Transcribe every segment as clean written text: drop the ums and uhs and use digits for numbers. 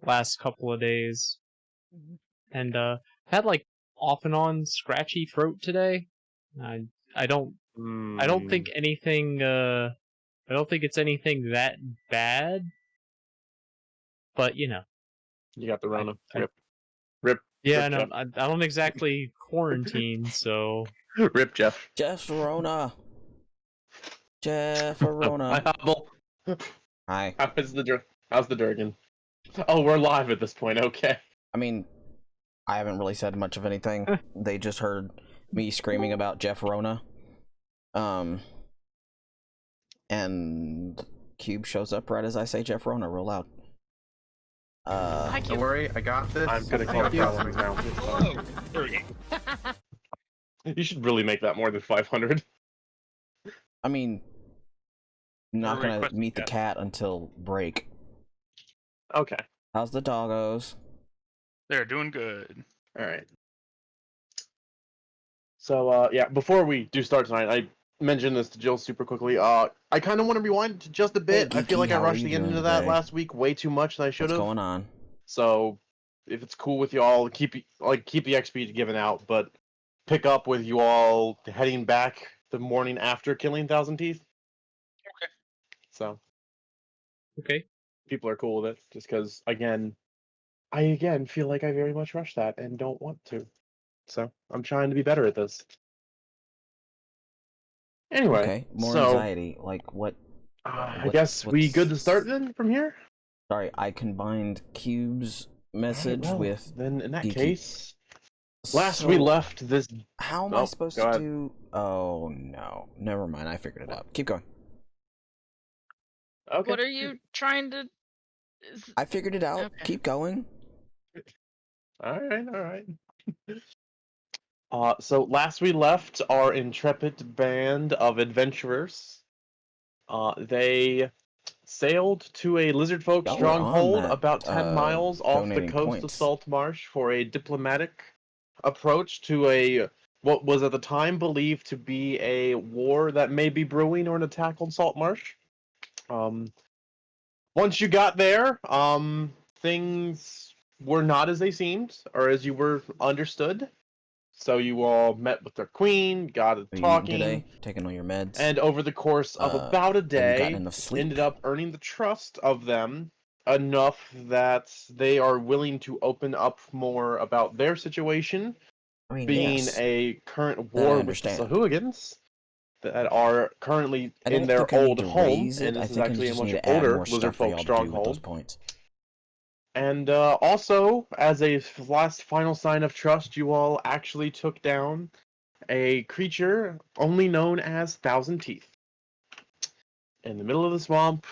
last couple of days, and had like off and on scratchy throat today. I I don't I don't think Hmm. anything I don't think it's anything that bad, but You got the I Rona. I Rip. Rip. yeah, Rip no, Jeff. I don't exactly quarantine, so Rip Jeff. Jeff Verona. Jeff Hi, Verona. Hobble. Hi. How's the Durgan? Oh, we're live at this point. Okay. I mean, I haven't really said much of anything. They just heard me screaming about Jeff Verona. And Cube shows up right as I say Jeff Verona real loud. Hi, Don't Cube. worry, I got this. I'm gonna Thank cause you. problems now. Hello. You should really make that more than 500. I mean, not We're gonna requesting meet the that. cat until break. Okay. How's the doggos? They're doing good. All right. So yeah, before we do start tonight, I mentioned this to Jill super quickly. I kind of want to rewind to just a bit. I feel Geeky, like I how are rushed you the end doing of that today? last week way too much than I should What's have. going on? So if it's cool with you all, keep the XP given out, but pick up with you all heading back the morning after killing Thousand Teeth. Okay. So okay. people are cool with it, just because I feel like I very much rushed that and don't want to. So I'm trying to be better at this. Anyway, Okay, more so anxiety. Like what? I guess we good to start then from here. Sorry, I combined Cube's message Alright, well, with. then in that Geeky. case, last we So, left this. How am Oh, I supposed go to ahead. do? Oh no, never mind. I figured it out. Keep going. Okay. What are you trying to? I figured it out. Okay. Keep going. All right. So last we left our intrepid band of adventurers. They sailed to a lizard folk Y'all were on stronghold that, about 10 miles off the donating coast of points. Saltmarsh for a diplomatic approach to a what was at the time believed to be a war that may be brewing or an attack on Saltmarsh. Once you got there, things were not as they seemed or as you were understood. So you all met with their queen, got What are you eating talking, today? Taking all your meds. and over the course of about a Have you gotten day, enough sleep? ended up earning the trust of them enough that they are willing to open up more about their situation, I mean, being yes. a current That I war with the understand. Sahugans that are currently I in don't their think I need old to home, raise it. and I this is think I actually a just much need to add older more lizard stuff for folk y'all to do with those stronghold. points. And also, as a last final sign of trust, you all actually took down a creature only known as Thousand Teeth in the middle of the swamp,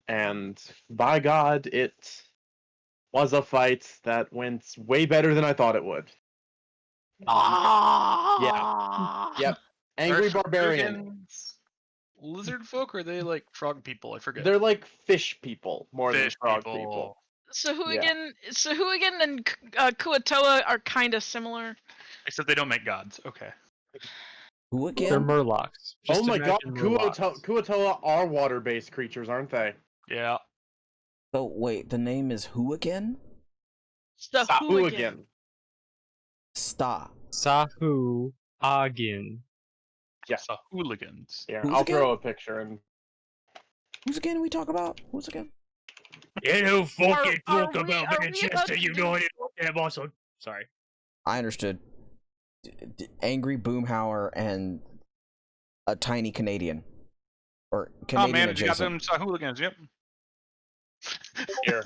and by God, it was a fight that went way better than I thought it would. Ah. Yep. Are Angry barbarian. Frugans lizard folk, or are they like frog people? I forget. They're like fish people more than Fish frog people. people. Sahuagin and Kuatoa are kind of similar. Except they don't make gods. Okay. Who They're again? Murlocs. Oh Just my God, imagine Murlocs. Kuatoa are water-based creatures, aren't they? Yeah. So wait, the name is who again? Sahuagin. again. Stop. Sahu Agin. Yeah. So hooligans. Here, Who's I'll again? throw a picture and Who's again we talk about? Who's again? You don't fucking talk about Manchester United, damn awesome. Sorry. I understood. Angry Boomhauer and a tiny Canadian. Or Canadian Oh man, you got adjacent. them hooligans. Yep. here.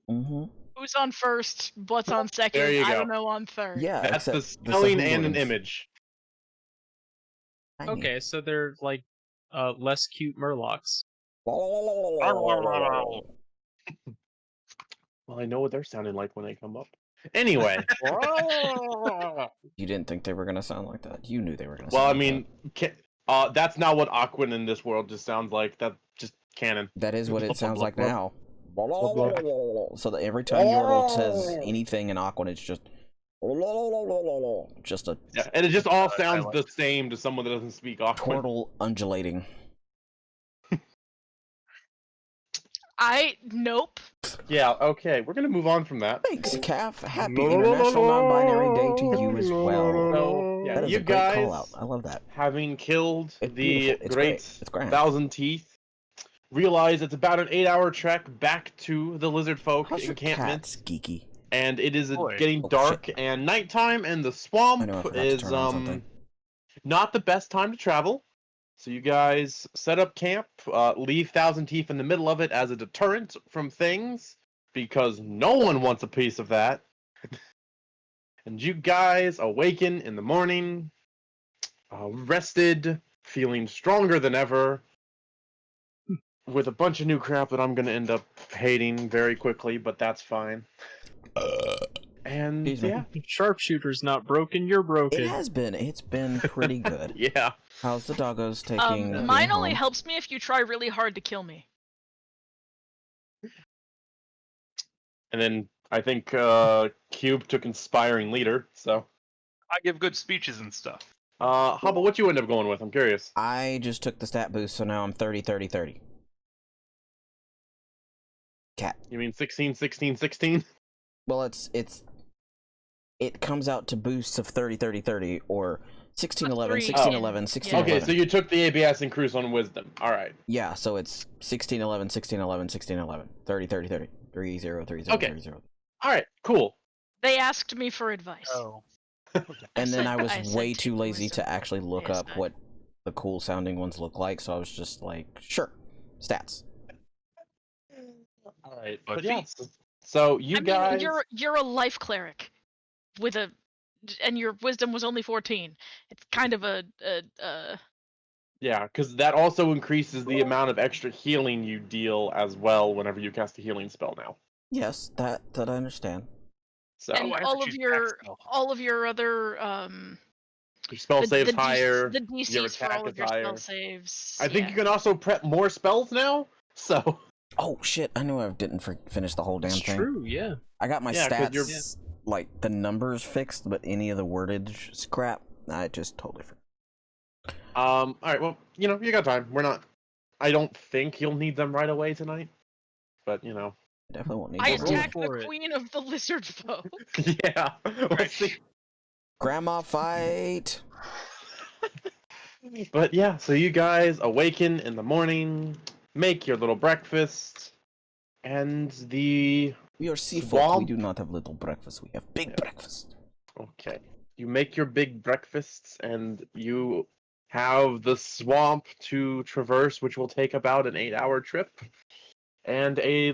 Mm-hmm. Who's on first? What's on second? There you I go. don't know on third. Yeah, That's the except spelling and an Sahooligans. image. Tiny. Okay, so they're like less cute Murlocs. Well, I know what they're sounding like when they come up. Anyway. You didn't think they were gonna sound like that. You knew they were gonna Well, sound I mean, that's not what Aquan in this world just sounds like. That's just canon. that. That is what it sounds like now. blah. So that every time Yordle says anything in Aquan, it's just a Yeah, and it just all I sounds like the same to someone that doesn't speak Aquan. turtle undulating. Nope. Yeah, okay, we're gonna move on from that. Thanks, Calf. Happy International Non-Binary Day to you as well. So, yeah, That is you a great guys, call out. I love that. having killed It's the beautiful. It's great great. It's grand. Thousand Teeth, realize it's about an 8-hour trek back to the Lizard Folk How's your encampment, cats, Geeky? and it is Boy. getting Oh, dark and nighttime, and the I swamp know I forgot to is turn on something. not the best time to travel. So you guys set up camp, leave Thousand Teeth in the middle of it as a deterrent from things, because no one wants a piece of that. And you guys awaken in the morning, rested, feeling stronger than ever, with a bunch of new crap that I'm going to end up hating very quickly, but that's fine. And Excuse me. yeah, Sharpshooter's not broken, you're broken. It has been. It's been pretty good. yeah. How's the doggos taking? being Mine only home? helps me if you try really hard to kill me. And then I think Cube took Inspiring Leader, so. I give good speeches and stuff. How about what you end up going with? I'm curious. I just took the stat boost, so now I'm 30, 30, 30. Cat. You mean 16, 16, 16? Well, it comes out to boosts of 30, 30, 30, or 16, 11, Three. 16, Oh. 11, 16, Yeah. Okay, 11. so you took the ABS and Cruise on Wisdom. Alright. Yeah, so it's 16, 11, 16, 11, 16, 11, 30, 30, 30, 3, 0, 3, 0, Okay. 3, 0. Alright, cool. They asked me for advice. Oh. And then said- I was I said way take too the lazy wisdom to actually look ASI. up what the cool sounding ones look like, so I was just like, sure, stats. Alright, But but yeah. feats. So you I mean, guys. you're a life cleric, with and your wisdom was only 14. It's kind of a Yeah, because that also increases the amount of extra healing you deal as well whenever you cast a healing spell now. Yes, that I understand. So and I have to all of choose your back spell. other your spell saves the higher. the DCs for attack all is of your higher. spell saves. I think yeah. you can also prep more spells now. So Oh shit! I knew I didn't finish the whole damn It's thing. true, yeah. I got my Yeah, 'cause you're- stats, like the numbers fixed, but any of the wordage is crap. I just totally forgot. alright, well, you got time. I don't think you'll need them right away tonight. But Definitely won't need I to roll attack for the it. queen of the lizard folk. yeah. We'll see. Grandma fight. But yeah, so you guys awaken in the morning, make your little breakfast, and the We are sea folk. We Swamp. do not have little breakfast. We have big Yeah. breakfast. okay, you make your big breakfasts, and you have the swamp to traverse, which will take about an 8-hour trip, and a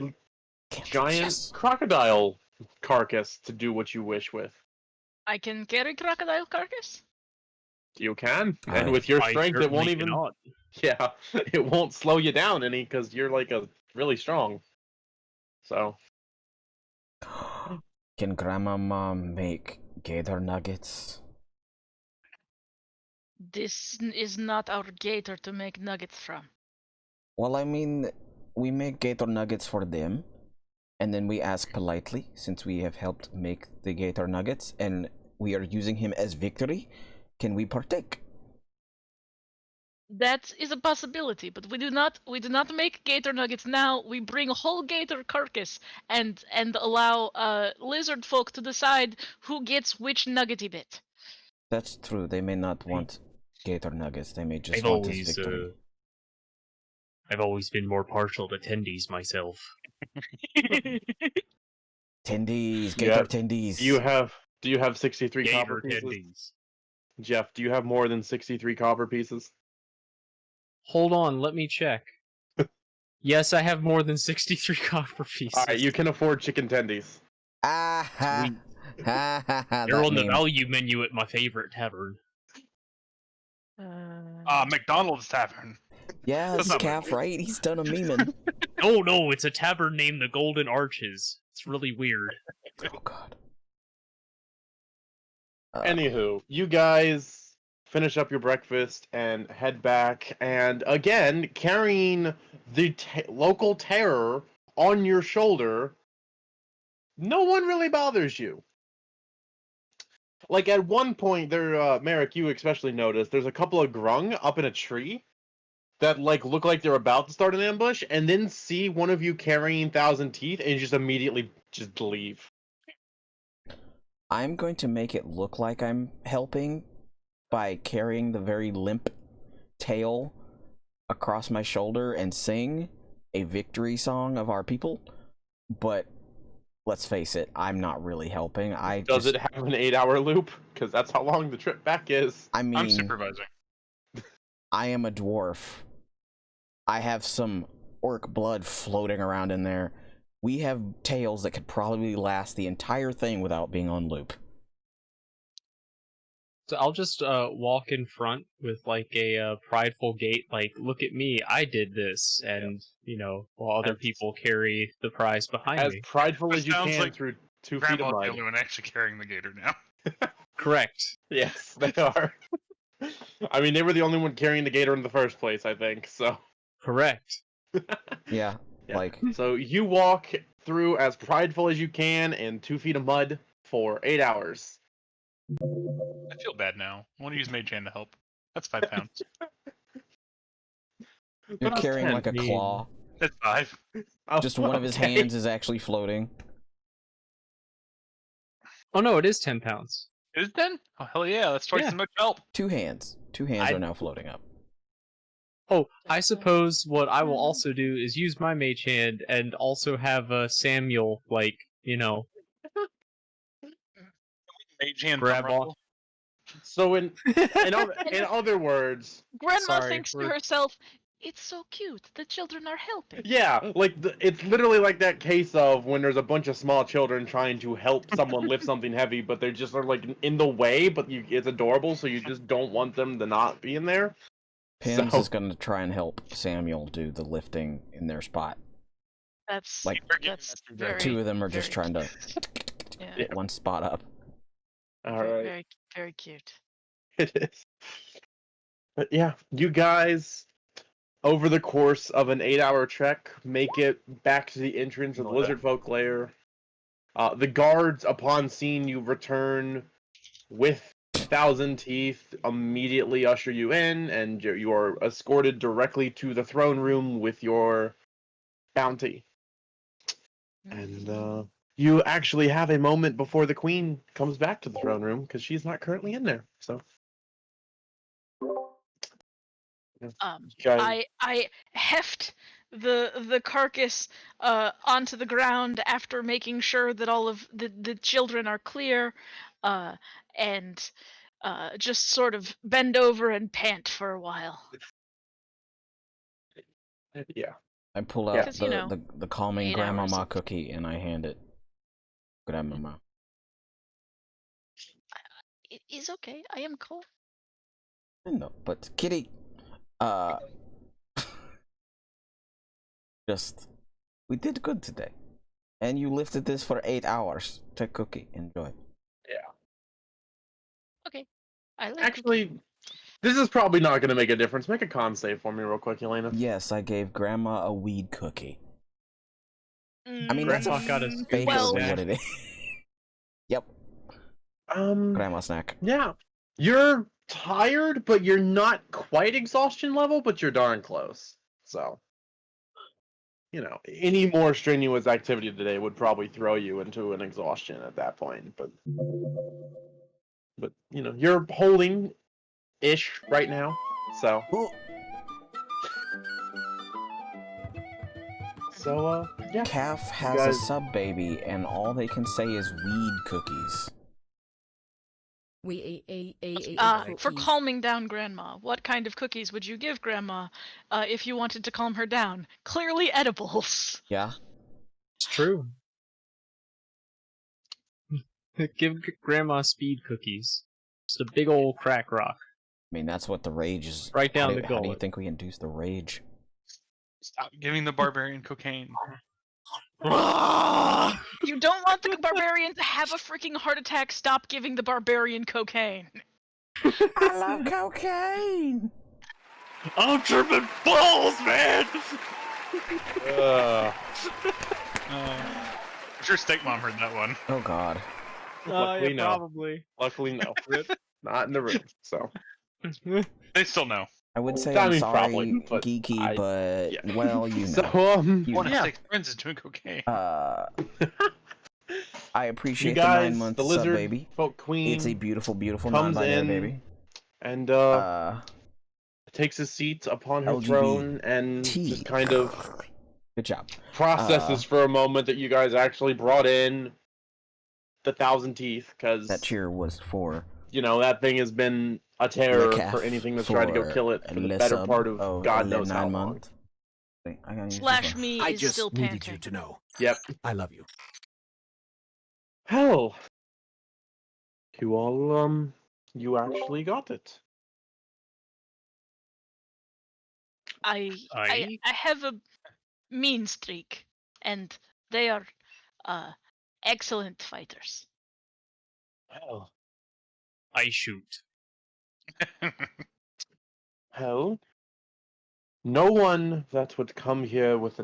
giant Yes. crocodile carcass to do what you wish with. I can carry crocodile carcass. You can, and Alright. with your I strength, it won't certainly even. cannot. Yeah, it won't slow you down any because you're like a really strong. So Can Grandmama make gator nuggets? This is not our gator to make nuggets from. Well, I mean, we make gator nuggets for them, and then we ask politely, since we have helped make the gator nuggets, and we are using him as victory, can we partake? That is a possibility, but we do not make gator nuggets now. We bring a whole gator carcass and allow lizard folk to decide who gets which nuggety bit. That's true. They may not want gator nuggets. They may just I've want his always, victory. I've always been more partial to tendies myself. Tendies, Yeah. gator tendies. do you have 63 Gator copper pieces? tendies. Jeff, do you have more than 63 copper pieces? Hold on, let me check. Yes, I have more than 63 copper pieces. Alright, you can afford chicken tendies. Ah ha. Sweet. Ha ha ha. They're that on the meme. value menu at my favorite tavern. McDonald's Tavern. Yeah, That's it's not Calf, very right? He's done a memeing. Oh no, it's a tavern named the Golden Arches. It's really weird. Oh god. Anywho, you guys finish up your breakfast and head back, and again, carrying the local terror on your shoulder, no one really bothers you. Like, at one point, there, Merrick, you especially noticed, there's a couple of grung up in a tree, that like look like they're about to start an ambush, and then see one of you carrying 1,000 teeth, and just immediately just leave. I'm going to make it look like I'm helping by carrying the very limp tail across my shoulder and sing a victory song of our people. But let's face it, I'm not really helping. Does it have an 8-hour loop? Because that's how long the trip back is. I I'm mean, supervising. I am a dwarf. I have some orc blood floating around in there. We have tails that could probably last the entire thing without being on loop. So I'll just walk in front with like a prideful gait, like, look at me, I did this, and while other As- people carry the prize behind As me. prideful It as you sounds can like through 2 feet of Grandma's the mud. only one actually carrying the gator now. Correct. Yes, they are. I mean, they were the only one carrying the gator in the first place, I think, so. Correct. Yeah, Yeah. like, So you walk through as prideful as you can in 2 feet of mud for 8 hours. I feel bad now. I want to use Mage Hand to help. That's 5 pounds. you're That's carrying 10. like a claw. That's 5. Oh, Just one of his okay. hands is actually floating. Oh no, it is 10 pounds. Is it 10? Oh, hell yeah. That's twice Yeah. as much help. Two hands I- are now floating up. Oh, I suppose what I will also do is use my mage hand and also have Samuel, like, Mage Hand grab drum off. rumble. So in other words, Grandma Sorry, thinks to we're- herself, "It's so cute. The children are helping." yeah, like it's literally like that case of when there's a bunch of small children trying to help someone lift something heavy, but they just are like in the way. But it's adorable, so you just don't want them to not be in there. Pims So- is going to try and help Samuel do the lifting in their spot. That's Like, that's two very. Two of them are just very trying to Yeah. get one spot up. All very, right. very, very cute. It is. But yeah, you guys, over the course of an 8-hour trek, make it back to the entrance of the Lizard Folk Lair. The guards, upon seeing you return with 1,000 teeth, immediately usher you in, and you are escorted directly to the throne room with your bounty. And you actually have a moment before the queen comes back to the throne room, because she's not currently in there. So, you guys, I heft the carcass onto the ground after making sure that all of the children are clear, and just sort of bend over and pant for a while. yeah. I pull Yeah. out 'Cause, you know, the calming 8 hours grandmama of- cookie and I hand it. Grandmama. It is okay. I am cool. No, but Kitty, just, we did good today. And you lifted this for 8 hours. Take cookie, enjoy. I like Actually, this is probably not going to make a difference. Make a con save for me real quick, Elena. Yes, I gave grandma a weed cookie. I mean, that's Grandma got us basically well, what it is. Yep, Um, grandma snack. yeah. You're tired, but you're not quite exhaustion level, but you're darn close. So, any more strenuous activity today would probably throw you into an exhaustion at that point. But you're holding ish right now. So, yeah. Calf has guys- a sub baby, and all they can say is weed cookies. We ate for cookies. calming down Grandma, what kind of cookies would you give Grandma if you wanted to calm her down? Clearly edibles. Yeah? It's true. Give Grandma speed cookies. Just a big old crack rock. I mean, that's what the rage is. Right down how the do you gullet. think we induce the rage? Stop giving the barbarian cocaine. You don't want the barbarian to have a freaking heart attack. Stop giving the barbarian cocaine. I love cocaine! I'm tripping balls, man! Uh, I'm sure Steak Mom heard that one. Oh god. Luckily, no. Probably. Luckily, no. Not in the room. So, They still know. I would say I I'm mean, sorry, probably, but geeky, but yeah. well, you know. So You One of yeah. 6 friends is doing okay. I You appreciate the guys, 9-month the sub, lizard baby. folk queen It's a beautiful, beautiful comes non-binary in baby. and takes his seat upon her LGBT. throne and just kind of Good job. processes for a moment that you guys actually brought in the 1,000 teeth, because That cheer was for you know that thing has been a terror for anything that's tried to go kill it for the better part of God knows how long. months. I gotta use this Slash one. me I is just still needed panting. you to know. Yep. I love you. Hell, you all you actually got it. I I have a mean streak, and they are excellent fighters. Well, I shoot. Hell, no one that would come here with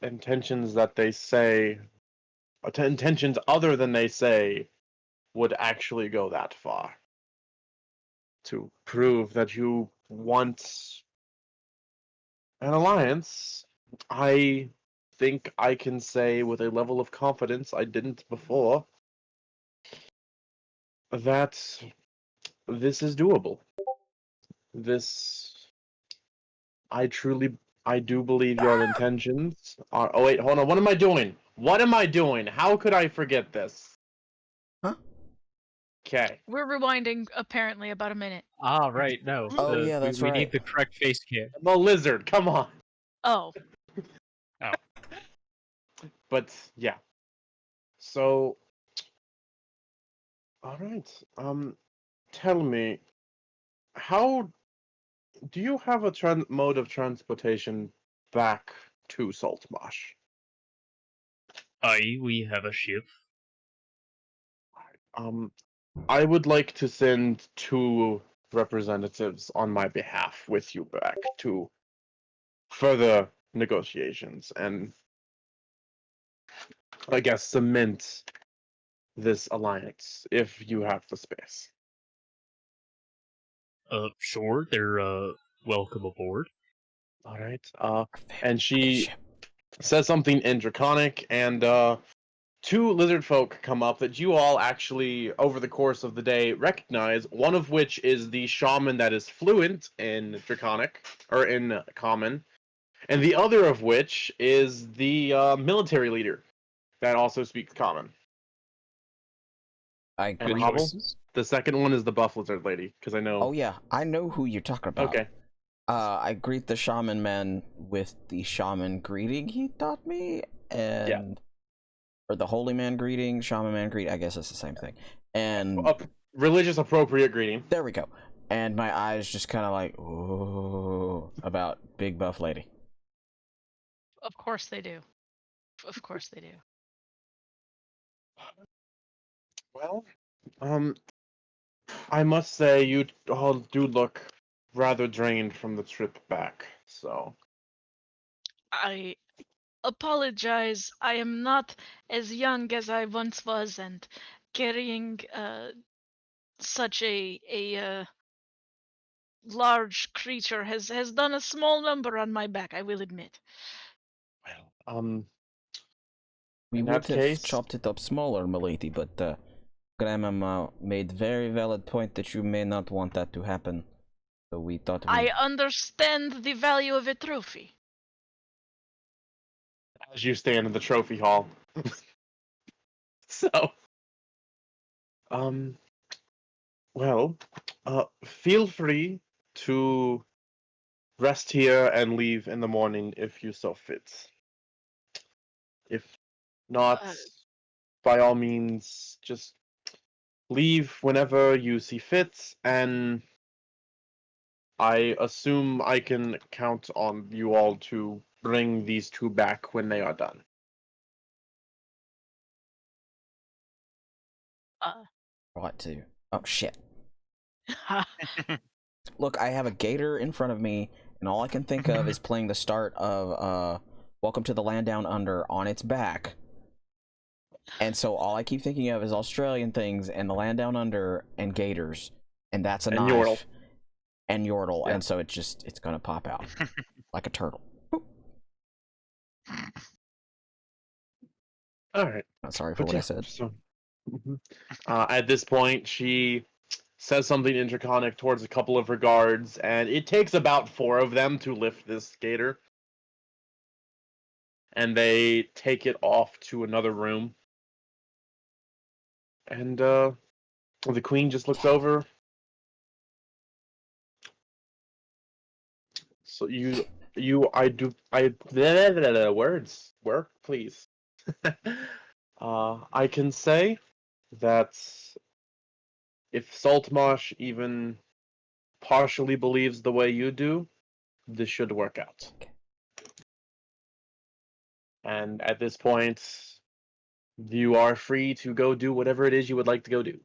intentions that they say, intentions other than they say, would actually go that far to prove that you want an alliance. I think I can say with a level of confidence I didn't before that this is doable. This, I do believe your intentions are. Oh wait, hold on. What am I doing? What am I doing? How could I forget this? Huh? Okay. We're rewinding apparently about a minute. Ah, right. No. Oh, yeah, that's we right. need the correct face cam. I'm a lizard. Come on. Oh, But yeah. So, all right. Tell me, how do you have a mode of transportation back to Saltmarsh? We have a ship. I would like to send 2 representatives on my behalf with you back to further negotiations and, I guess, cement this alliance if you have the space. Sure. They're welcome aboard. All right. Our favorite And she ship. says something in Draconic, and 2 lizard folk come up that you all actually, over the course of the day, recognize. One of which is the shaman that is fluent in Draconic, or in Common, and the other of which is the military leader that also speaks Common. I And agree. Hobble? choices. The second one is the buff lizard lady, because I know. Oh yeah, I know who you're talking about. Okay. I greet the shaman man with the shaman greeting he taught me, and or the holy man greeting, shaman man greeting. I guess it's the same thing. And Religious appropriate greeting. there we go. And my eyes just kind of like, ooh, about big buff lady. of course they do. Of course they do. Well, I must say you all do look rather drained from the trip back. So I apologize. I am not as young as I once was, and carrying such a large creature has done a small number on my back. I will admit. well, We in would that have case, chopped it up smaller, milady, but Grandmama made very valid point that you may not want that to happen. So we thought we... I understand the value of a trophy. as you stand in the trophy hall. So, well, feel free to rest here and leave in the morning if you so fit. If not, by all means, just leave whenever you see fit, and I assume I can count on you all to bring these 2 back when they are done. Right to... Oh, shit. Look, I have a gator in front of me, and all I can think of is playing the start of Welcome to the Land Down Under on its back. And so all I keep thinking of is Australian things and the Land Down Under and gators. And that's a And knife. Yordle. and Yordle, Yeah. and so it's gonna pop out like a turtle. Boop. All right. Sorry for But what yeah, I said. so at this point, she says something in Draconic towards a couple of her guards, and it takes about 4 of them to lift this gator. And they take it off to another room. And the queen just looks over. So words work, please. I can say that if Saltmarsh even partially believes the way you do, this should work out. And at this point, you are free to go do whatever it is you would like to go do.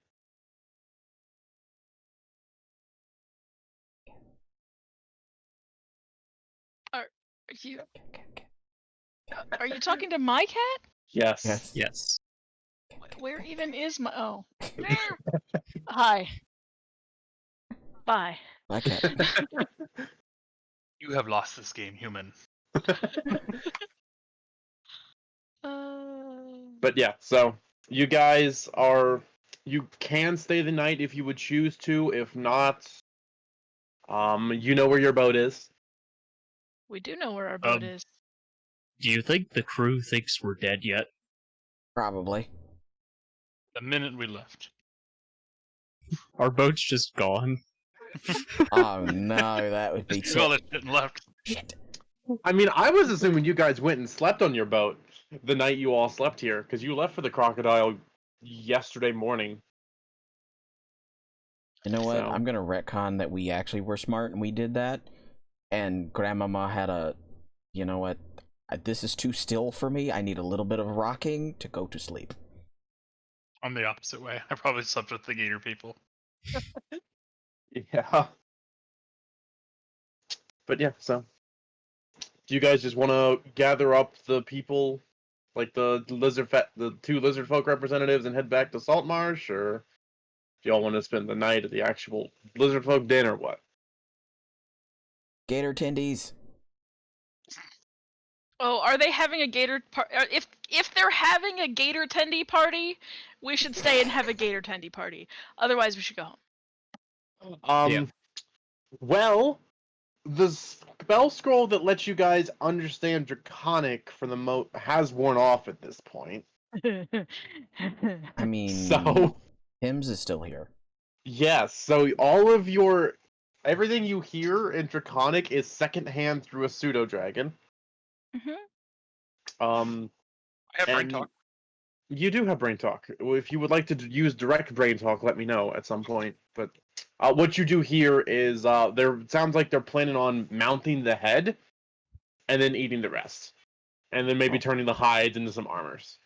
Are you talking to my cat? Yes. Yes. Yes. Where even is my? Oh, hi. Bye. Bye, cat. You have lost this game, human. But yeah, so you guys you can stay the night if you would choose to. If not, you know where your boat is. We do know where our boat Um, is. Do you think the crew thinks we're dead yet? Probably. The minute we left. Our boat's just gone. Oh no, that would be Just all too. that shit and left. Shit. I mean, I was assuming you guys went and slept on your boat the night you all slept here, because you left for the crocodile yesterday morning. You know what? So- I'm gonna retcon that we actually were smart and we did that. And Grandmama had a, you know what? This is too still for me. I need a little bit of rocking to go to sleep. I'm the opposite way. I probably slept with the gator people. Yeah. But yeah, so do you guys just want to gather up the people, like the the 2 lizard folk representatives, and head back to Saltmarsh, or do y'all want to spend the night at the actual lizard folk den, or what? Gator tendies. Oh, are they having a gator party? If they're having a gator tendy party, we should stay and have a gator tendy party. Otherwise, we should go home. Yeah. Well, the spell scroll that lets you guys understand Draconic for the has worn off at this point. I mean, So Hims is still here. yes, so everything you hear in Draconic is secondhand through a pseudo dragon. Um, I have brain and talk. You do have brain talk. If you would like to use direct brain talk, let me know at some point. But what you do here is it sounds like they're planning on mounting the head and then eating the rest, and then maybe turning the hides into some armors.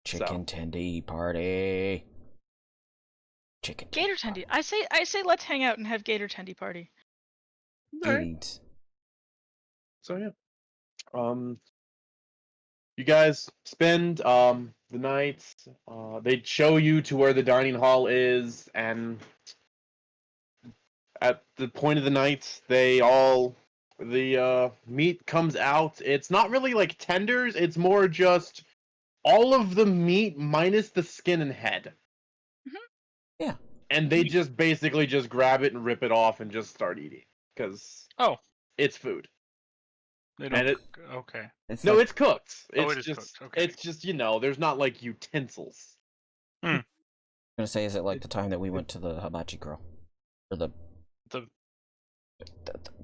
Chicken tendy party. Chicken Gator tendy. I say let's hang out and have gator tendy party. Eatings. So yeah, you guys spend the night. They show you to where the dining hall is, and at the point of the night, the meat comes out. It's not really like tenders. It's more just all of the meat minus the skin and head. Yeah. And they just basically just grab it and rip it off and just start eating because it's food. They And don't. Okay. It's No, like, it's cooked. Oh, It's it is just cooked, okay. it's just there's not like utensils. I'm gonna say, is it like the time that we went to the hibachi grill? Or the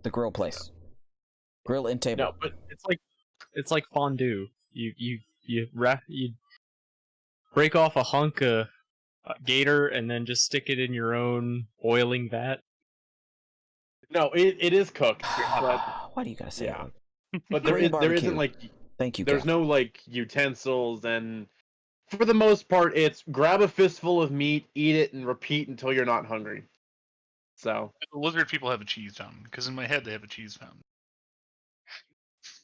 grill place? Grill in table. No, but It's like fondue. You break off a hunk of gator and then just stick it in your own oiling vat. no, it is cooked. But Why do you gotta say yeah. it? but Korean there isn't barbecue. like Thank you. there's Gav. no like utensils, and for the most part it's grab a fistful of meat, eat it, and repeat until you're not hungry. So The lizard people have a cheese fountain, because in my head they have a cheese fountain.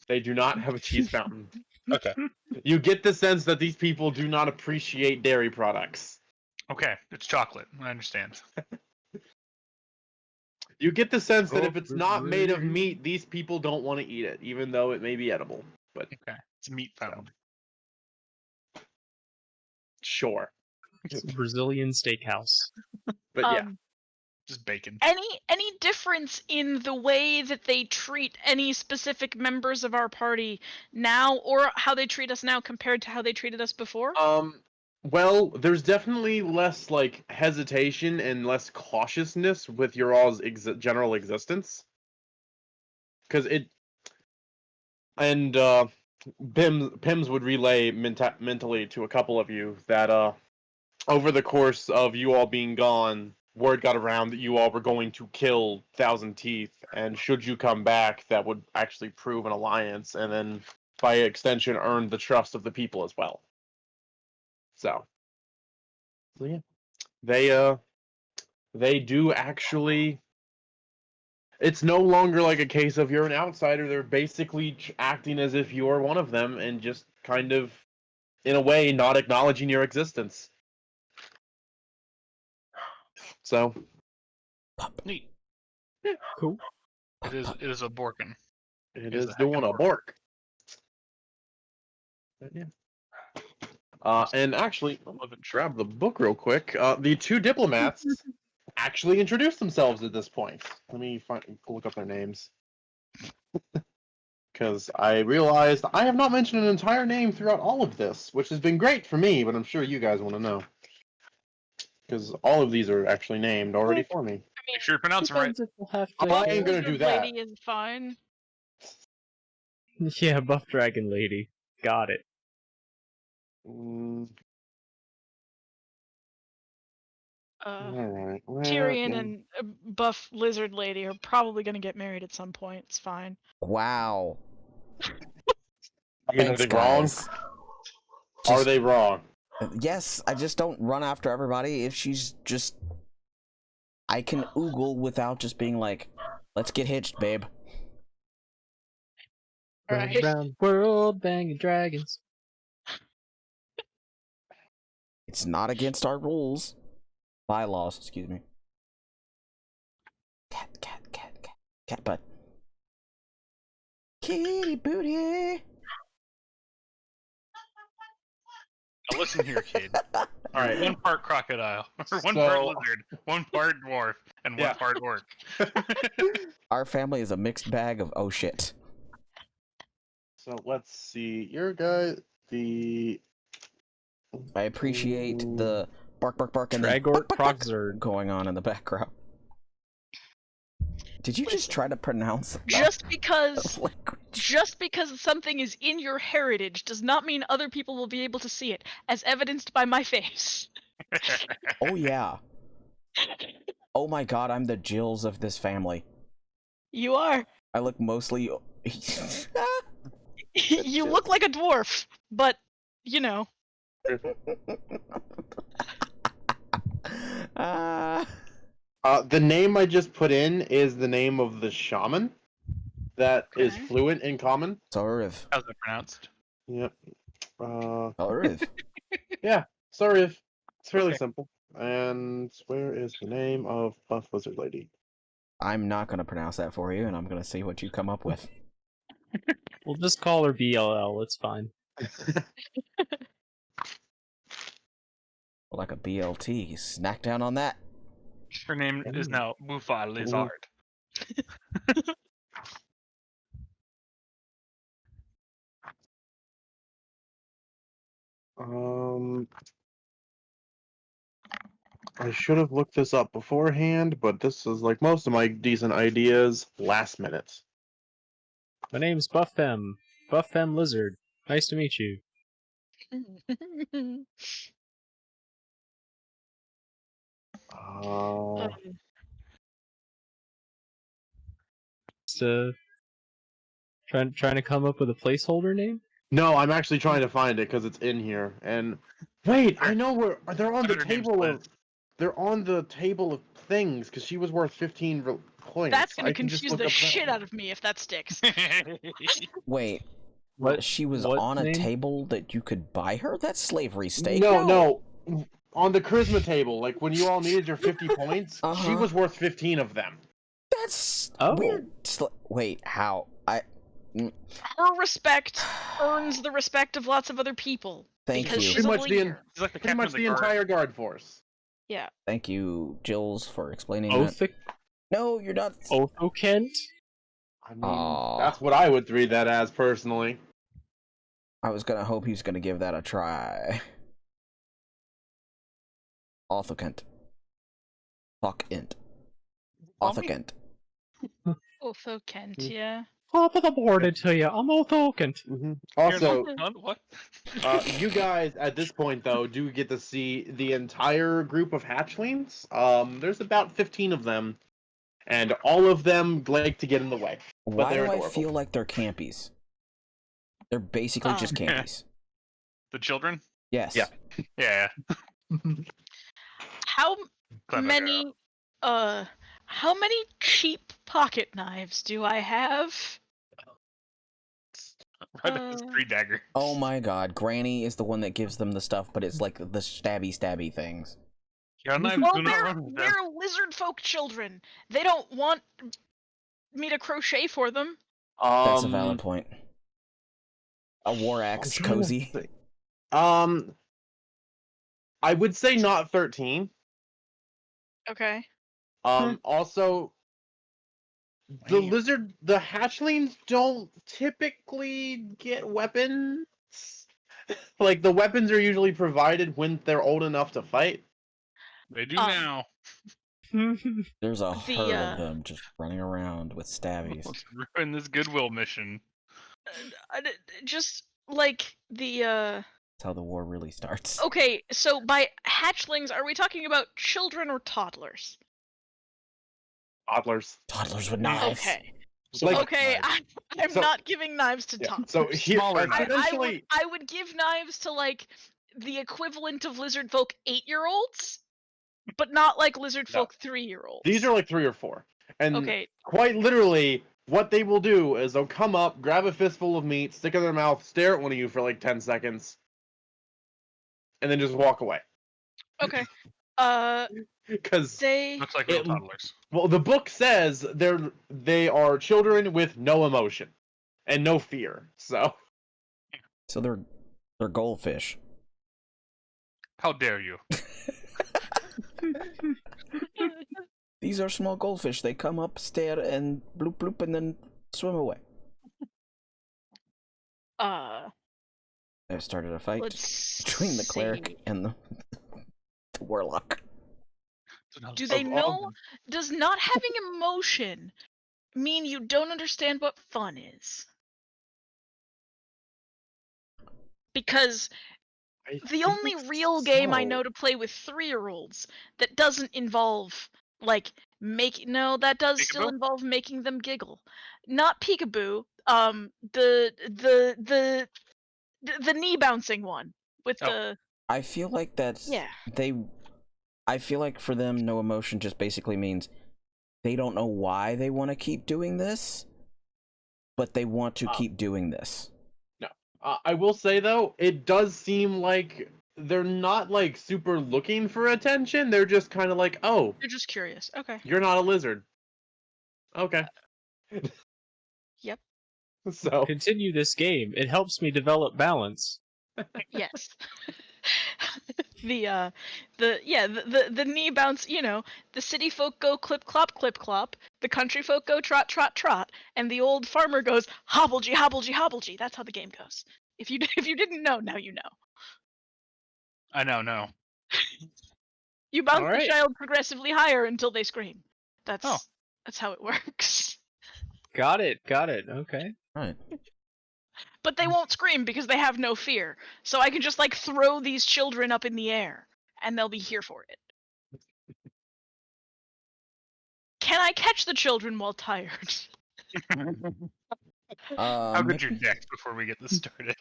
they do not have a cheese fountain. Okay. You get the sense that these people do not appreciate dairy products. Okay, it's chocolate. I understand. You get the sense that if it's not made of meat, these people don't want to eat it, even though it may be edible. But Okay, it's meat found. sure. It's a Brazilian steakhouse. But yeah. Just bacon. Any difference in the way that they treat any specific members of our party now, or how they treat us now compared to how they treated us before? Well, there's definitely less like hesitation and less cautiousness with your all's general existence, because Pims would relay mentally to a couple of you that over the course of you all being gone, word got around that you all were going to kill Thousand Teeth, and should you come back, that would actually prove an alliance, and then by extension earn the trust of the people as well. So yeah, they do actually. It's no longer like a case of you're an outsider. They're basically acting as if you're one of them, and just kind of, in a way, not acknowledging your existence. So Neat. Cool. It is a Borkin. it Is is the heck doing of a work. bork. But yeah. And actually, grab the book real quick. The two diplomats actually introduced themselves at this point. Let me look up their names. Because I realized I have not mentioned an entire name throughout all of this, which has been great for me, but I'm sure you guys want to know. Because all of these are actually named already for me. Make sure you pronounce them right. Depends if we'll have to. I ain't gonna Lizard do that. Lady is fine. Yeah, Buff Dragon Lady. Got it. Alright. Tyrion and Buff Lizard Lady are probably going to get married at some point. It's fine. Wow. Are Thanks, they wrong? guys. Are they wrong? Yes, I just don't run after everybody if she's just... I can oogle without just being like, let's get hitched, babe. Alright. Round world banging dragons. It's not against our rules. Bylaws, excuse me. Cat butt. Kitty booty. Now listen here, kid. All right. One part crocodile, or one So- part lizard, one part dwarf, and one Yeah. part orc. Our family is a mixed bag of oh shit. So let's see. Your guy, the I appreciate the bark bark bark and then Tragort bark, bark, bark Krogzerd. going on in the background. Did you just try to pronounce Just that because language? just because something is in your heritage does not mean other people will be able to see it, as evidenced by my face. Oh yeah. Oh my god, I'm the Jills of this family. You are. I look mostly You look like a dwarf, but you know. the name I just put in is the name of the shaman that is Okay. fluent in common. Sorriv. How's that pronounced? Yep. Sorriv. Sorry if it's fairly Okay. simple. And where is the name of Buff Lizard Lady? I'm not gonna pronounce that for you, and I'm gonna see what you come up with. We'll just call her BLL. It's fine. Like a BLT. Snack down on that. Her name is now Mufa Lizard. I should have looked this up beforehand, but this is like most of my decent ideas last minute. My name's Buffem. Buffem Lizard. Nice to meet you. Just trying to come up with a placeholder name. No, I'm actually trying to find it because it's in here. And wait, I know where they're on the Her name's table Liz. of. They're on the table of things because she was worth 15 points. That's gonna I can just confuse look the up that shit one. out of me if that sticks. Wait, What? she was what on a name? table that you could buy her? That's slavery steak. No. On the charisma table, like when you all needed your 50 points, she Uh-huh. was worth 15 of them. That's Oh. weird. Wait, how? Her respect earns the respect of lots of other people. Thank because you. she's Pretty a much the leader. He's like the Pretty captain much of the guard. entire guard force. Yeah. Thank you, Jills, for explaining Oath, that. No, you're not. Otho Kent. I mean, Aw. that's what I would read that as personally. I was gonna hope he's gonna give that a try. Arthur Kent. Talk int. Arthur Kent. Otho Kent, yeah. Top of the morning to you. I'm Otho Kent. Also, What? you guys at this point though do get to see the entire group of hatchlings. There's about 15 of them, and all of them like to get in the way. Why they're do I adorable. feel like they're campies? They're basically just campies. The children? Yes. Yeah. Yeah. How Clever many how many cheap pocket knives do I have? Right up his 3 dagger. Oh my god, Granny is the one that gives them the stuff, but it's like the stabby kings. Your knives Well, do not run with them. they're lizard folk children. They don't want me to crochet for them. That's a valid point. A war axe, I'm trying to cozy. think. I would say not 13. Okay. Also, the hatchlings don't typically get weapons. Like, the weapons are usually provided when they're old enough to fight. They do now. There's a The, herd of them just running around with stabbies. Let's ruin this goodwill mission. Just like the That's how the war really starts. Okay, so by hatchlings, are we talking about children or toddlers? Toddlers. Toddlers with knives. Okay. Like- Okay, I'm So- not giving knives to Yeah, toddlers. so here, Smaller knives. essentially, I would give knives to like the equivalent of lizard folk 8-year-olds, but not like lizard No. folk 3-year-olds. these are like 3 or 4. And Okay. quite literally, what they will do is they'll come up, grab a fistful of meat, stick it in their mouth, stare at one of you for like 10 seconds, and then just walk away. Okay. Because, They Looks like real It- toddlers. well, the book says they are children with no emotion and no fear. So, So they're goldfish. How dare you? These are small goldfish. They come up, stare, and bloop bloop, and then swim away. I've started a fight let's between the cleric see. and the warlock. Do they Of all- know? Does not having emotion mean you don't understand what fun is? Because I the only think real game I so. know to play with 3-year-olds that doesn't involve like that does still Peekaboo? involve making them giggle. Not peekaboo. The knee bouncing one with Oh. the I feel like that's yeah. I feel like for them, no emotion just basically means they don't know why they want to keep doing this, but they want to keep doing this. I will say though, it does seem like they're not like super looking for attention. They're just kind of like, oh, You're just curious. Okay. you're not a lizard. Okay. Yep. So, Continue this game. It helps me develop balance. Yes. the knee bounce, the city folk go clip clop, the country folk go trot trot trot, and the old farmer goes hobbledy hobbledy hobbledy. That's how the game goes. If you didn't know, now you know. I know, no. You bounce Alright. the child progressively higher until they scream. That's Oh. that's how it works. Got it. Okay. Right. But they won't scream because they have no fear. So I can just like throw these children up in the air and they'll be here for it. Can I catch the children while tired? How good your dex before we get this started?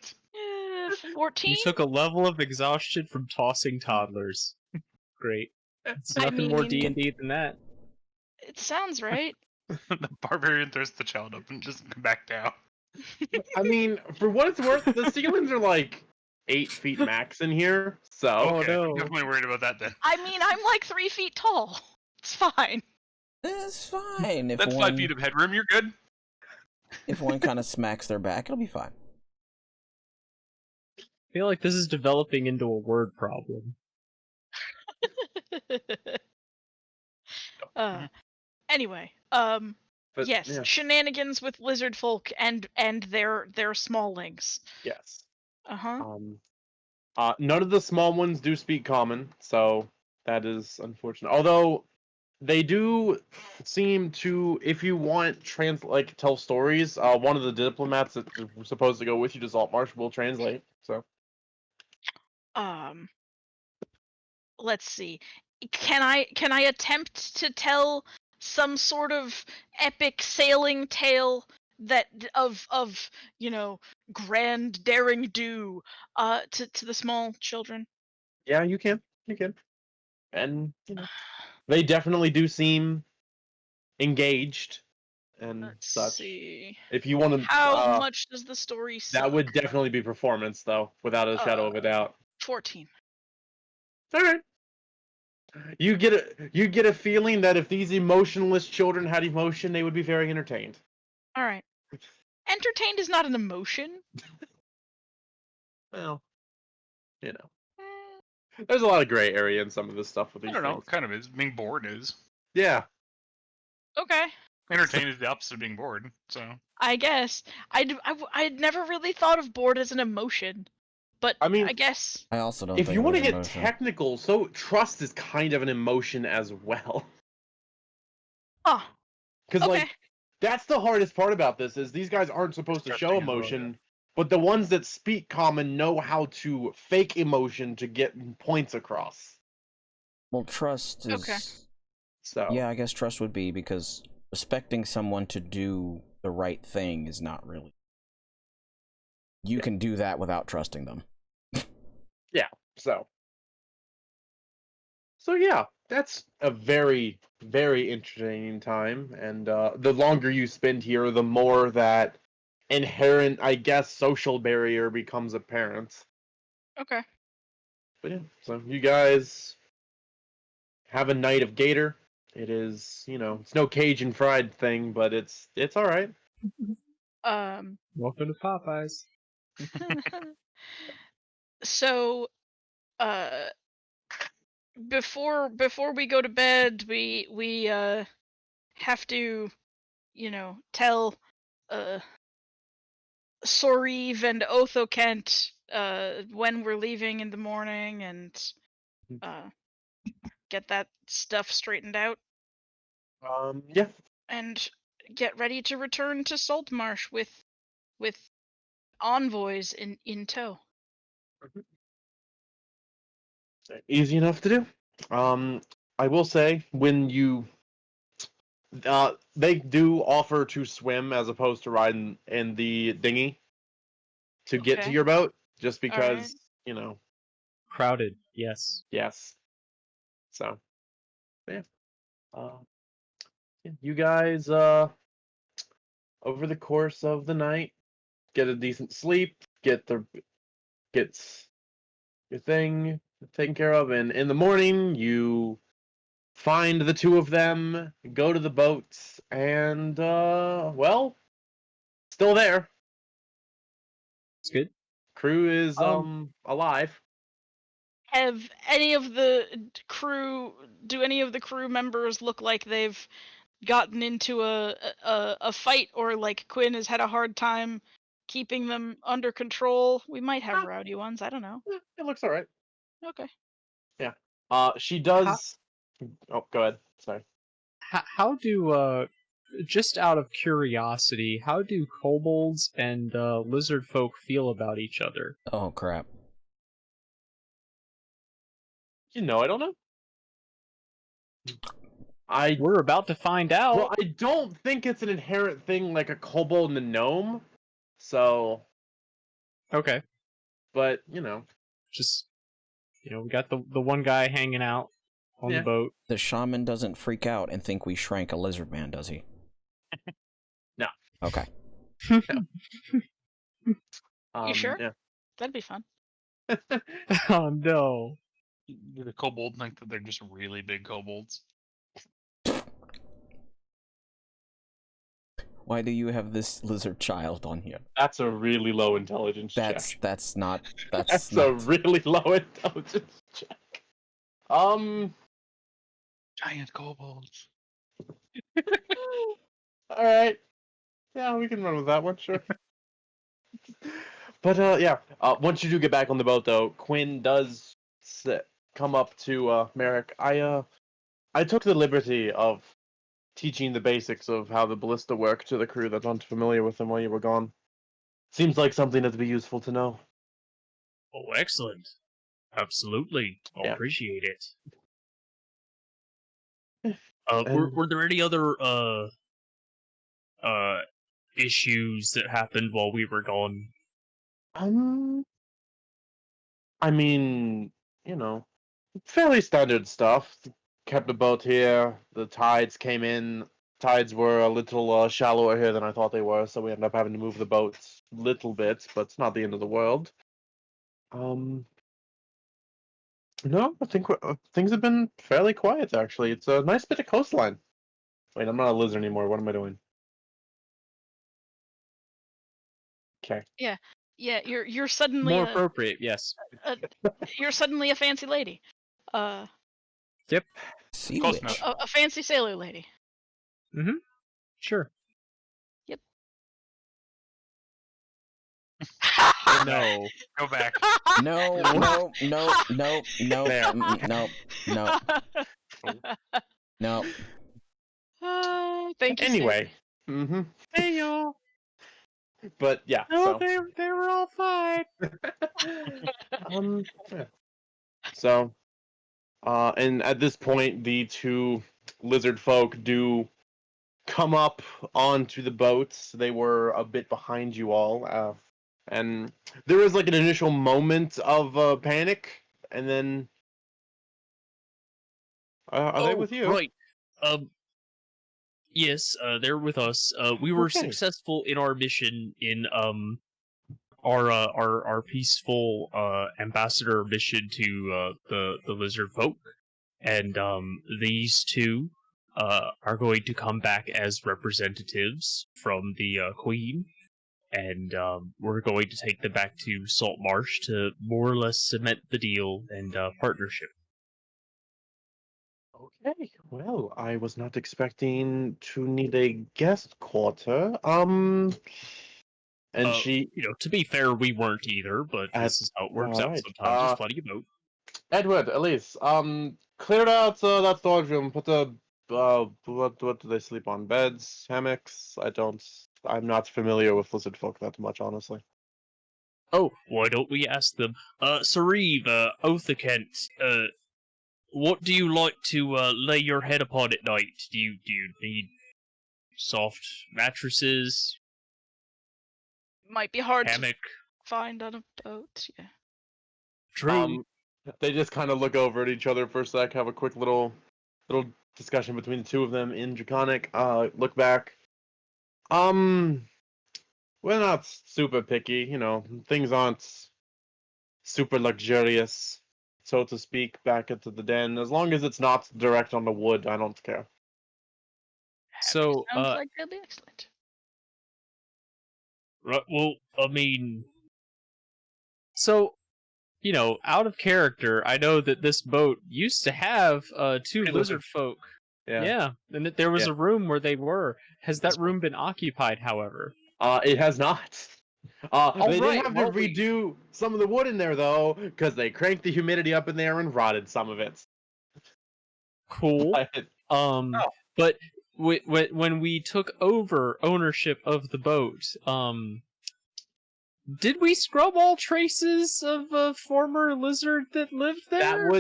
14? You took a level of exhaustion from tossing toddlers. Great. It's I nothing more mean- D&D than that. It sounds right. The barbarian throws the child up and just come back down. I mean, for what it's worth, the ceilings are like 8 feet max in here. So, Oh, Okay, no. I'm definitely worried about that then. I mean, I'm like 3 feet tall. It's fine. It's fine. That's 5 feet of headroom. You're good. If one kind of smacks their back, it'll be fine. I feel like this is developing into a word problem. Anyway, But, yes, yeah, shenanigans with lizard folk and their smallings. yes. Uh-huh. None of the small ones do speak common, so that is unfortunate. Although they do seem to, if you want tell stories, one of the diplomats that was supposed to go with you to Saltmarsh will translate. So Let's see. Can I attempt to tell some sort of epic sailing tale that of grand daring do to the small children? yeah, you can, and they definitely do seem engaged and Let's such. see. If you want to, How much does the story suck? that would definitely be performance, though, without a shadow of a doubt. 14. All right. You get a feeling that if these emotionless children had emotion, they would be very entertained. All right. Entertained is not an emotion. Well, there's a lot of gray area in some of this stuff with I these don't know. things. Kind of is. Being bored is. Yeah. Okay. Entertained is the opposite of being bored. So. I guess I'd never really thought of bored as an emotion, but I mean, I guess I also don't. If think you of want it to as get emotion. technical, so trust is kind of an emotion as well. Because okay. that's the hardest part about this is these guys aren't supposed to show Trusting as well, emotion, but the ones that speak common know how to fake emotion to get points across. Well, trust is. Okay. So Yeah, I guess trust would be because respecting someone to do the right thing is not really. You can do that without trusting them. So yeah, that's a very, very interesting time, and the longer you spend here, the more that inherent, I guess, social barrier becomes apparent. Okay. But yeah, so you guys have a night of gator. It is, it's no Cajun fried thing, but it's all right. Welcome to Popeyes. So, uh, before we go to bed, we have to, tell Soriv and Otho Kent when we're leaving in the morning and get that stuff straightened out Yeah. and get ready to return to Saltmarsh with envoys in tow. Easy enough to do. I will say when you they do offer to swim as opposed to riding in the dinghy to get to Okay. your boat, just All right. because Crowded, yes. yes. So yeah, you guys over the course of the night get a decent sleep, gets your thing taken care of, and in the morning you find the two of them, go to the boats, and well, still there. It's good. Crew is alive. Have any of the crew? Do any of the crew members look like they've gotten into a fight, or like Quinn has had a hard time keeping them under control? We might have rowdy ones. I don't know. It looks all right. Okay. Yeah. She does. Oh, go ahead. Sorry. How do just out of curiosity, how do kobolds and lizard folk feel about each other? Oh crap! I don't know. We're about to find out. Well, I don't think it's an inherent thing like a kobold and a gnome. So, Okay. but Just we got the one guy hanging out on the boat. The shaman doesn't freak out and think we shrank a lizard man, does he? No. Okay. You sure? Yeah. That'd be fun. Oh no. Do the kobold think that they're just really big kobolds? Why do you have this lizard child on here? That's a really low intelligence check. That's not That's not a really low intelligence check. Giant kobolds. All right. Yeah, we can run with that one, sure. But yeah. Once you do get back on the boat, though, Quinn does come up to Merrick. I took the liberty of teaching the basics of how the ballista work to the crew that's unfamiliar with them while you were gone. Seems like something that'd be useful to know. Oh, excellent. Absolutely. I'll Yeah. appreciate it. And- Were there any other issues that happened while we were gone? I mean, fairly standard stuff. Kept the boat here. The tides came in. Tides were a little shallower here than I thought they were, so we ended up having to move the boats a little bit, but it's not the end of the world. No, I think things have been fairly quiet, actually. It's a nice bit of coastline. Wait, I'm not a lizard anymore. What am I doing? Okay. Yeah, you're suddenly More a, appropriate, yes. you're suddenly a fancy lady. sea Close witch. enough. A fancy sailor lady. Sure. Yep. No. Go back. No, no, no, no, no, There. no, no, no. Thank you. Anyway. Mm-hmm. Hey, y'all. But yeah. No, so. they were all fine. Yeah. So, and at this point, the two lizard folk do come up onto the boats. They were a bit behind you all, and there was like an initial moment of panic, and then are they with you? Right. Yes, they're with us. We were Okay. successful in our mission in our peaceful ambassador mission to the lizard folk, and these two are going to come back as representatives from the queen, and we're going to take them back to Salt Marsh to more or less cement the deal and partnership. Okay. Well, I was not expecting to need a guest quarter. And she, To be fair, we weren't either, but this is how it works out alright, sometimes. There's plenty of boat. Edward, Elise, cleared out that storage room. Put the what do they sleep on? Beds, hammocks? I'm not familiar with lizard folk that much, honestly. Oh, why don't we ask them? Sareve, Othakent, what do you like to lay your head upon at night? Do you need soft mattresses, Might be hard to hammock? find on a boat. Yeah. True. They just kind of look over at each other for a sec, have a quick little discussion between the two of them in Draconic. Look back. We're not super picky, things aren't super luxurious, so to speak, back into the den. As long as it's not direct on the wood, I don't care. So, Sounds like that'd be excellent. right, well, I mean, so, out of character, I know that this boat used to have two Hey, lizard folk. Yeah. Yeah, and that there was Yeah. a room where they were. Has that room been occupied, however? It has not. They right, did have to well, we- redo some of the wood in there though, because they cranked the humidity up in there and rotted some of it. Cool. But when we took over ownership of the boat, did we scrub all traces of a former lizard that lived there?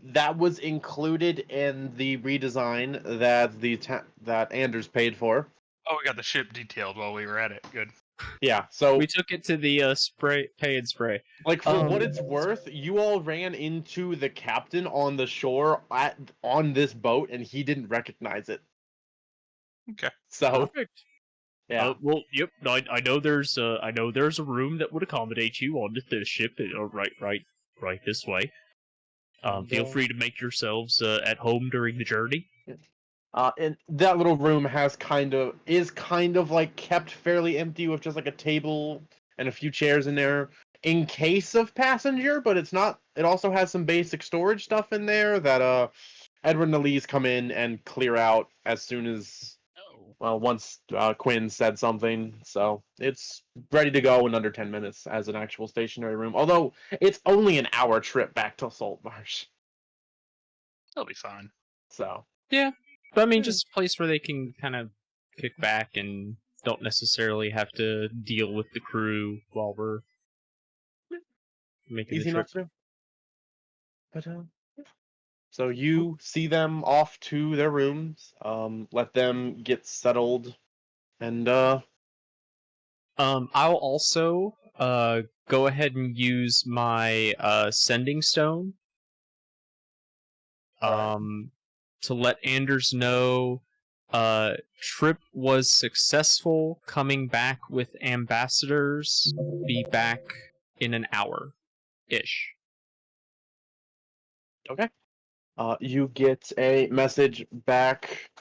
That was included in the redesign that Anders paid for. Oh, we got the ship detailed while we were at it. Good. Yeah, so We took it to the pay and spray. like for what um, it's worth, you all ran into the captain on the shore on this boat, and he didn't recognize it. Okay. So Perfect. yeah, Well, yep. I know there's a room that would accommodate you on the ship. Right this way. Feel free to make yourselves at home during the journey. And that little room is kind of like kept fairly empty with just like a table and a few chairs in there in case of passenger, but it's not. It also has some basic storage stuff in there that Edward and Elise come in and clear out as soon as once Quinn said something. So it's ready to go in under 10 minutes as an actual stationary room. Although it's only an hour trip back to Saltmarsh. That'll be fine. So Yeah, but I mean, just a place where they can kind of kick back and don't necessarily have to deal with the crew while we're making easy the trip. enough to do. But so you see them off to their rooms. Let them get settled, and I'll also go ahead and use my sending stone Alright. to let Anders know trip was successful, coming back with ambassadors, be back in an hour ish. Okay. You get a message back.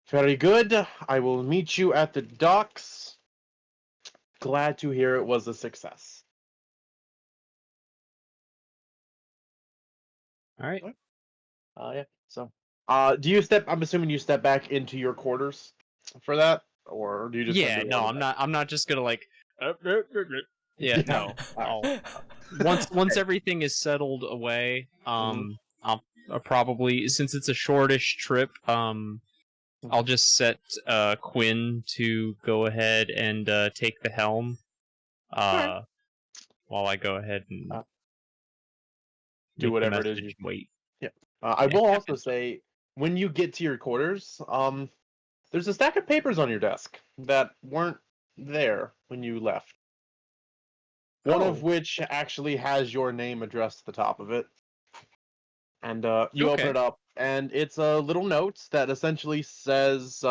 Very good. I will meet you at the docks. Glad to hear it was a success. All right. Yeah. So, do you step? I'm assuming you step back into your quarters for that, or do you just? Yeah, undo no, all I'm of not. I'm not just gonna like. Yeah, Yeah. no. Alright. Once everything is settled away, I'll probably, since it's a shortish trip, I'll just set Quinn to go ahead and take the helm, Alright. while I go ahead and Do make the whatever it is message you. wait. Yeah. I Yeah. will also say, when you get to your quarters, there's a stack of papers on your desk that weren't there when you left. One of Oh. which actually has your name addressed at the top of it. And you open Okay. it up, and it's a little note that essentially says,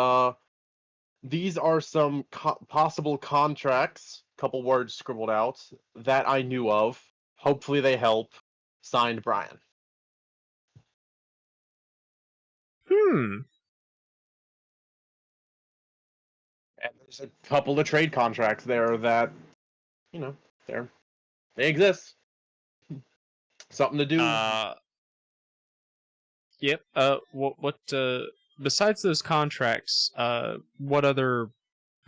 these are some possible contracts, couple words scribbled out, that I knew of. Hopefully they help. Signed, Brian. Hmm. And there's a couple of trade contracts there that, they exist. Something to do. Yep. What? Besides those contracts, what other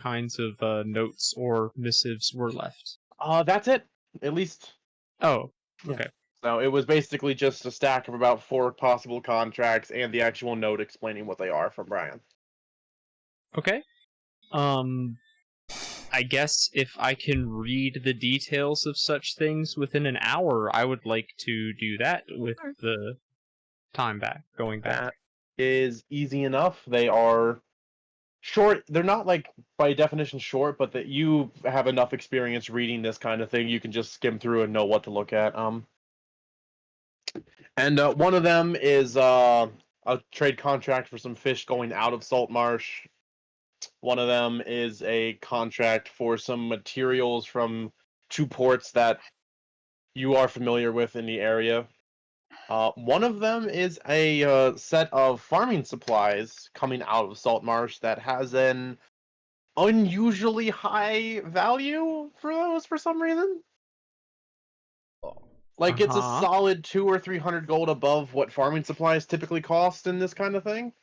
kinds of notes or missives were left? That's it. At least. Oh. Yeah. Okay. So it was basically just a stack of about 4 possible contracts and the actual note explaining what they are from Brian. Okay. I guess if I can read the details of such things within an hour, I would like to do that with the time going back. That is easy enough. They are short. They're not like by definition short, but that you have enough experience reading this kind of thing, you can just skim through and know what to look at. And one of them is a trade contract for some fish going out of Saltmarsh. One of them is a contract for some materials from 2 ports that you are familiar with in the area. One of them is a set of farming supplies coming out of Saltmarsh that has an unusually high value for those for some reason. Like it's a Uh-huh. solid 200 or 300 gold above what farming supplies typically cost in this kind of thing.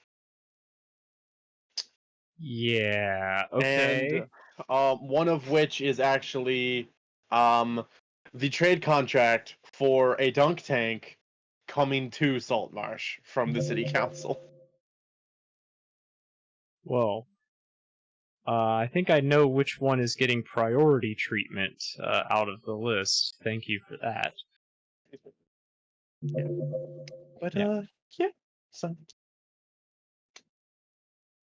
Yeah. Okay. And one of which is actually the trade contract for a dunk tank coming to Saltmarsh from the city council. Well, I think I know which one is getting priority treatment out of the list. Thank you for that. Yeah. But Yeah. yeah.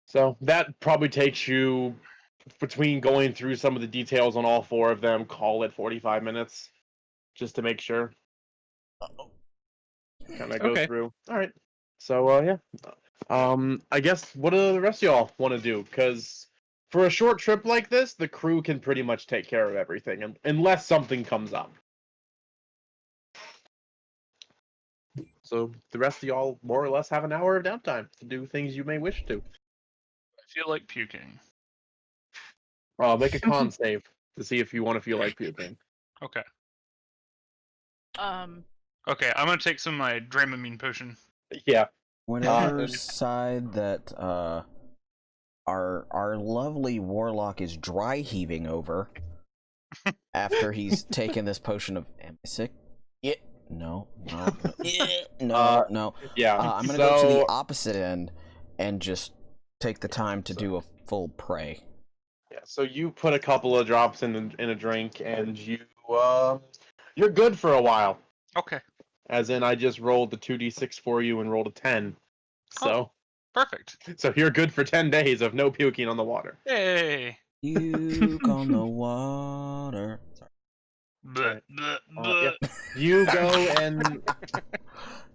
So that probably takes you, between going through some of the details on all 4 of them, call it 45 minutes, just to make sure. Kind of go Okay. through. All right. So yeah. I guess what do the rest of y'all want to do? Because for a short trip like this, the crew can pretty much take care of everything, unless something comes up. So the rest of y'all more or less have an hour of downtime to do things you may wish to. I feel like puking. Make a con save to see if you want to feel like puking. Okay. Um, Okay, I'm gonna take some of my Dramamine potion. Yeah. Whatever and- side that our lovely warlock is dry heaving over after he's taken this potion of am I sick? Yeah. No. No. Yeah. I'm gonna go to the opposite end and just take the time to do a full pray. Yeah, so you put a couple of drops in a drink, and you're good for a while. Okay. As in, I just rolled the 2d6 for you and rolled a 10. So, Perfect. so you're good for 10 days of no puking on the water. Yay. Puke on the water. Sorry. Bleh, bleh, Yeah. bleh.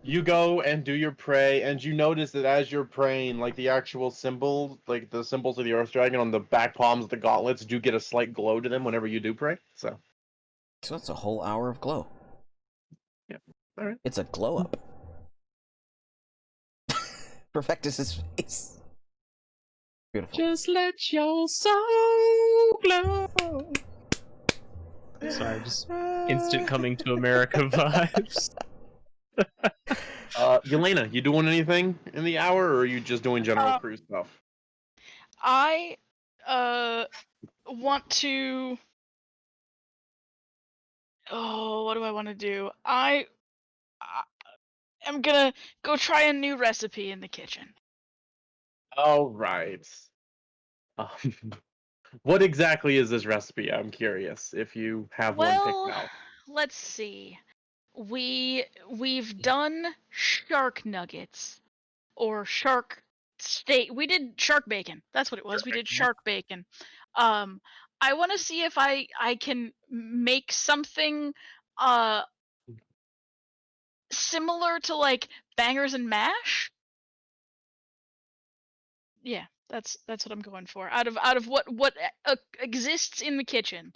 You go and do your pray, and you notice that as you're praying, like the actual symbol, like the symbols of the Earth Dragon on the back palms of the gauntlets do get a slight glow to them whenever you do pray. So that's a whole hour of glow. Yeah. All right. It's a glow up. Perfectus's face. Beautiful. Just let your soul glow. Sorry, just instant coming to America vibes. Yelena, you doing anything in the hour, or are you just doing general crew stuff? I want to. Oh, what do I want to do? I am gonna go try a new recipe in the kitchen. All right. Um, what exactly is this recipe? I'm curious if you have one Well, picked out. let's see. We've done shark nuggets or shark steak. We did shark bacon. That's what it was. Shark We did bacon, yeah. shark bacon. I want to see if I can make something similar to like bangers and mash. Yeah, that's what I'm going for. Out of what exists in the kitchen,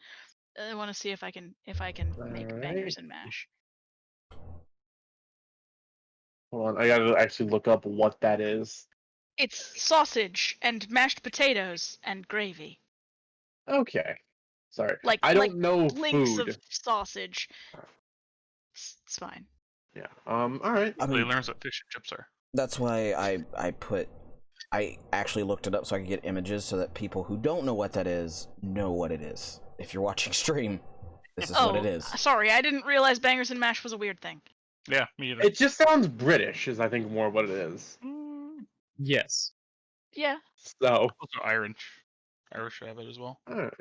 I want to see if I can make bangers Alright. and mash. Hold on, I gotta actually look up what that is. It's sausage and mashed potatoes and gravy. Okay. Sorry. Like I don't know links food. of sausage. It's fine. Yeah. Alright. I They mean, learns what fish and chips are. that's why I actually looked it up so I could get images so that people who don't know what that is know what it is. If you're watching stream, this is what it is. Sorry, I didn't realize bangers and mash was a weird thing. Yeah, me either. It just sounds British, is I think more what it is. Yes. Yeah. So. Also Irish. Irish have it as well. Alright.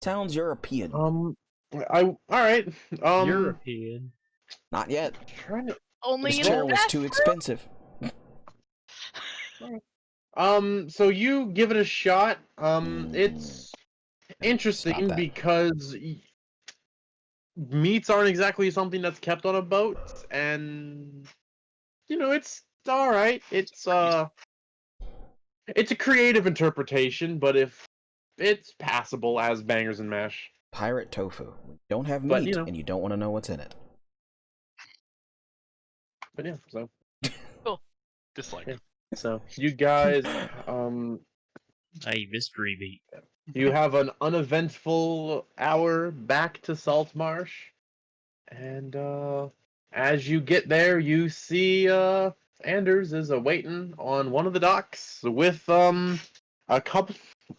Sounds European. Alright. European. Not yet. Trying to, Only This in chair the was too bathroom? expensive. so you give it a shot. It's Stop interesting that. because meats aren't exactly something that's kept on a boat, and it's all right. It's a creative interpretation, but if it's passable as bangers and mash. Pirate tofu. We don't have But, meat, and you don't want to know what's in it. But yeah, so Dislike. Yeah. So you guys, A mystery meat. you have an uneventful hour back to Saltmarsh, and as you get there, you see Anders is awaiting on one of the docks with a couple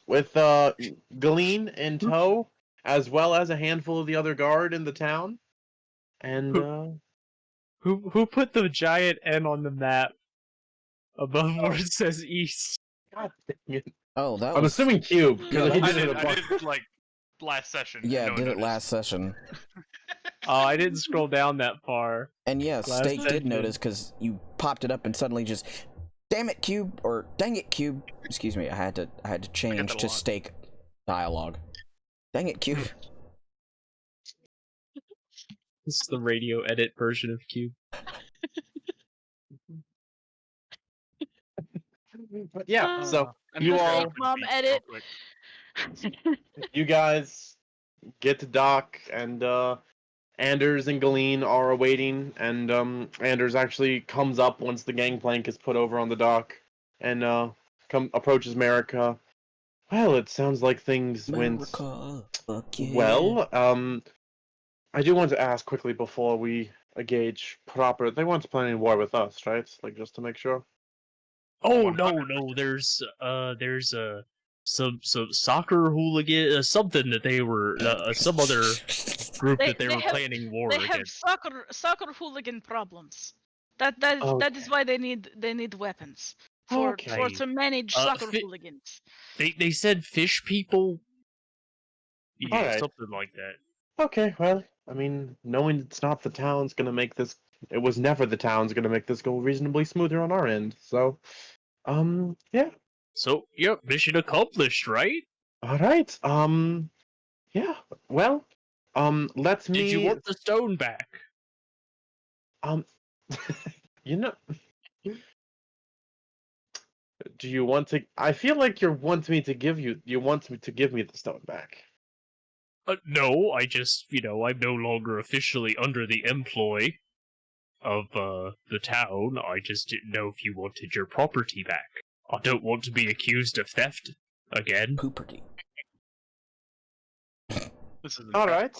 with Galeen in tow, as well as a handful of the other guard in the town, and Who put the giant N on the map above where it says east? God dang it. Oh, that I'm was... assuming Cube because Yeah, he I did it a did bunch. like last session. Yeah, no one did it noticed. last session. Oh, I didn't scroll down that far. And yeah, Last Steak did session. notice because you popped it up and suddenly just, damn it, Cube, or dang it, Cube. Excuse me, I had to change that a to lot. Steak dialogue. Dang it, Cube. This is the radio edit version of Cube. But yeah, so I'm you just all- gonna Mom beat edit. real quick. you guys get to dock, and Anders and Galeen are awaiting, and Anders actually comes up once the gangplank is put over on the dock, and approaches Marika. Well, it sounds like things went Fuck yeah. well. I do want to ask quickly before we engage proper. They weren't planning war with us, right? Like just to make sure. Oh 100%. no, there's some soccer hooligan something that they were some other group that they were planning war They have against. soccer hooligan problems. That is why they need weapons for Okay. to manage soccer hooligans. They said fish people. Yeah, Alright. something like that. Okay, well, I mean, knowing it's not the town's gonna make this. It was never the town's gonna make this go reasonably smoother on our end. So, yeah. So, yep, mission accomplished, right? All right. Yeah. Well, let me. Did you want the stone back? You know. Do you want to? I feel like you want me to give you. You want me to give me the stone back. No, I just, I'm no longer officially under the employ of the town. I just didn't know if you wanted your property back. I don't want to be accused of theft again. Pooperty. This is All right.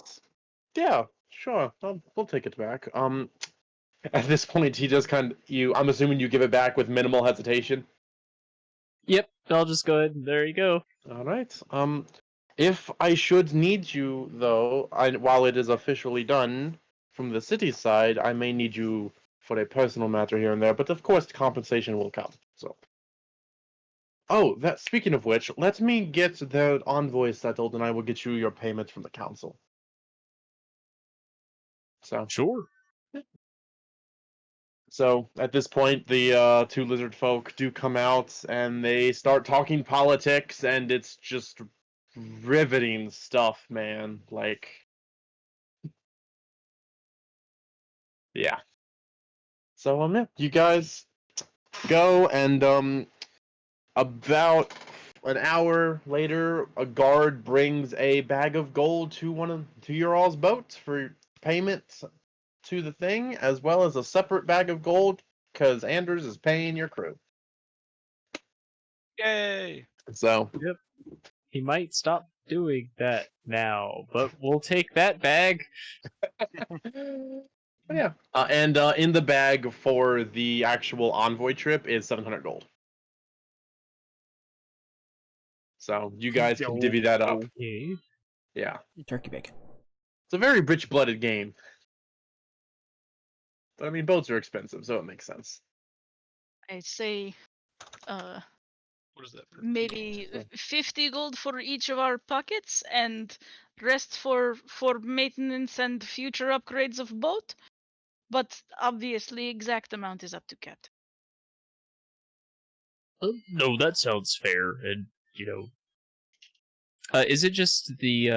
Yeah. Sure. We'll take it back. At this point, he just kind of I'm assuming you give it back with minimal hesitation. Yep, I'll just go ahead and there you go. All right. If I should need you, though, while it is officially done from the city side, I may need you for a personal matter here and there. But of course, compensation will come. So. Oh, speaking of which, let me get the envoy settled, and I will get you your payment from the council. So. Sure. So at this point, the two lizard folk do come out, and they start talking politics, and it's just riveting stuff, man. Like, yeah. So yeah, you guys go, and about an hour later, a guard brings a bag of gold to your all's boat for payment to the thing, as well as a separate bag of gold, because Anders is paying your crew. Yay! So, Yep. He might stop doing that now, but we'll take that bag. yeah. And in the bag for the actual envoy trip is 700 gold. So you guys can divvy that up. Okay. Yeah. Turkey bacon. It's a very rich-blooded game. I mean, boats are expensive, so it makes sense. I'd say, What is that? maybe 50 gold for each of our pockets, and rest for maintenance and future upgrades of boat. But obviously, exact amount is up to Cat. No, that sounds fair. And is it just the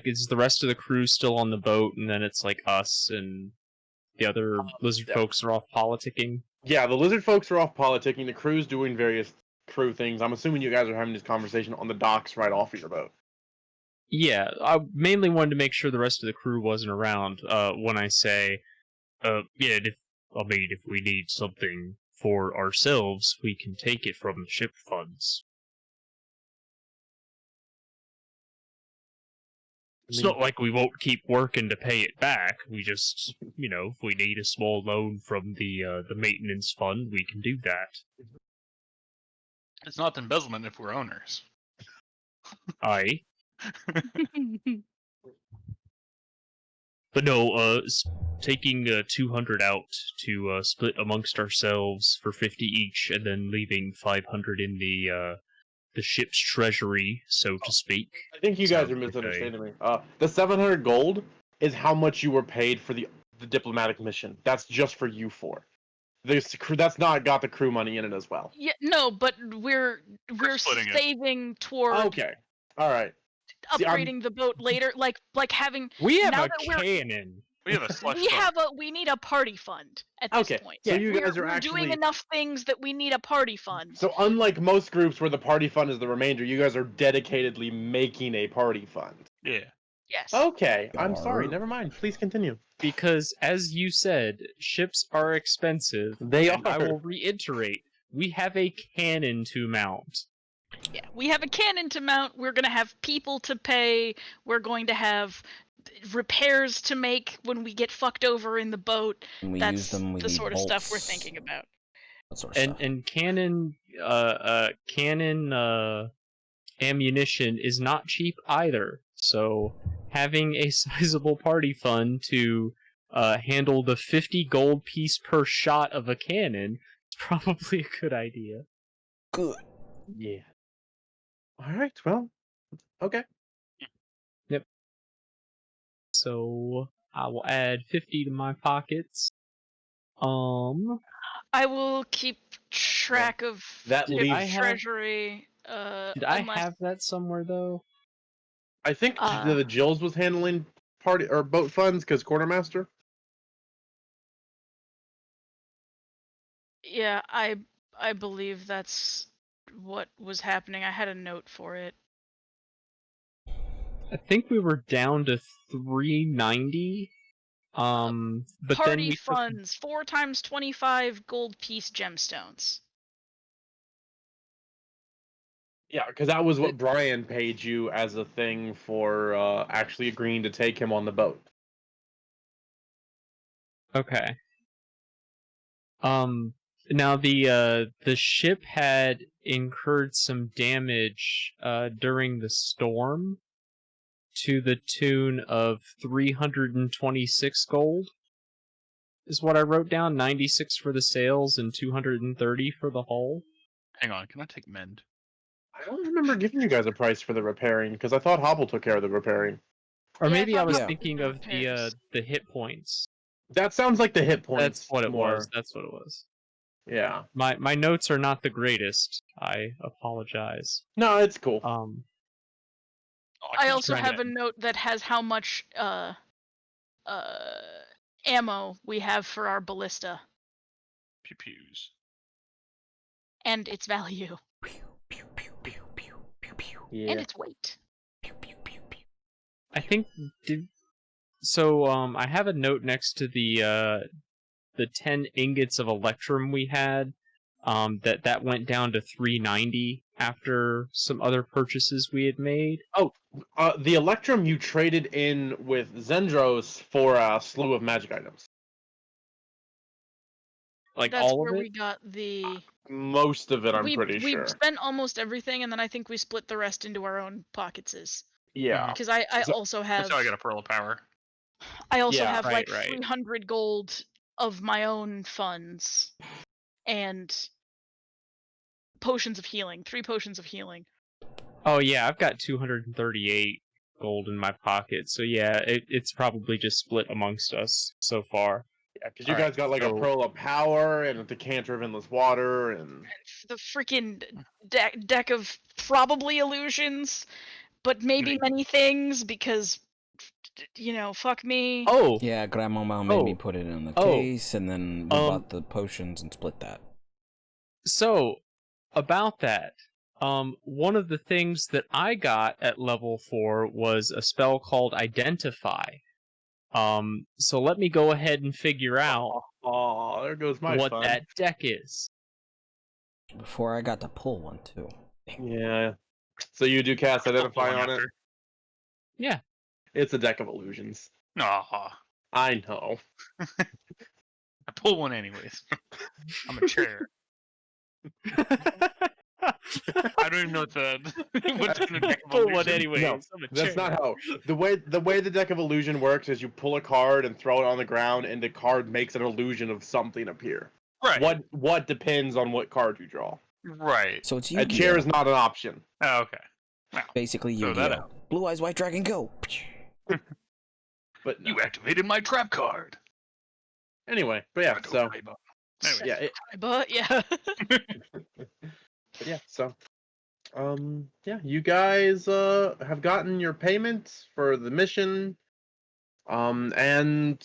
is the rest of the crew still on the boat, and then it's like us and the other lizard folks are off politicking? Yeah, the lizard folks are off politicking. The crew's doing various crew things. I'm assuming you guys are having this conversation on the docks right off of your boat. Yeah, I mainly wanted to make sure the rest of the crew wasn't around when I say, if we need something for ourselves, we can take it from the ship funds. It's not like we won't keep working to pay it back. We just, if we need a small loan from the maintenance fund, we can do that. It's not embezzlement if we're owners. Aye. But no, taking 200 out to split amongst ourselves for 50 each, and then leaving 500 in the ship's treasury, so to speak. I think you guys are Sounds misunderstanding me. The 700 gold is how much you were paid for the diplomatic mission. That's just for you four. That's not got the crew money in it as well. Yeah, no, but we're splitting it. saving toward Okay. All right. See, upgrading the boat later, like having. We have now a that we're- cannon. We have a slush fund. we need a party fund at this Okay, point. so you guys are we're actually doing enough things that we need a party fund. So unlike most groups where the party fund is the remainder, you guys are dedicatedly making a party fund. Yeah. Yes. Okay, I'm sorry. Yarp. Never mind. Please continue. Because, as you said, ships are expensive. They and I are. will reiterate, we have a cannon to mount. Yeah, we have a cannon to mount. We're going to have people to pay. We're going to have repairs to make when we get fucked over in the boat. When we That's use them, we the need sort of stuff we're bolts, thinking about. that sort of stuff. And cannon ammunition is not cheap either. So having a sizable party fund to handle the 50 gold piece per shot of a cannon is probably a good idea. Good. Yeah. All right. Well. Okay. So I will add 50 to my pockets. I will keep track of That Did leaves. I have- treasury. Did I unless, have that somewhere though? I think Uh, the Jills was handling party or boat funds because quartermaster. Yeah, I believe that's what was happening. I had a note for it. I think we were down to 390. But then Party we took funds, 4 times 25 gold piece gemstones. Yeah, because that was what Brian paid you as a thing for actually agreeing to take him on the boat. Okay. Now the ship had incurred some damage during the storm to the tune of 326 gold. Is what I wrote down. 96 for the sails and 230 for the hull. Hang on, can I take mend? I don't remember giving you guys a price for the repairing because I thought Hobble took care of the repairing. Or Yeah, I maybe I thought was Yeah. thinking of repairs. the hit points. That sounds like the hit points. That's what it more. was. That's what it was. Yeah. My notes are not the greatest. I apologize. No, it's cool. Oh, I can also try have that. a note that has how much ammo we have for our ballista Pew pews. and its value Yeah. and its weight. I think so. I have a note next to the 10 ingots of electrum we had. That went down to 390 after some other purchases we had made. The Electrum you traded in with Zendros for a slew of magic items. Like That's all where of we it. got the. Most of it, I'm we pretty sure. spent almost everything, and then I think we split the rest into our own pocketses. Yeah. Because I So- also have. That's how I got a pearl of power. I also Yeah, have like right. 300 gold of my own funds, and potions of healing. 3 potions of healing. Oh yeah, I've got 238 gold in my pocket. So yeah, it's probably just split amongst us so far. Yeah, because you Alright, guys got like a so- Pearl of Power and a decanter of endless water and The freaking deck of probably illusions, but maybe many things because, fuck me. Oh, Yeah, Grandmama made me Oh. put it in the Oh. case, and then we bought the potions and split that. so about that, one of the things that I got at level 4 was a spell called Identify. So let me go ahead and figure out oh, there goes my what fun. that deck is. Before I got to pull one too. Yeah. So you do cast Identify One on it? after. Yeah. It's a deck of illusions. Aw, I know. I pull one anyways. I'm a chair. I don't even know what what's in the deck of Pull one illusion. anyways. No, I'm a That's chair. not how the way the deck of illusion works is you pull a card and throw it on the ground and the card makes an illusion of something appear. Right. What depends on what card you draw. Right. So it's A chair is Yu-Gi-Oh! not an option. Oh, okay. Basically Throw that Yu-Gi-Oh! Blue Eyes White Dragon, go! But no. You activated my trap card. Anyway, but yeah, so Anyway. yeah, But yeah. but yeah, so yeah, you guys have gotten your payments for the mission and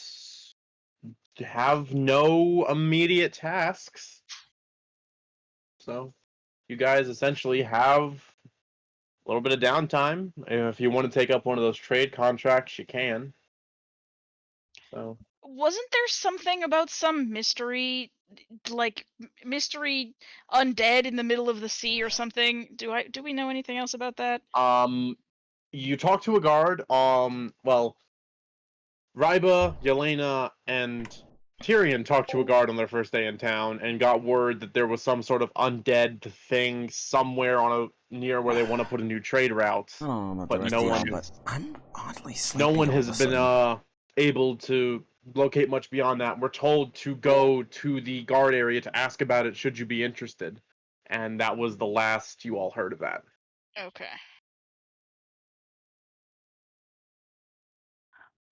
have no immediate tasks. So you guys essentially have little bit of downtime. If you want to take up one of those trade contracts, you can. So Wasn't there something about some mystery, like mystery undead in the middle of the sea or something? Do we know anything else about that? you talk to a guard. Well, Ryba, Yelena, and Tyrion talked to a guard on their first day in town and got word that there was some sort of undead thing somewhere on near where they want to put a new trade route. I don't know about But the rest no of one y'all, is- but I'm oddly sleepy. No one all has of a been sudden. able to locate much beyond that. We're told to go to the guard area to ask about it should you be interested. And that was the last you all heard of that. Okay.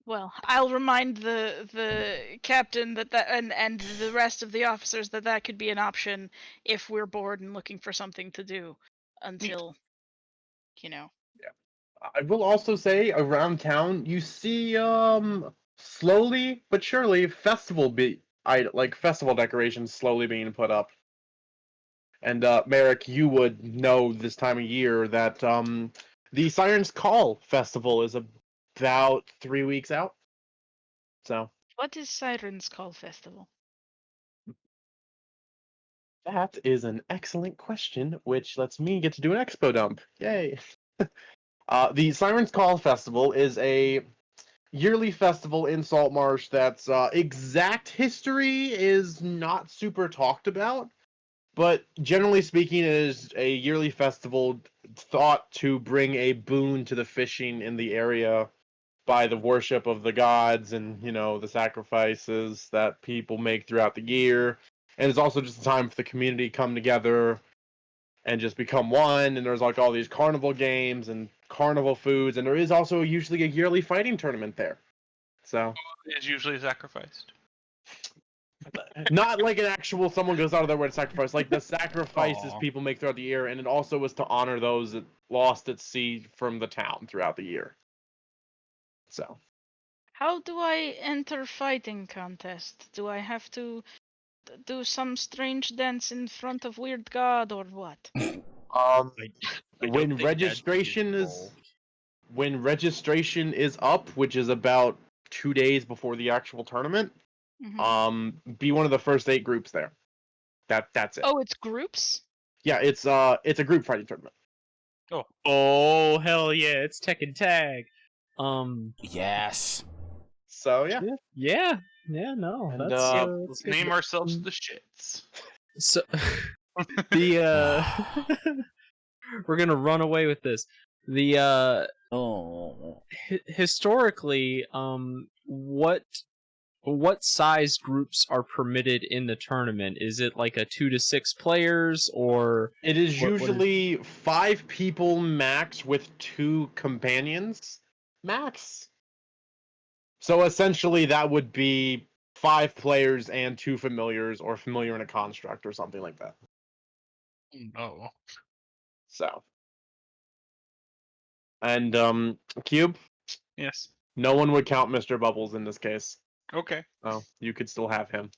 Well, I'll remind the captain that and the rest of the officers that could be an option if we're bored and looking for something to do until, you know. I will also say around town you see slowly but surely festival decorations slowly being put up. And Merrick, you would know this time of year that the Sirens Call festival is about 3 weeks out. So What is Sirens Call Festival? that is an excellent question, which lets me get to do an expo dump. Yay! The Sirens Call Festival is a yearly festival in Saltmarsh that's exact history is not super talked about, but generally speaking, it is a yearly festival thought to bring a boon to the fishing in the area by the worship of the gods and, the sacrifices that people make throughout the year. And it's also just a time for the community to come together and just become one. And there's like all these carnival games and carnival foods, and there is also usually a yearly fighting tournament there. So Is usually sacrificed. not like an actual someone goes out of their way to sacrifice, like the sacrifices Aw. people make throughout the year, and it also was to honor those that lost at sea from the town throughout the year. So How do I enter fighting contest? Do I have to do some strange dance in front of weird god or what? um I don't when think registration that's is when registration is up, which is about 2 days before the actual tournament, be one of the first 8 groups there. That's it. Oh, it's groups? Yeah, it's a group fighting tournament. Oh hell yeah! It's Tekken Tag. Yes. So yeah. Yeah. No. And, That's Let's name ourselves the shits. So the we're gonna run away with this. The Oh. historically, what size groups are permitted in the tournament? Is it like a 2 to 6 players, or It is what is- usually 5 people max with 2 companions max. So essentially that would be 5 players and 2 familiars, or familiar and a construct, or something like that. Oh. So. And Cube, Yes. no one would count Mr. Bubbles in this case. Okay. Oh, you could still have him.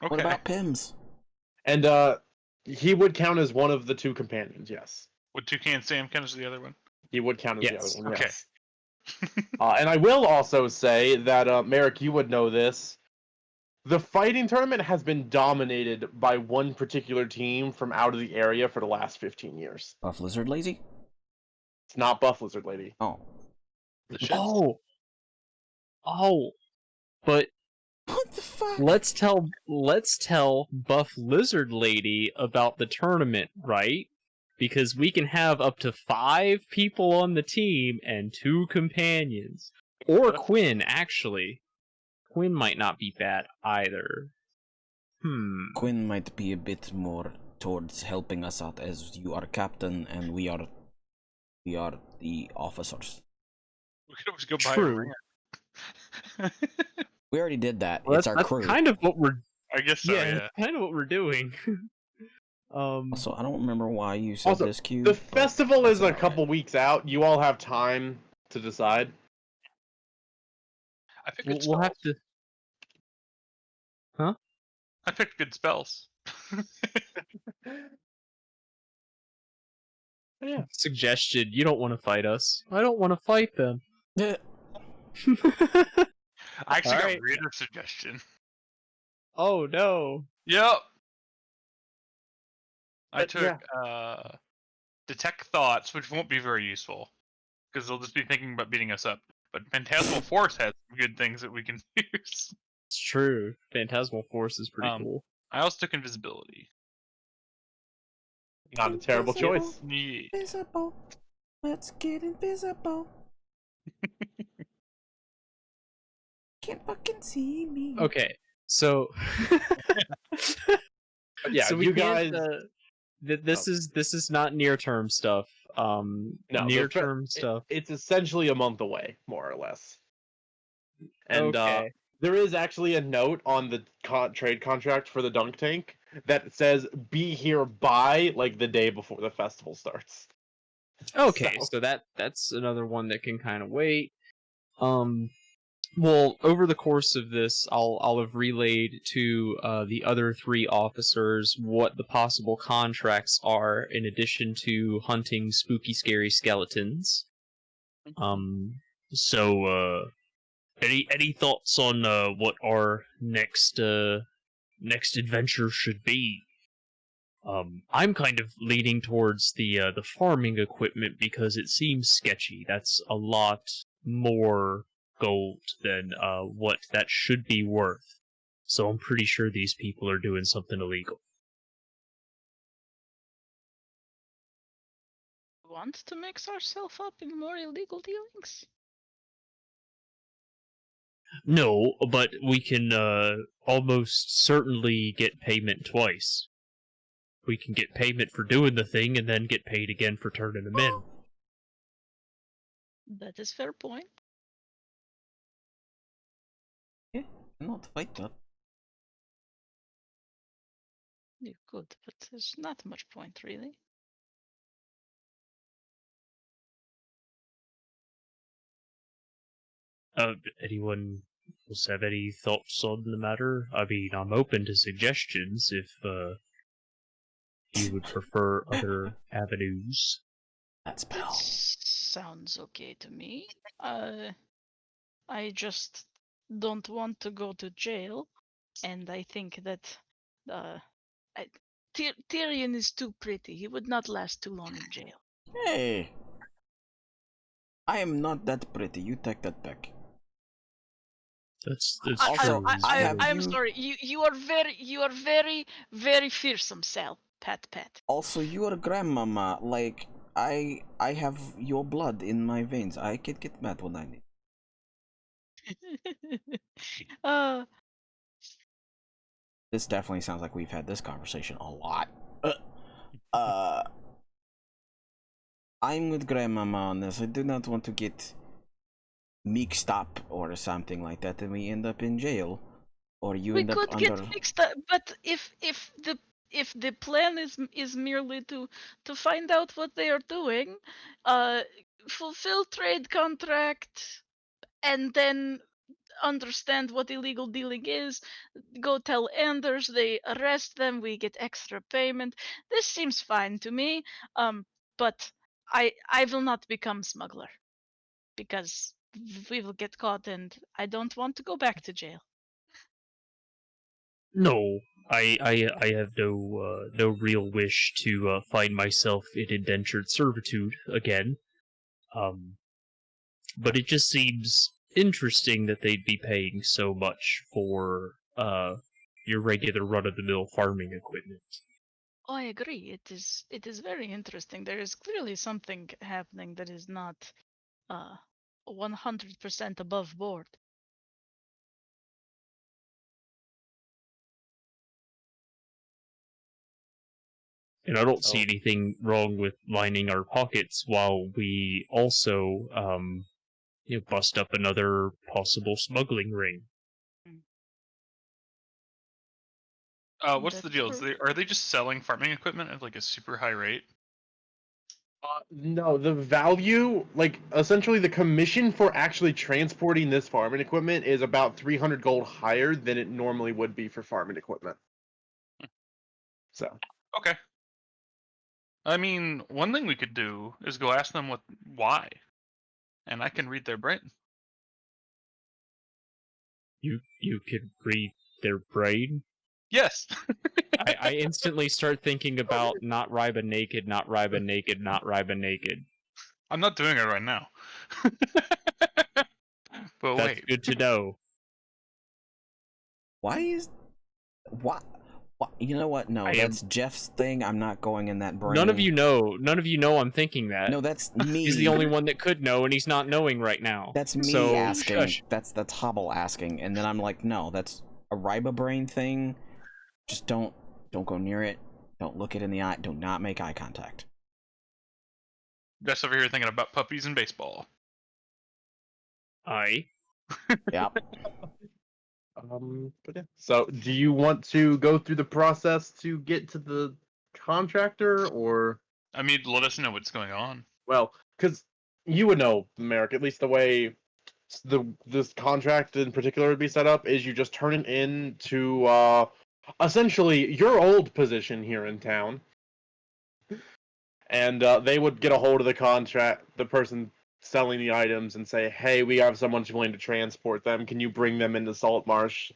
Okay. What about Pims? And he would count as one of the 2 companions, yes. Would Toucan Sam count as the other one? He would count as Yes. the other one, Okay. yes. And I will also say that, Merrick, you would know this. The fighting tournament has been dominated by one particular team from out of the area for the last 15 years. Buff Lizard Lazy? It's not Buff Lizard Lady. Oh. The shits. Oh, but What the fuck? let's tell Buff Lizard Lady about the tournament, right? Because we can have up to 5 people on the team and 2 companions. Or Quinn, actually. Quinn might not be bad either. Quinn might be a bit more towards helping us out, as you are captain and we are the officers. We could always go buy a True. ring. We already did that. Well, It's our that's crew. kind of what we're I guess so, yeah, yeah. that's kind of what we're doing. Also, I don't remember why you said Also, this, Q. The but festival is that's a couple weeks out. You all have time to decide. I picked good we'll have spells. to. I picked good spells. Yeah. Suggestion: you don't want to fight us. I don't want to fight them. Yeah. I actually got Alright. rid of suggestion. Oh no. Yep. I But, took detect thoughts, which won't be very useful because they'll just be thinking about beating us up. But Phantasmal Force has some good things that we can use. It's true. Phantasmal Force is pretty Um, cool. I also took invisibility. Not a terrible choice. Yeah. Invisible. Let's get invisible. Can't fucking see me. Okay, so Yeah, so we you can't, guys. this is not near term stuff. No, Near term stuff. It's essentially a month away, more or less. And Okay. there is actually a note on the trade contract for the dunk tank that says "be here by" like the day before the festival starts. Okay, So- so that's another one that can kind of wait. Well, over the course of this, I'll have relayed to the other three officers what the possible contracts are, in addition to hunting spooky, scary skeletons. So any thoughts on what our next adventure should be? I'm kind of leaning towards the farming equipment because it seems sketchy. That's a lot more gold than what that should be worth. So I'm pretty sure these people are doing something illegal. Want to mix ourselves up in more illegal dealings? No, but we can almost certainly get payment twice. We can get payment for doing the thing and then get paid again for turning them in. That is fair point. Not fight that. You could, but there's not much point really. Anyone else have any thoughts on the matter? I mean, I'm open to suggestions if you would prefer other avenues. That's That pal. sounds okay to me. I just don't want to go to jail, and I think that Tyrion is too pretty. He would not last too long in jail. Hey. I am not that pretty. You take that back. That's Also, true. I have I'm you- sorry. You are very very fearsome, Sal. Pat. Also, your grandmama, like, I have your blood in my veins. I can get mad when I need. This definitely sounds like we've had this conversation a lot. I'm with grandmama on this. I do not want to get mixed up or something like that, and we end up in jail, or you we end up could under. get mixed up, but if the plan is merely to find out what they are doing, fulfill trade contract, and then understand what illegal dealing is, go tell Anders, they arrest them, we get extra payment. This seems fine to me. But I will not become smuggler because we will get caught, and I don't want to go back to jail. No, I have no real wish to find myself in indentured servitude again. But it just seems interesting that they'd be paying so much for your regular run-of-the-mill farming equipment. Oh, I agree. It is very interesting. There is clearly something happening that is not 100% above board. And I don't see Oh. anything wrong with lining our pockets while we also bust up another possible smuggling ring. What's the deal? Are they just selling farming equipment at like a super high rate? No, the value, like essentially the commission for actually transporting this farming equipment is about 300 gold higher than it normally would be for farming equipment. So, Okay. I mean, one thing we could do is go ask them why, and I can read their brain. You could read their brain. Yes. I instantly start thinking about not Ryba naked, not Ryba naked, not Ryba naked. I'm not doing it right now. But That's wait. good to know. Why is what? You know what? No, I am- that's Jeff's thing. I'm not going in that brain. None of you know I'm thinking that. No, that's me. He's the only one that could know, and he's not knowing right now. That's me So, asking. shush. That's Hobble asking, and then I'm like, no, that's a Ryba brain thing. Just don't go near it. Don't look it in the eye. Do not make eye contact. Just over here thinking about puppies and baseball. Aye. Yep. But yeah. So, do you want to go through the process to get to the contractor, or I mean, let us know what's going on. well, because you would know, Merrick, at least the way this contract in particular would be set up is you just turn it in to essentially your old position here in town, and they would get a hold of the person selling the items, and say, "Hey, we have someone willing to transport them. Can you bring them into Saltmarsh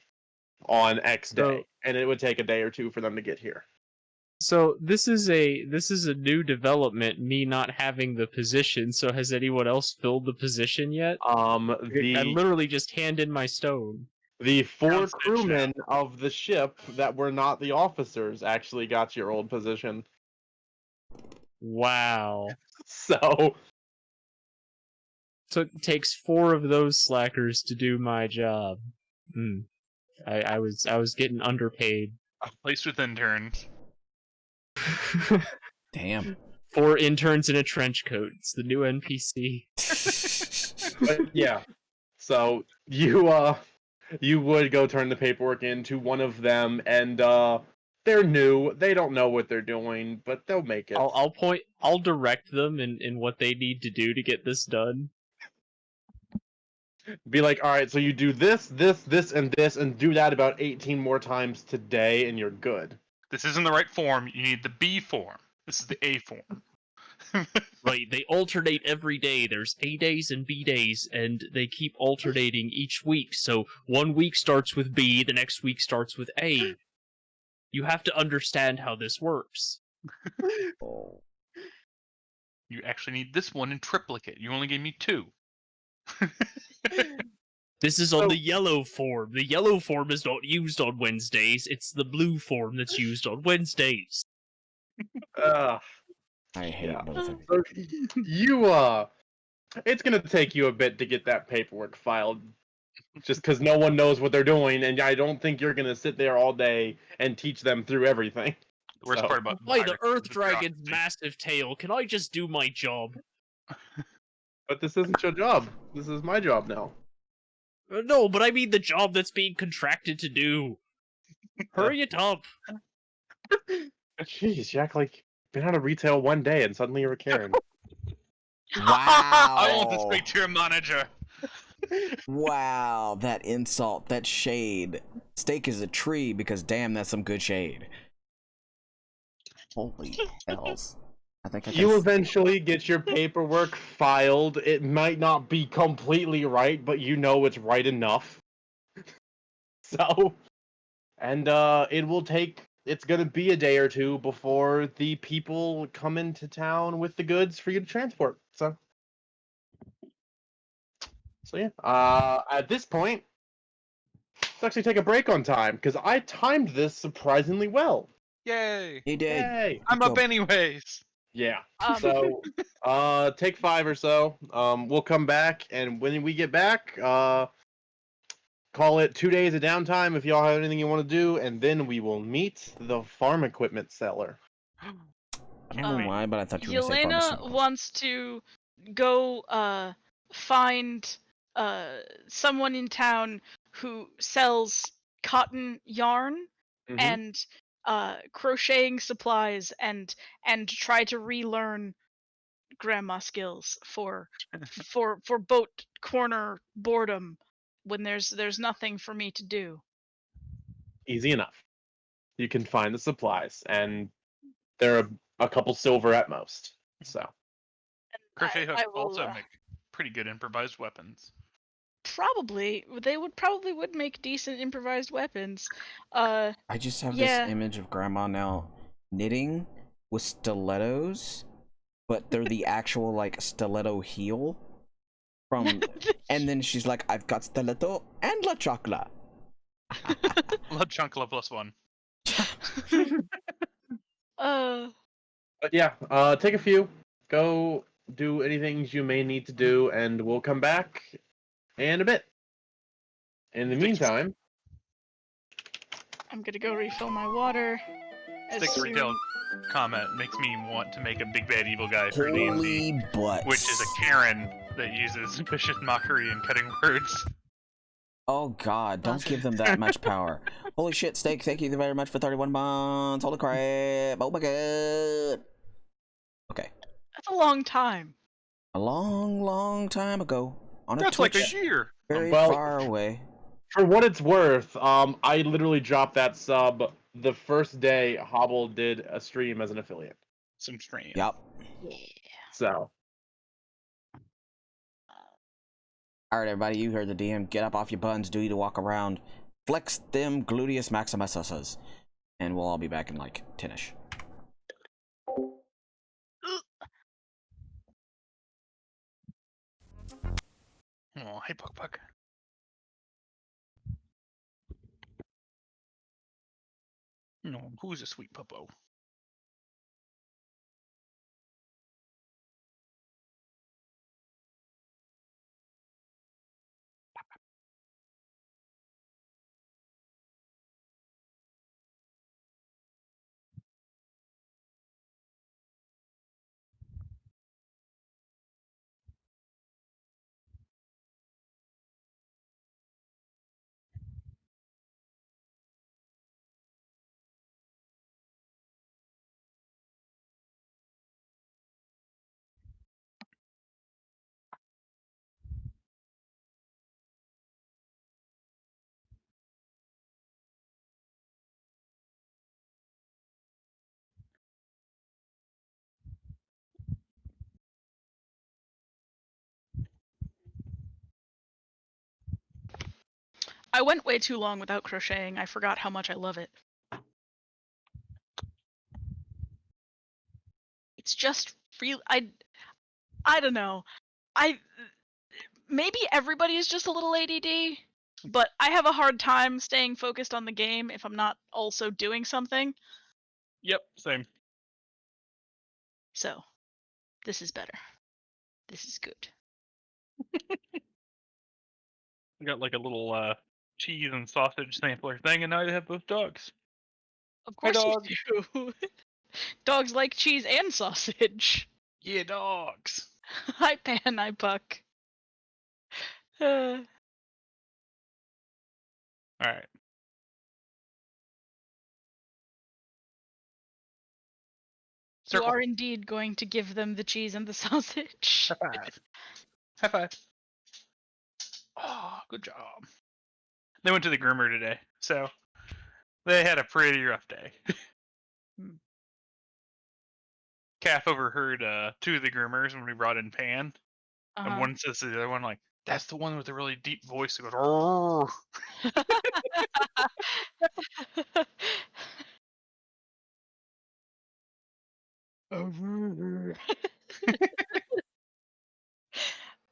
on X day?" So- And it would take a day or two for them to get here. So this is a new development. Me not having the position. So has anyone else filled the position yet? I literally just hand in my stone. The 4 Sounds good, crewmen of the ship that were not the officers actually got your old position. Wow. So So it takes 4 of those slackers to do my job. I was getting underpaid. Placed with interns. Damn. 4 interns in a trench coat. It's the new NPC. but yeah. So you would go turn the paperwork in to one of them, and they're new. They don't know what they're doing, but they'll make it. I'll direct them in what they need to do to get this done. Be like, all right, so you do this, and do that about 18 more times today, and you're good. This isn't the right form. You need the B form. This is the A form. Right, they alternate every day. There's A days and B days, and they keep alternating each week. So one week starts with B, the next week starts with A. You have to understand how this works. Oh. You actually need this one in triplicate. You only gave me 2. This is on the yellow form. The yellow form is not used on Wednesdays. It's the blue form that's used on Wednesdays. Uh, I hate Yeah. both of you. so you it's gonna take you a bit to get that paperwork filed, just because no one knows what they're doing, and I don't think you're gonna sit there all day and teach them through everything. The worst So- part about Why, the pirates Earth is Dragon's bureaucracy. massive tail. Can I just do my job? But this isn't your job. This is my job now. No, but I mean the job that's being contracted to do. Hurry it up. Jeez, you act like you've been out of retail one day and suddenly you're a Karen. I want to Wow. speak to your manager. Wow, that insult, that shade. Steak is a tree because damn, that's some good shade. Holy hells. I think I You can... eventually get your paperwork filed. It might not be completely right, but you know it's right enough. So, and it will take. It's gonna be a day or two before the people come into town with the goods for you to transport. So yeah. At this point, let's actually take a break on time because I timed this surprisingly well. Yay! He did. Yay! I'm up anyways. Yeah. Um, So, take 5 or so. We'll come back, and when we get back, call it 2 days of downtime if y'all have anything you want to do, and then we will meet the farm equipment seller. I don't know why, but I thought you were going to say Yelena pharmaceuticals. wants to go find someone in town who sells cotton yarn Mhm. and crocheting supplies and try to relearn grandma skills for boat corner boredom when there's nothing for me to do. Easy enough. You can find the supplies, and they're a couple silver at most. So Crochet hooks I will, also make pretty good improvised weapons. probably would make decent improvised weapons. I just have Yeah. this image of grandma now knitting with stilettos, but they're the actual like stiletto heel from, and then she's like, I've got stiletto and la chocolate. Love Chunkla +1. but yeah, take a few, go do anything you may need to do, and we'll come back in a bit. In the meantime, I'm gonna go refill my water. as Stick soon- retail comment makes me want to make a big bad evil guy for D&D, Holy butts. which is a Karen that uses vicious mockery and cutting words. Oh god, don't give them that much power. Holy shit, Steak, thank you very much for 31 months. Holy crap. Oh my god. Okay. That's a long time. A long time ago. On a That's Twitch like a year. very Well- far away. for what it's worth, I literally dropped that sub the first day Hobble did a stream as an affiliate. Some strain. Yup. Yeah. So Alright, everybody, you heard the DM. Get up off your buns, do you to walk around. Flex them gluteus maximuses. And we'll all be back in like 10ish. Oh, hey, Puck Puck. No, who's a sweet puppo? I went way too long without crocheting. I forgot how much I love it. It's just real. I don't know. Maybe everybody is just a little ADD, but I have a hard time staying focused on the game if I'm not also doing something. Yep, same. So, this is better. This is good. I got like a little cheese and sausage sampler thing, and now I have both dogs. Of Hi, course you do. Dogs like cheese and sausage. Yeah, dogs. Hi, Pan. Hi, Puck. All right. You Circle. are indeed going to give them the cheese and the sausage. High five. High five. Oh, good job. They went to the groomer today, so they had a pretty rough day. Calf overheard two of the groomers when we brought in Pan, and Uh-huh. one says to the other one, like, that's the one with the really deep voice that goes, "Roar."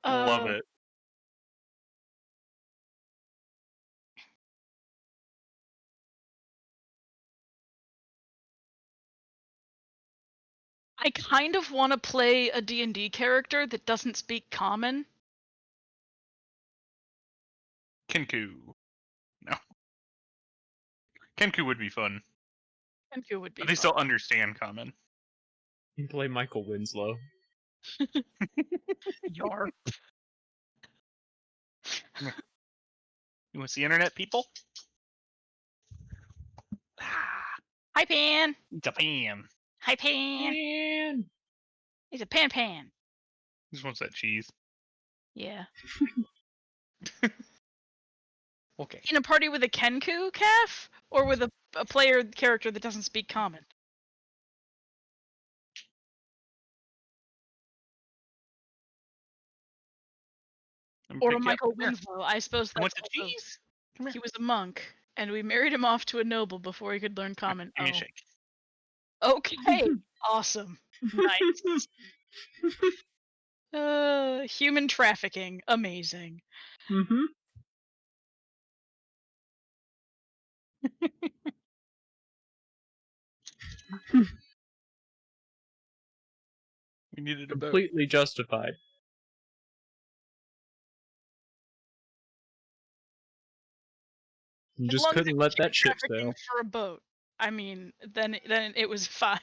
Love it. I kind of want to play a D&D character that doesn't speak common. Kenku. No. Kenku would be fun. Kenku would be But they fun. still understand common. You can play Michael Winslow. Yar. You want to see internet, people? Hi, Pan. It's a fan. Hi, Pan. He's a Pan. He just wants that cheese. Yeah. Okay. In a party with a Kenku calf? Or with a player character that doesn't speak common? And Or pick a you up Michael from there. Winslow. I suppose Want that's the also- cheese? Come here. He was a monk, and we married him off to a noble before he could learn common. Give me a shake. Okay, awesome, nice. Human trafficking, amazing. Mm-hmm. We needed a boat. Completely justified. You As just long as couldn't it let was that ship trafficking sail. for a boat. I mean, then it was fine.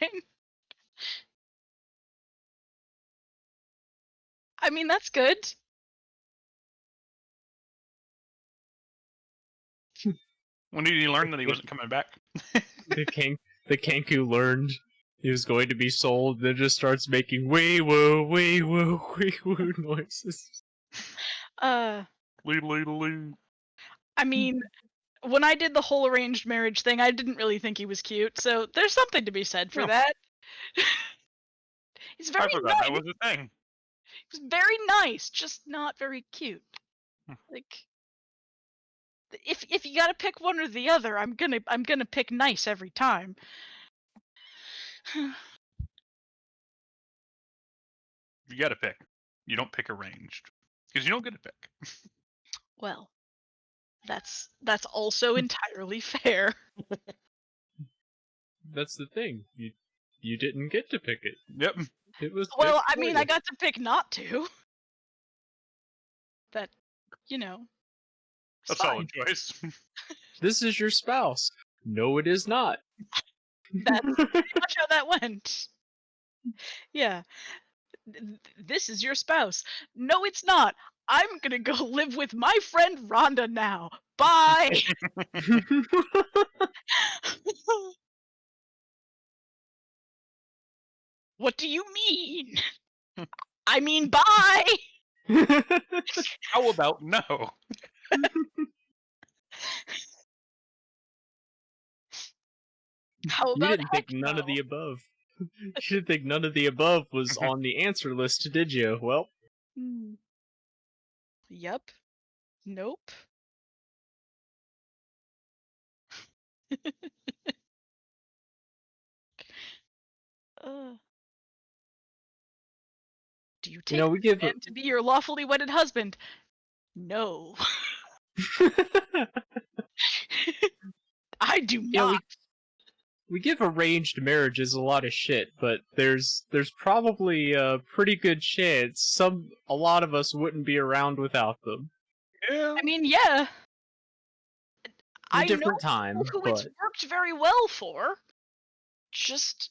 I mean, that's good. When did he learn that he wasn't coming back? The Kenku learned he was going to be sold, then just starts making wee woo, wee woo, wee woo noises. Lee, lee, lee. I mean, when I did the whole arranged marriage thing, I didn't really think he was cute, so there's something to be said for No. that. He's very I forgot nice. that was a thing. He's very nice, just not very cute. Like, if you gotta pick one or the other, I'm gonna pick nice every time. You gotta pick. You don't pick arranged. Because you don't get to pick. Well, that's also entirely fair. That's the thing. You didn't get to pick it. Yep. It was Well, picked I for mean, you. I got to pick not to. That, you know. A it's fine. solid choice. This is your spouse. No, it is not. That's pretty much how that went. Yeah. This is your spouse. No, it's not. I'm gonna go live with my friend Rhonda now. Bye. What do you mean? I mean, bye. How about no? How You about didn't think heck none of no? the above. You didn't think none of the above was on the answer list, did you? Well, Hmm. Yep. Nope. uh, do you take we give a man to be your lawfully wedded husband? No. I do Yeah, not. we give arranged marriages a lot of shit, but there's probably a pretty good chance a lot of us wouldn't be around without them. Yeah. I mean, yeah. A I know different time, people who but it's worked very well for. Just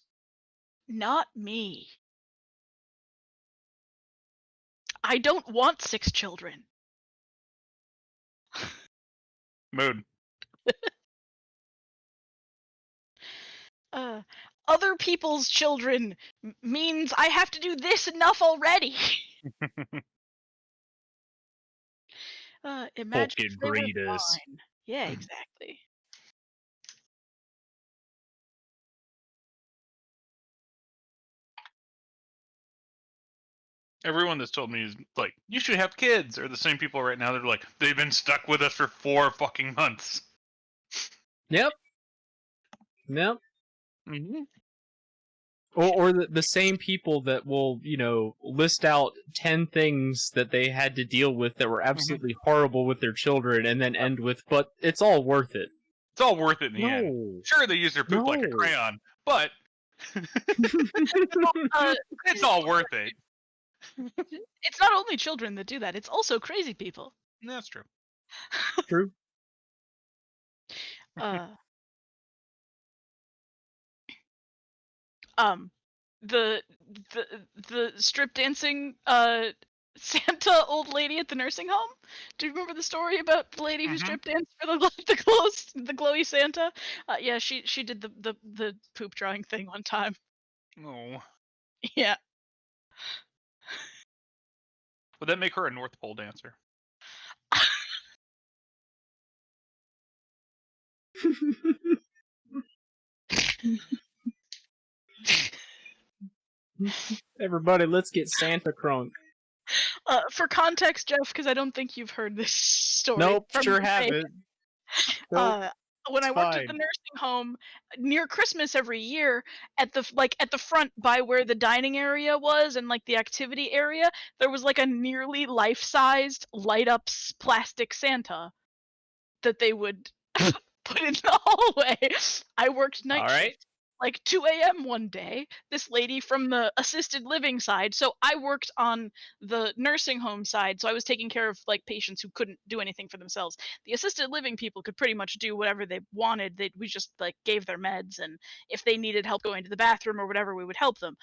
not me. I don't want 6 children. Mood. Other people's children means I have to do this enough already. Imagine fucking if they were breeders. mine. Yeah, exactly. Everyone that's told me is like, you should have kids, are the same people right now that are like, they've been stuck with us for 4 fucking months. Yep. Mm-hmm. Or the same people that will, list out 10 things that they had to deal with that were absolutely horrible with their children and then end with, but it's all worth it. It's all worth it in the end. Sure, they use their poop like a No. crayon, but it's all worth it. It's not only children that do that, it's also crazy people. That's true. True. The strip dancing Santa old lady at the nursing home. Do you remember the story about the lady who strip danced for the glowy Santa? Yeah, she did the poop drawing thing one time. Oh. Yeah. Would that make her a North Pole dancer? Everybody, let's get Santa crunk. For context, Jeff, because I don't think you've heard this story. Nope, from sure me. haven't. Nope, Uh, when I it's worked at the fine. nursing home near Christmas every year, at the front by where the dining area was and like the activity area, there was like a nearly life-sized light-up plastic Santa that they would put in the hallway. I worked night All right. shift, like 2 a.m. one day. This lady from the assisted living side, so I worked on the nursing home side, so I was taking care of like patients who couldn't do anything for themselves. The assisted living people could pretty much do whatever they wanted. We just like gave their meds, and if they needed help going to the bathroom or whatever, we would help them.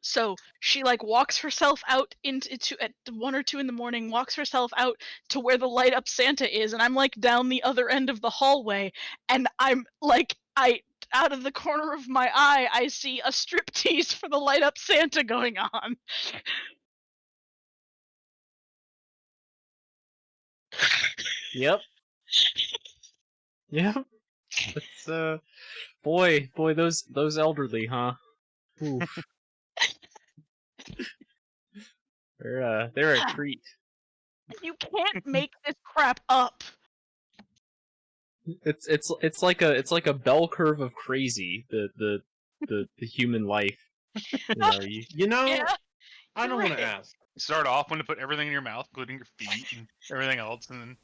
So she like walks herself out into at 1 or 2 in the morning, walks herself out to where the light up Santa is, and I'm like down the other end of the hallway, and I'm like I out of the corner of my eye I see a striptease for the light up Santa going on. Yep. Yep. It's boy, those elderly, huh? Oof. They're a treat. You can't make this crap up. It's like a bell curve of crazy. The human life. You know, Yeah, I don't want to right. ask. You start off when to put everything in your mouth, including your feet and everything else, and then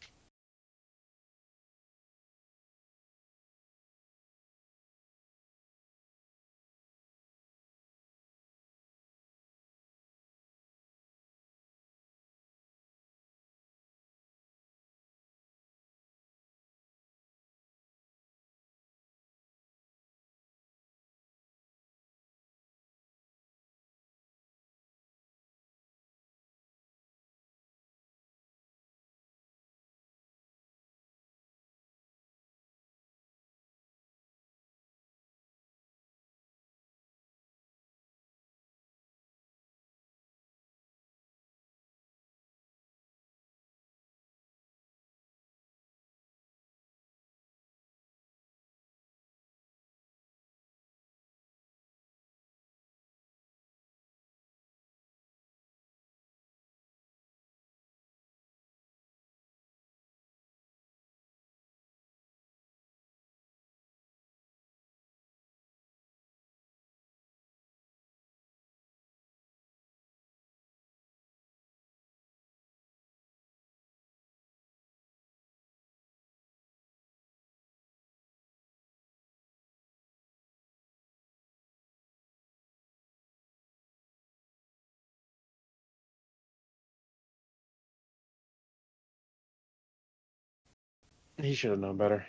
He should have known better.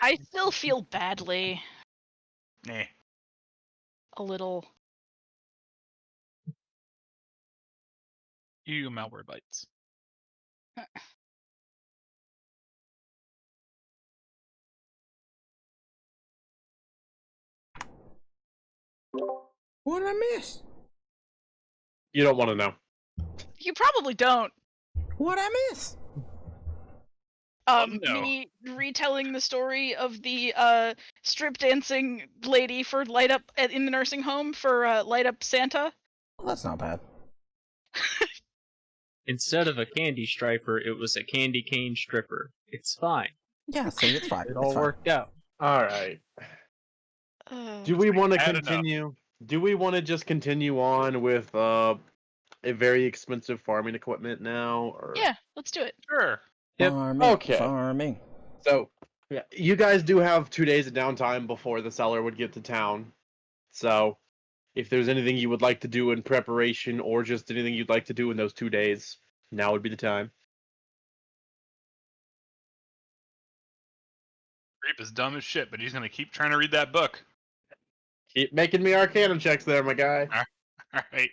I still feel badly nah. a little. You malware bites. What did I miss? You don't want to know. You probably don't. What did I miss? No. Me retelling the story of the strip dancing lady for light up in the nursing home for light up Santa. Well, that's not bad. Instead of a candy striper, it was a candy cane stripper. It's fine. Yeah, see, it's fine. It It's all fine. worked out. All right. Uh, Do we want to Add it up. continue? Do we want to just continue on with a very expensive farming equipment now? Or... yeah, let's do it. Sure. Yep. Farming. Okay. Farming. So, yeah, you guys do have 2 days of downtime before the seller would get to town. So, if there's anything you would like to do in preparation or just anything you'd like to do in those 2 days, now would be the time. Grape is dumb as shit, but he's gonna keep trying to read that book. Keep making me arcana checks there, my guy. All right.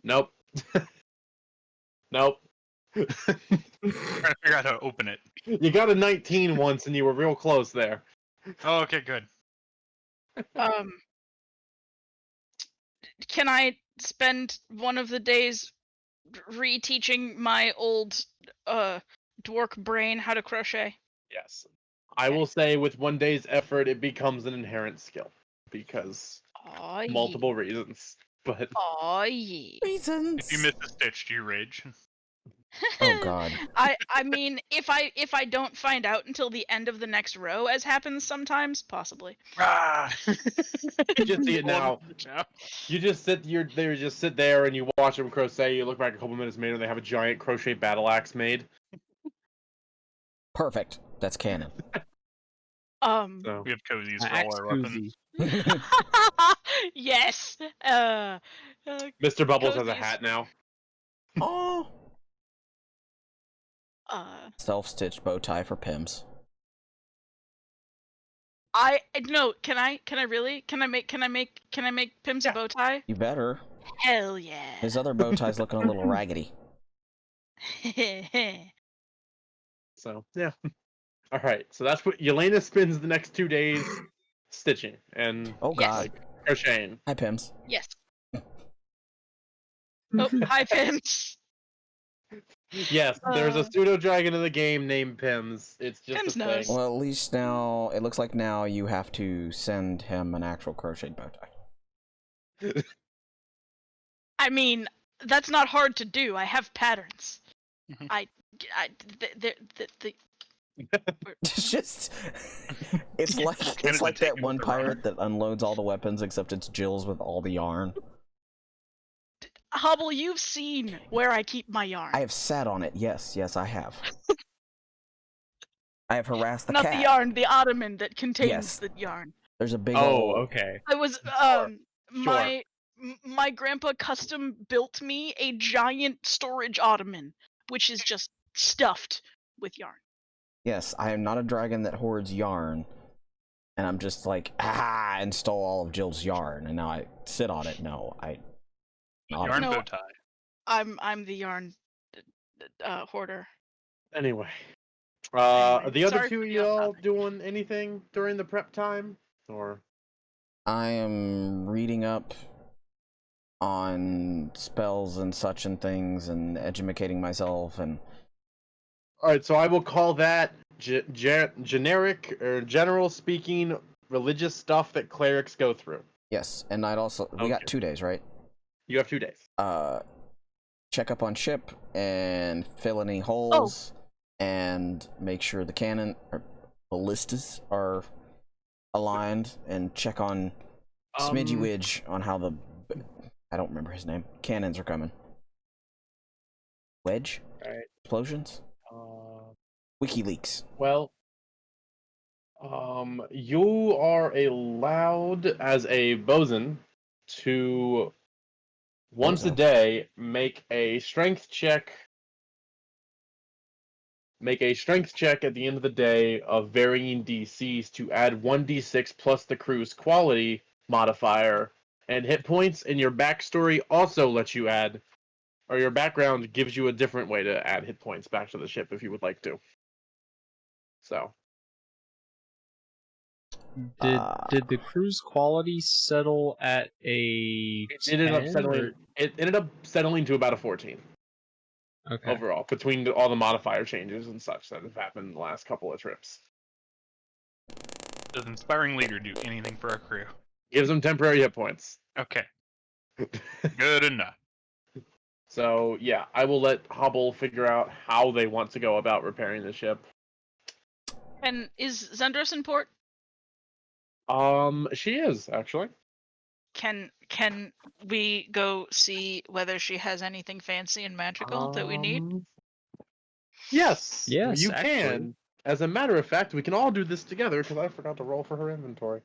Nope. Nope. Trying to figure out how to open it. You got a 19 once and you were real close there. Oh, okay, good. Can I spend one of the days reteaching my old dwarf brain how to crochet? Yes. I will say with 1 day's effort, it becomes an inherent skill because Aw, multiple reasons. But Aw, yeah. Reasons. If you miss a stitch, do you rage? Oh, God. I mean, if I don't find out until the end of the next row, as happens sometimes, possibly. Ah! you just see it now. You just sit there and you watch them crochet. You look back a couple minutes later, and they have a giant crochet battle axe made. Perfect. That's canon. So We have cozies for Axe all our weapons. koozie. Yes. Mr. Bubbles has a Cozies. hat now. Oh. Self-stitched bow tie for Pims. no. Can I really? Can I make Pims a bow tie? You better. Hell yeah. His other bow tie's looking a little raggedy. So yeah. All right. So that's what Yelena spends the next 2 days stitching and Oh, Yes. God. crocheting. Hi, Pims. Yes. Oh, hi, Pims. Yes, there's a Uh, pseudo dragon in the game named Pims. It's just Pims a knows. thing. Well, at least now, it looks like now you have to send him an actual crocheted bow tie. I mean, that's not hard to do. I have patterns. Mhm. The It's just, it's like It's like that taking one with the runner. pirate that unloads all the weapons, except it's Jill's with all the yarn. Hubble, you've seen where I keep my yarn. I have sat on it. Yes, I have. I have harassed the Not cat. the yarn, the ottoman that contains Yes. the yarn. There's a big Oh, old... okay. I was Sure. my grandpa custom built me a giant storage ottoman, which is just stuffed with yarn. Yes, I am not a dragon that hoards yarn. And I'm just like, and stole all of Jill's yarn, and now I sit on it. No, Yarn No. bow tie. I'm the yarn hoarder. Anyway. Anyway, The other sorry two for of the off y'all topic. doing anything during the prep time? Or I am reading up on spells and such and things, and educating myself, and Alright, so I will call that generic or general speaking religious stuff that clerics go through. yes, and I'd also we got Okay. 2 days, right? You have 2 days. Check up on ship and fill any holes, and make sure the cannon or ballistas are aligned, and check on Smidgy Widge on how the I don't remember his name. Cannons are coming. Wedge? Alright. Explosions? WikiLeaks. Well, you are allowed as a bosun to once a Bozo. day make a strength check. Make a strength check at the end of the day of varying DCs to add 1d6 plus the crew's quality modifier, and hit points, and your backstory also lets you add, or your background gives you a different way to add hit points back to the ship if you would like to. So, Did the crew's quality settle at a it ended up 10, settling. or- It ended up settling to about a 14 Okay. overall between all the modifier changes and such that have happened in the last couple of trips. Does Inspiring Leader do anything for our crew? Gives them temporary hit points. Okay, good enough. So yeah, I will let Hubble figure out how they want to go about repairing the ship. And is Zendros in port? She is actually. Can we go see whether she has anything fancy and magical that we need? Yes. Yes, you actually. can. As a matter of fact, we can all do this together because I forgot to roll for her inventory.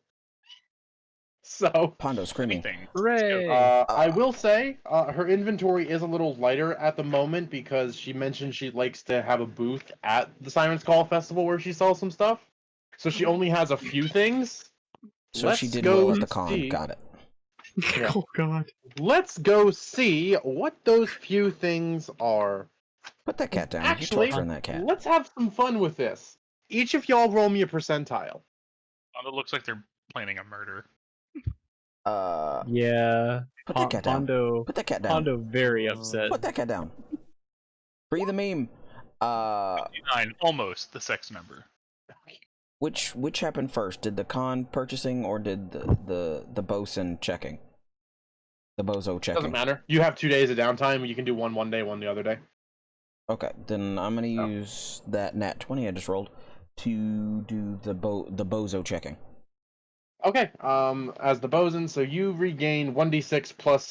So, Pondo screaming. Anything. Hooray! I will say her inventory is a little lighter at the moment because she mentioned she likes to have a booth at the Siren's Call Festival where she sells some stuff. So she only has a few things. So she Let's did go well at the con. see. Got it. Yeah. Oh god. Let's go see what those few things are. Put that cat down. Actually, You're torturing that cat. let's have some fun with this. Each of y'all roll me a percentile. It looks like they're planning a murder. Yeah. Put that cat down. Pondo. Put that cat down. Pondo very upset. Put that cat down. Free the meme. 9, almost the sex number. Which happened first? Did the con purchasing or did the bosun checking? The bozo checking. Doesn't matter. You have 2 days of downtime. You can do one day, one the other day. Okay, then I'm gonna use that nat 20 I just rolled to do the bozo checking. Okay. As the bosun, so you regain 1d6 plus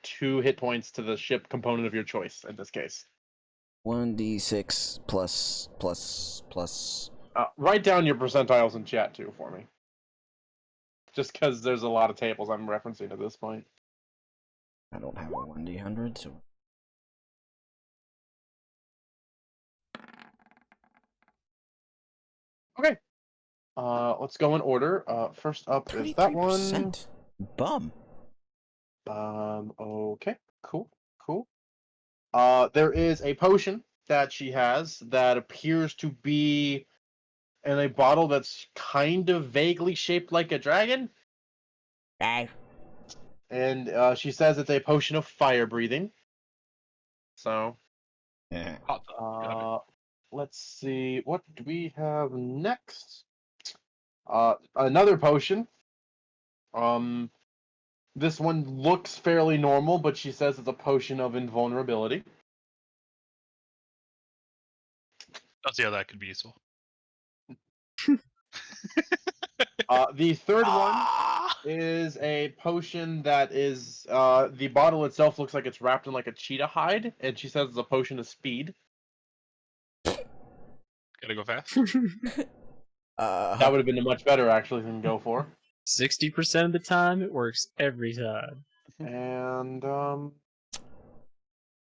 2 hit points to the ship component of your choice in this case. 1d6 plus. Write down your percentiles in chat too for me. Just because there's a lot of tables I'm referencing at this point. I don't have a 1d100, so. Okay. Let's go in order. First up is that one. 33%. Bum. Okay. Cool. There is a potion that she has that appears to be in a bottle that's kind of vaguely shaped like a dragon. Ah. And she says it's a potion of fire breathing. So, Yeah. Hot tub. Got it. let's see. What do we have next? Another potion. This one looks fairly normal, but she says it's a potion of invulnerability. I'll see how that could be useful. The third one Ah! is a potion that is the bottle itself looks like it's wrapped in like a cheetah hide, and she says it's a potion of speed. Gotta go fast. That would have been a much better actually thing to go for. 60% of the time, it works every time. And Oh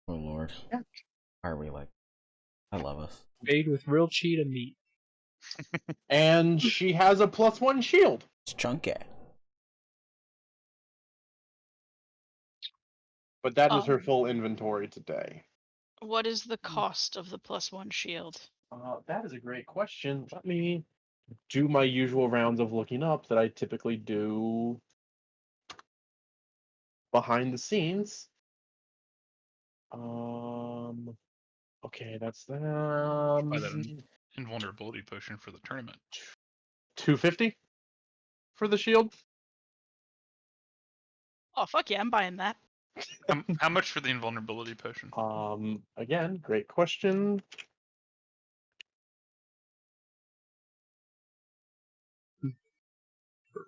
lord. Yeah. Are we like? I love us. Made with real cheetah meat. and she has a +1 shield. It's chunky. But that is her Um, full inventory today. What is the cost of the +1 shield? That is a great question. Let me do my usual rounds of looking up that I typically do behind the scenes. Okay, that's Buy that them. invulnerability potion for the tournament. 250 for the shield. Oh fuck yeah, I'm buying that. How much for the invulnerability potion? Again, great question.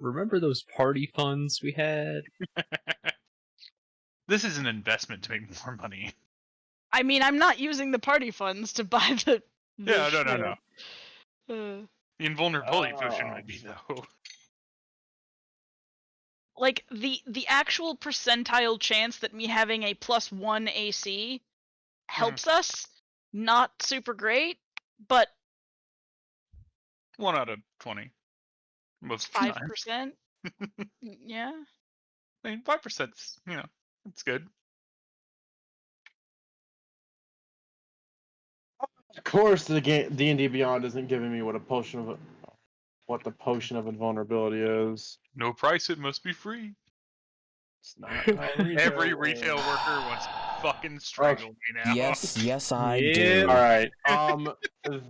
Remember those party funds we had? This is an investment to make more money. I mean, I'm not using the party funds to buy the Yeah, no. shield. The invulnerability potion might be though. Like the actual percentile chance that me having a +1 AC helps us, not super great, but 1 out of 20. Most of the time. 5%. Yeah. I mean, 5%'s, it's good. Of course, the game D&D Beyond isn't giving me what the potion of invulnerability is. No price, it must be free. It's not how Every works. retail worker wants to fucking strangle me now. Yes, I Yeah. do. All right.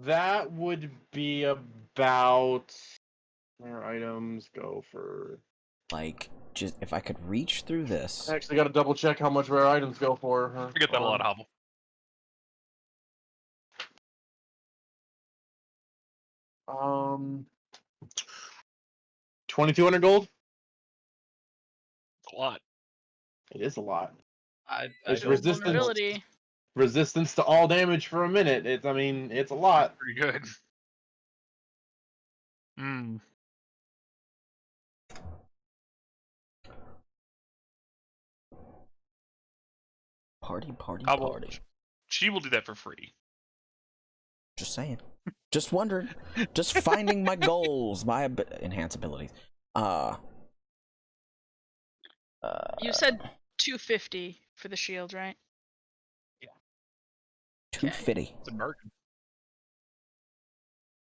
That would be about where items go for. Like, just if I could reach through this. I actually got to double check how much rare items go for. We get that a lot, Hobble. Um, 2,200 gold. It's a lot. It is a lot. I It's don't resistance. know. Vulnerability. Resistance to all damage for a minute. It's a lot. Pretty good. Hmm. Party. Hobble. She will do that for free. Just saying. Just wondering. Just finding my goals, my enhance abilities. You said 250 for the shield, right? 250. It's a bargain.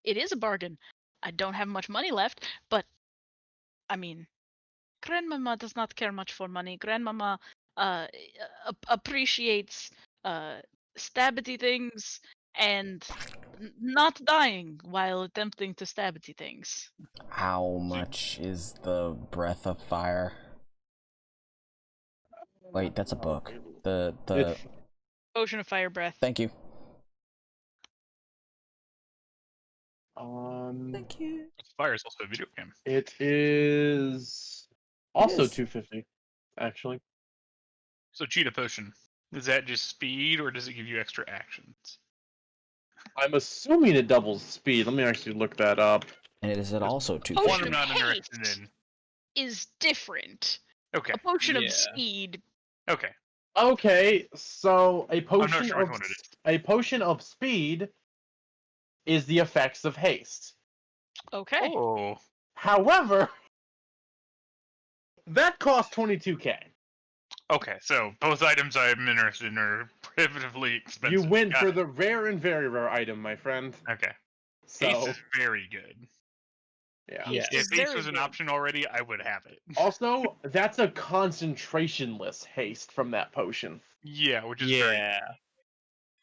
It is a bargain. I don't have much money left, but I mean, Grandmama does not care much for money. Grandmama appreciates stabbity things and not dying while attempting to stabbity things. How much is the breath of fire? Wait, that's a book. The It's- Potion of Fire Breath. Thank you. you. Fire is also a video game. It is also is. 250, actually. So cheetah potion. Is that just speed, or does it give you extra actions? I'm assuming it doubles speed. Let me actually look that up. And is it also two? Potion One I'm of not interested haste. in. Is different. Okay. A potion Yeah. of speed. Okay. Okay, so a I'm not potion sure which of one it is. a potion of speed is the effects of haste. Okay. Oh. However, that costs 22k. Okay, so both items I'm interested in are prohibitively expensive. You win Got for it. the rare and very rare item, my friend. Okay. So, Haste is very good. yeah. Yeah. Haste If is haste very was an good. option already, I would have it. Also, that's a concentrationless haste from that potion. Yeah, which is very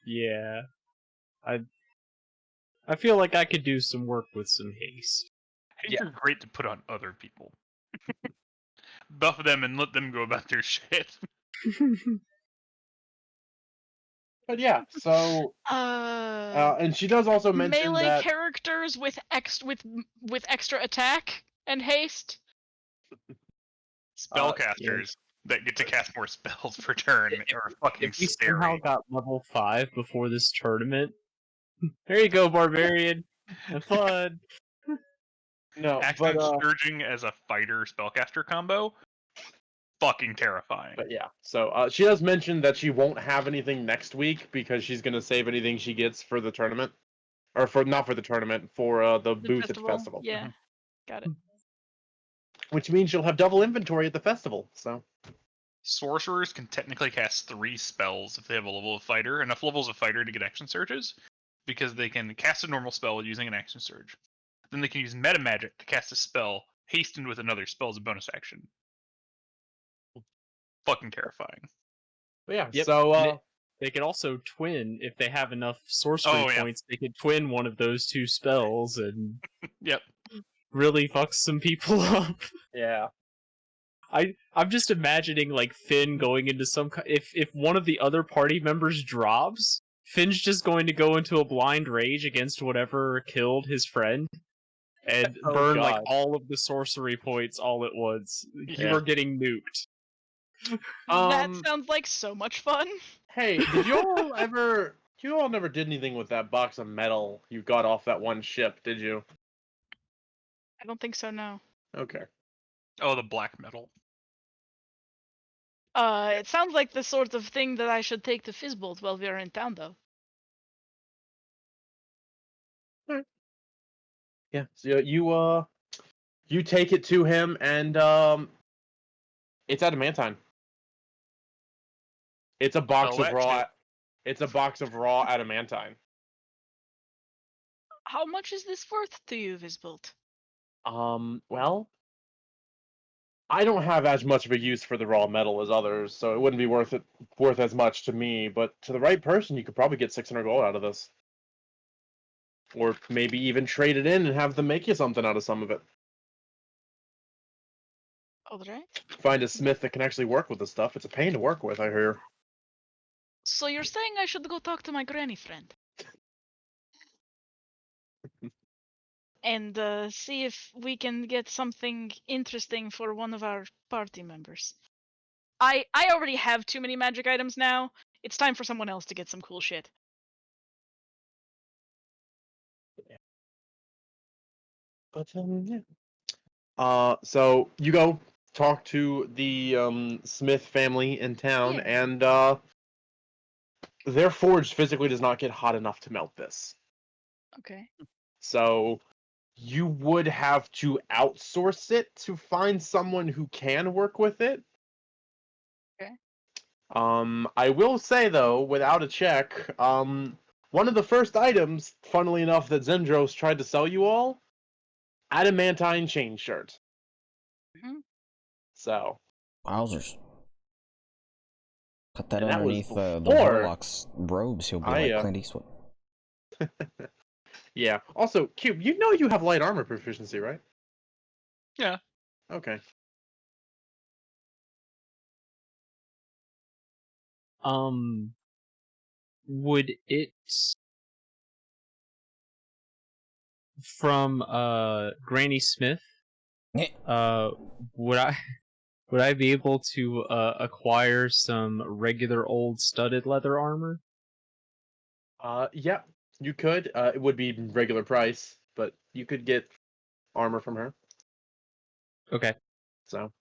Yeah. I feel like I could do some work with some haste. haste is great to put on other people. Buff them and let them go about their shit. But yeah, so and she does also mention melee that characters with extra attack and haste. Spellcasters that get to cast more spells per turn are fucking If we somehow scary. got level 5 before this tournament, there you go, barbarian. Have fun. no, Action but Surging as a fighter spellcaster combo, fucking terrifying. but yeah, so she does mention that she won't have anything next week because she's gonna save anything she gets for the tournament, or for not for the tournament, for the booth at the festival. Yeah. Got it. Which means she'll have double inventory at the festival. So Sorcerers can technically cast 3 spells if they have a level of fighter, enough levels of fighter to get action surges, because they can cast a normal spell using an action surge. Then they can use meta magic to cast a spell hastened with another spell as a bonus action. Fucking terrifying. but yeah, Yep, so and they could also twin if they have enough sorcery Oh, yeah. points. They could twin one of those 2 spells and Yep. really fuck some people up. yeah, I'm just imagining like Finn going into some if one of the other party members drops, Finn's just going to go into a blind rage against whatever killed his friend and Oh, burn like God. all of the sorcery points all at once. You Yeah. were getting nuked. That sounds like so much fun. Hey, did you all ever? You all never did anything with that box of metal you got off that one ship, did you? I don't think so. No. Okay. Oh, the black metal. It sounds like the sort of thing that I should take to Fizzbolt while we are in town, though. Yeah. So you take it to him, and it's adamantine. It's a box Oh, of that raw. shit. It's a box of raw adamantine. How much is this worth to you, Fizzbolt? Well, I don't have as much of a use for the raw metal as others, so it wouldn't be worth as much to me. But to the right person, you could probably get 600 gold out of this, or maybe even trade it in and have them make you something out of some of it. All right. Find a smith that can actually work with the stuff. It's a pain to work with, I hear. So you're saying I should go talk to my granny friend and see if we can get something interesting for one of our party members. I already have too many magic items now. It's time for someone else to get some cool shit. But yeah. So you go talk to the Smith family in town, Yeah. and their forge physically does not get hot enough to melt this. Okay. So you would have to outsource it to find someone who can work with it. Okay. I will say though, without a check, one of the first items, funnily enough, that Zendros tried to sell you all, adamantine chain shirt. Mhm. So Wowzers. Put that And that was underneath the before Warlock's robes. He'll be I, like Clint Eastwood. yeah. Also, Cube, you know you have light armor proficiency, right? Yeah. Okay. would it from Granny Smith? Would I would I be able to acquire some regular old studded leather armor? Yeah, you could. It would be regular price, but you could get armor from her. Okay, So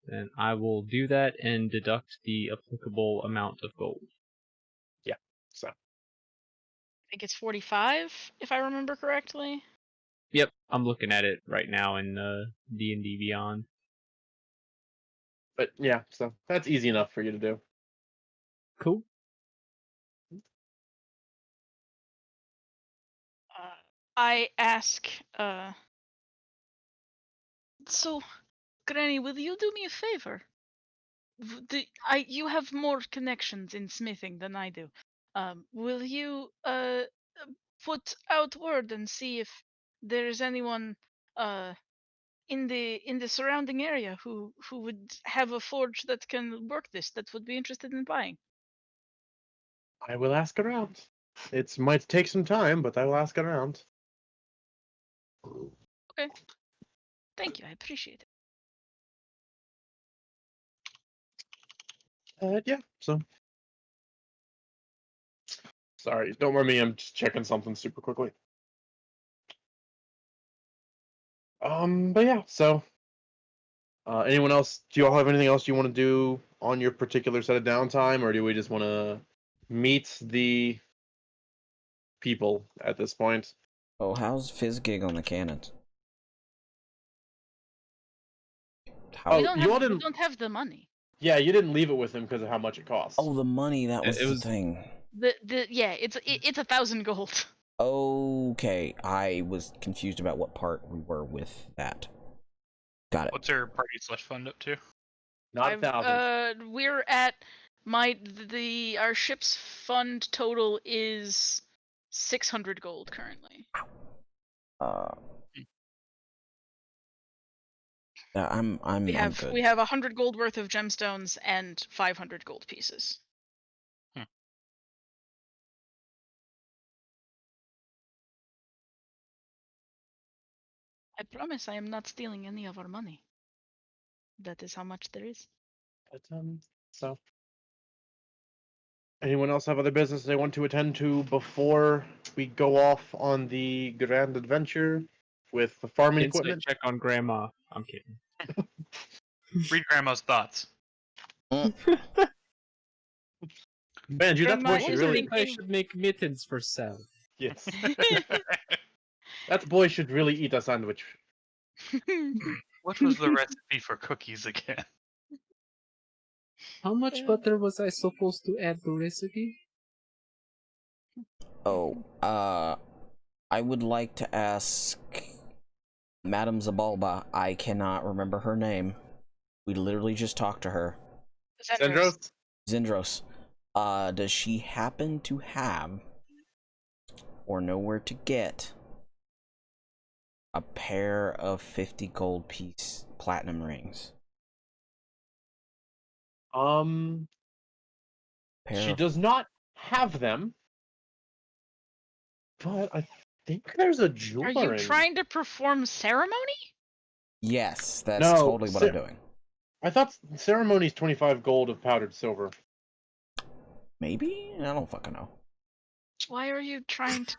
then I will do that and deduct the applicable amount of gold. so I think it's 45, if I remember correctly. Yep, I'm looking at it right now in D&D Beyond. but yeah, so that's easy enough for you to do. Cool. I ask, so, Granny, will you do me a favor? You have more connections in smithing than I do. Will you put out word and see if there is anyone in the surrounding area who would have a forge that can work this, that would be interested in buying? I will ask around. It might take some time, but I will ask around. Okay. Thank you. I appreciate it. Yeah. So sorry, don't mind me. I'm just checking something super quickly. But yeah. So, anyone else? Do you all have anything else you want to do on your particular set of downtime, or do we just want to meet the people at this point? Oh, how's Fizzgig on the cannons? How? Oh, we don't you all have we didn't- don't have the money. Yeah, you didn't leave it with him because of how much it costs. Oh, the money. That was It the was- thing. Yeah, it's 1,000 gold. Okay, I was confused about what part we were with that. Got it. What's our party/fund up to? not 1,000. We're at our ship's fund total is 600 gold currently. Yeah, I'm We have good. 100 gold worth of gemstones and 500 gold pieces. I promise I am not stealing any of our money. That is how much there is. But so anyone else have other business they want to attend to before we go off on the grand adventure with the farming Insight equipment? check on Grandma. I'm kidding. Read Grandma's thoughts. Banju, that boy Grandma should is really I think I should make mittens for sale. yes. That boy should really eat a sandwich. What was the recipe for cookies again? How much butter was I supposed to add to recipe? Oh, I would like to ask Madame Zabalba. I cannot remember her name. We literally just talked to her. Zendros? Zindros. Does she happen to have or know where to get a pair of 50 gold piece platinum rings? She does not have them, but I think there's a jeweler. Are you trying to perform ceremony? Yes, that's No, totally what I'm doing. I thought ceremony's 25 gold of powdered silver. Maybe? I don't fucking know. Why are you trying to?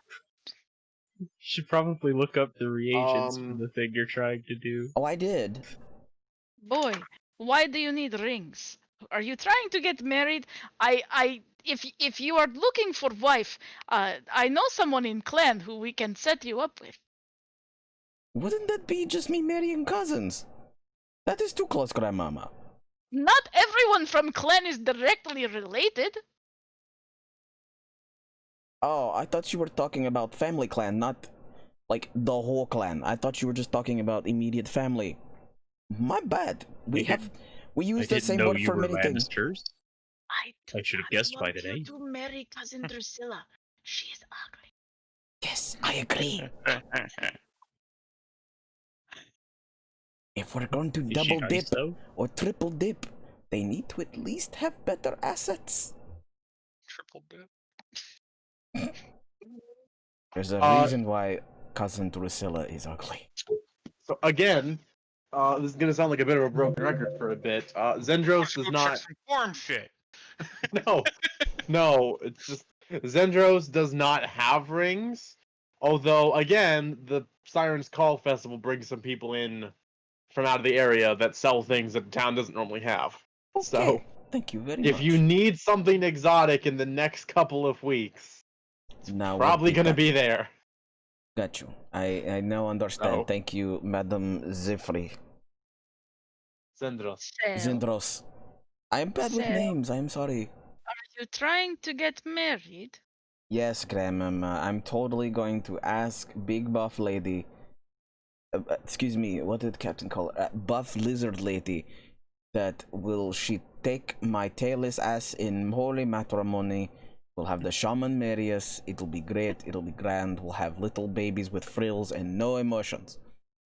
You should probably look up the reagents for Um, the thing you're trying to do. Oh, I did. Boy, why do you need rings? Are you trying to get married? If you are looking for wife, I know someone in clan who we can set you up with. Wouldn't that be just me marrying cousins? That is too close, Grandmama. Not everyone from clan is directly related. Oh, I thought you were talking about family clan, not like the whole clan. I thought you were just talking about immediate family. My bad. We use I the didn't same know word you for were many things. Lannisters. I should have guessed by want today. you to marry cousin Drusilla. She is ugly. Yes, I agree. If we're going to Is she double nice, dip though? or triple dip, they need to at least have better assets. Triple dip. There's a reason why cousin Drusilla is ugly. So again, this is gonna sound like a bit of a broken record for a bit. Zendros Let's does go not. check some farm shit. No, it's just Zendros does not have rings. Although, again, the Siren's Call Festival brings some people in from out of the area that sell things that the town doesn't normally have. So, Okay, thank you very much. if you need something exotic in the next couple of weeks, it's Now probably would gonna that. be there. Got you. I now understand. Oh. Thank you, Madam Zifri. Zendros. Zendros. I am bad with So- names. I am sorry. Are you trying to get married? Yes, Grandmama. I'm totally going to ask Big Buff Lady. Excuse me. What did Captain call her? Buff Lizard Lady. That will she take my tailless ass in holy matrimony? We'll have the shaman marry us. It'll be great. It'll be grand. We'll have little babies with frills and no emotions.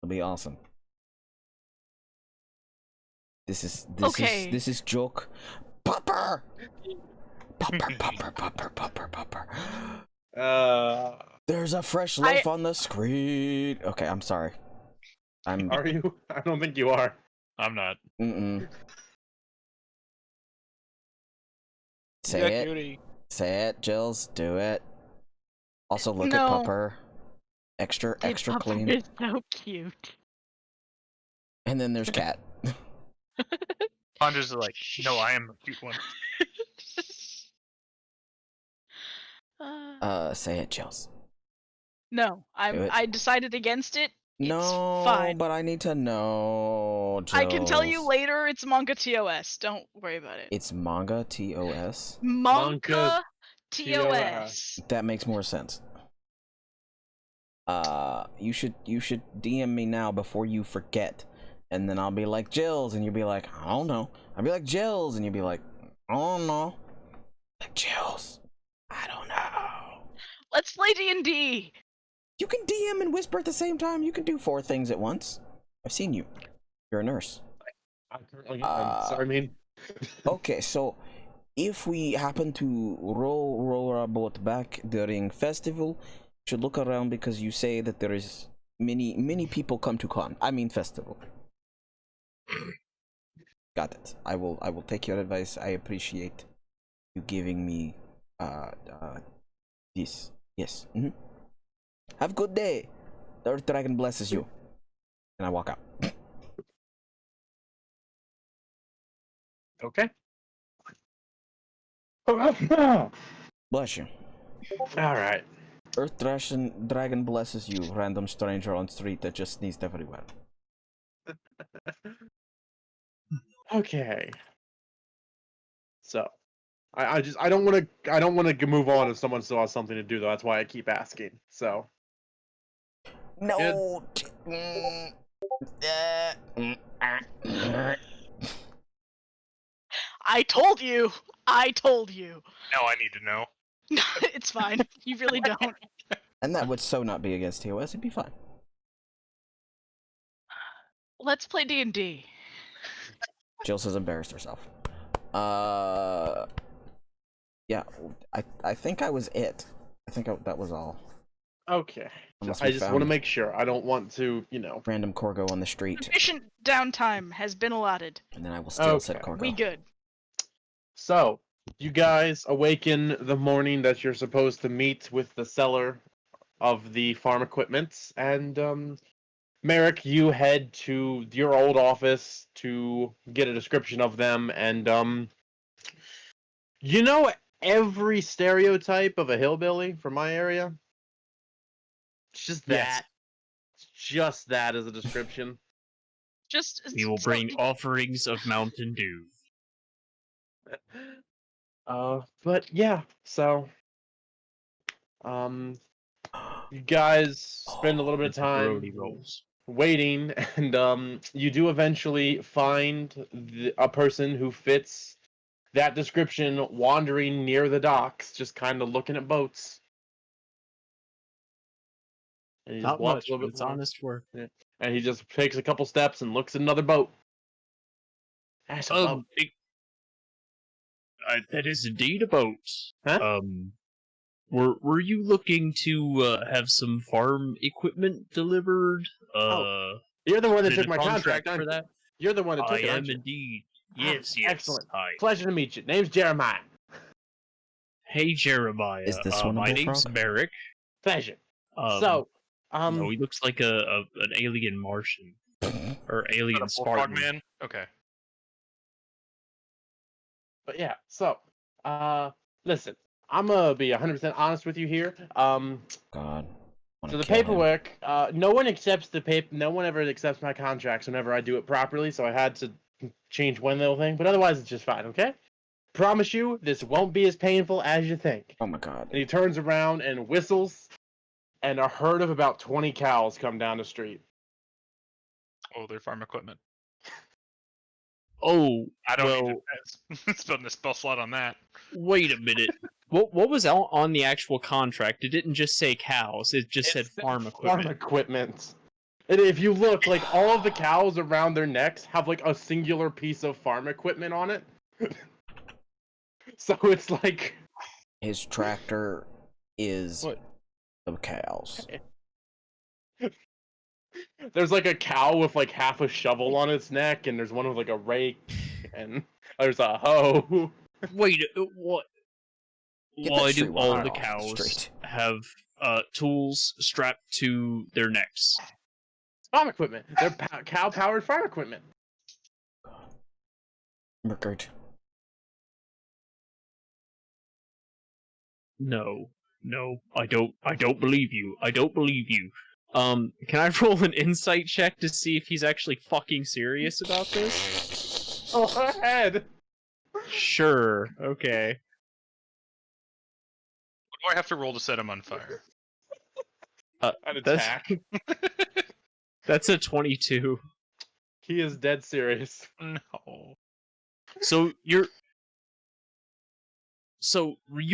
It'll be awesome. This is joke. Popper. Popper. There's a fresh loaf on the screen. Okay, I'm sorry. Are you? I don't think you are. I'm not. Say Yeah, it. cutie. Say it, Jills. Do it. Also, look No. at Pupper. Extra Pupper clean. is so cute. And then there's Cat. Ponder's like, no, I am the cute one. Say it, Jills. No, Do it. I decided against it. No, It's fine. but I need to know, Jills. I can tell you later. It's manga TOS. Don't worry about it. It's manga TOS. Manga TOS. That makes more sense. You should DM me now before you forget, and then I'll be like Jills, and you'll be like, I don't know. I'll be like Jills, and you'll be like, I don't know. Like Jills, I don't know. Let's play D&D. You can DM and whisper at the same time. You can do 4 things at once. I've seen you. You're a nurse. I'm sorry, Okay, so if we happen to roll our boat back during festival, should look around because you say that there is many people come to con. I mean festival. Got it. I will take your advice. I appreciate you giving me this. Yes. Have a good day. The Earth Dragon blesses you. And I walk out. Okay. Bless you. All right. Earth Dragon blesses you, random stranger on street that just sneezed everywhere. Okay. So, I don't want to move on if someone still has something to do though. That's why I keep asking. So. No. I told you. I told you. Now I need to know. It's fine. You really don't. And that would so not be against TOS. It'd be fine. Let's play D&D. Jill has embarrassed herself. Yeah, I think I was it. I think that was all. Okay. Unless I we just found want to make sure. I don't want to, random Corgo on the street, Sufficient downtime has been allotted. and then I will steal said Okay. Corgo. We good. So, you guys awaken the morning that you're supposed to meet with the seller of the farm equipment, and Merrick, you head to your old office to get a description of them, and you know every stereotype of a hillbilly from my area? It's just Yes. that. It's just that as a description. Just We will bring offerings of Mountain Dew. But yeah, so you guys spend a little bit of time Pepperoni rolls. waiting, and you do eventually find a person who fits that description wandering near the docks, just kind of looking at boats. And he just Not walks much, a little but bit it's more, honest work. and he just takes a couple steps and looks at another boat. That's a boat. That is indeed a boat. Huh? Were you looking to have some farm equipment delivered? You're the one that did took a my contract, for aren't you? that? You're the one that I took it, am aren't you? indeed. Ah, Yes, yes. excellent. Hi. Pleasure to meet you. Name's Jeremiah. Hey, Jeremiah. Is this one a my name's bullfrog? Merrick. Pleasure. No, So, he looks like an alien Martian or Is alien that a bullfrog Spartan. man? Okay. but yeah, so, listen, I'm gonna be 100% honest with you here. God. So the paperwork, no one accepts the paper. No one ever accepts my contracts whenever I do it properly. So I had to change one little thing, but otherwise it's just fine. Okay. Promise you, this won't be as painful as you think. Oh my God. And he turns around and whistles, and a herd of about 20 cows come down the street. Oh, they're farm equipment. Oh, I don't well, need to spend the spell slot on that. wait a minute. What was on the actual contract? It didn't just say cows. It just said farm equipment. Farm equipment. And if you look, like all of the cows around their necks have like a singular piece of farm equipment on it. So it's like His tractor is What? the cows. there's like a cow with like half a shovel on its neck, and there's one with like a rake, and there's a hoe. Wait, what? Get Why that do straight all wire the off cows straight. have tools strapped to their necks? Farm equipment. They're cow-powered farm equipment. Merkert. No, I don't believe you. I don't believe you. Can I roll an insight check to see if he's actually fucking serious about this? Go ahead. Sure. Okay. What do I have to roll to set him on fire? An That's- attack. That's a 22. He is dead serious. No. So you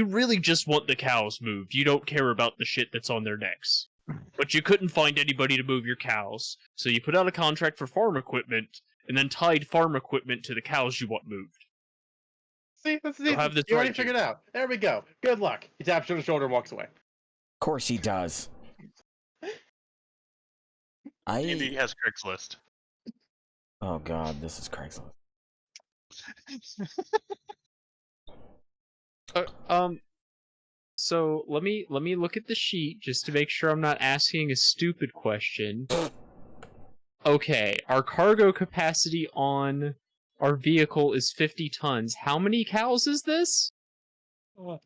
really just want the cows moved. You don't care about the shit that's on their necks. But you couldn't find anybody to move your cows, so you put out a contract for farm equipment, and then tied farm equipment to the cows you want moved. See, this is You'll easy. have this You already right, figured it out. There we go. Good luck. He taps you on the shoulder and walks away. Of course he does. Andy has Craigslist. Oh God, this is Craigslist. So let me look at the sheet just to make sure I'm not asking a stupid question. Okay, our cargo capacity on our vehicle is 50 tons. How many cows is this?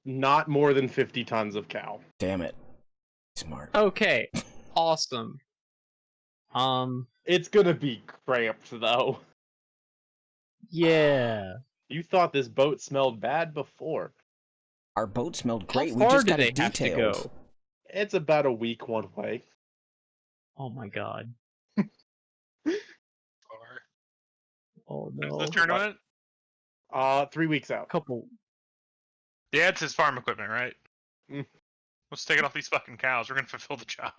Not more than 50 tons of cow. Damn it. Smart. Okay, awesome. It's gonna be cramped though. Yeah. You thought this boat smelled bad before. Our boat smelled great. How We far just do got they it have to detailed. go? It's about a week one way. Oh my god. Or Oh when's no. the tournament? 3 weeks out. Couple. Yeah, it's his farm equipment, right? Mm. Let's take it off these fucking cows. We're gonna fulfill the job.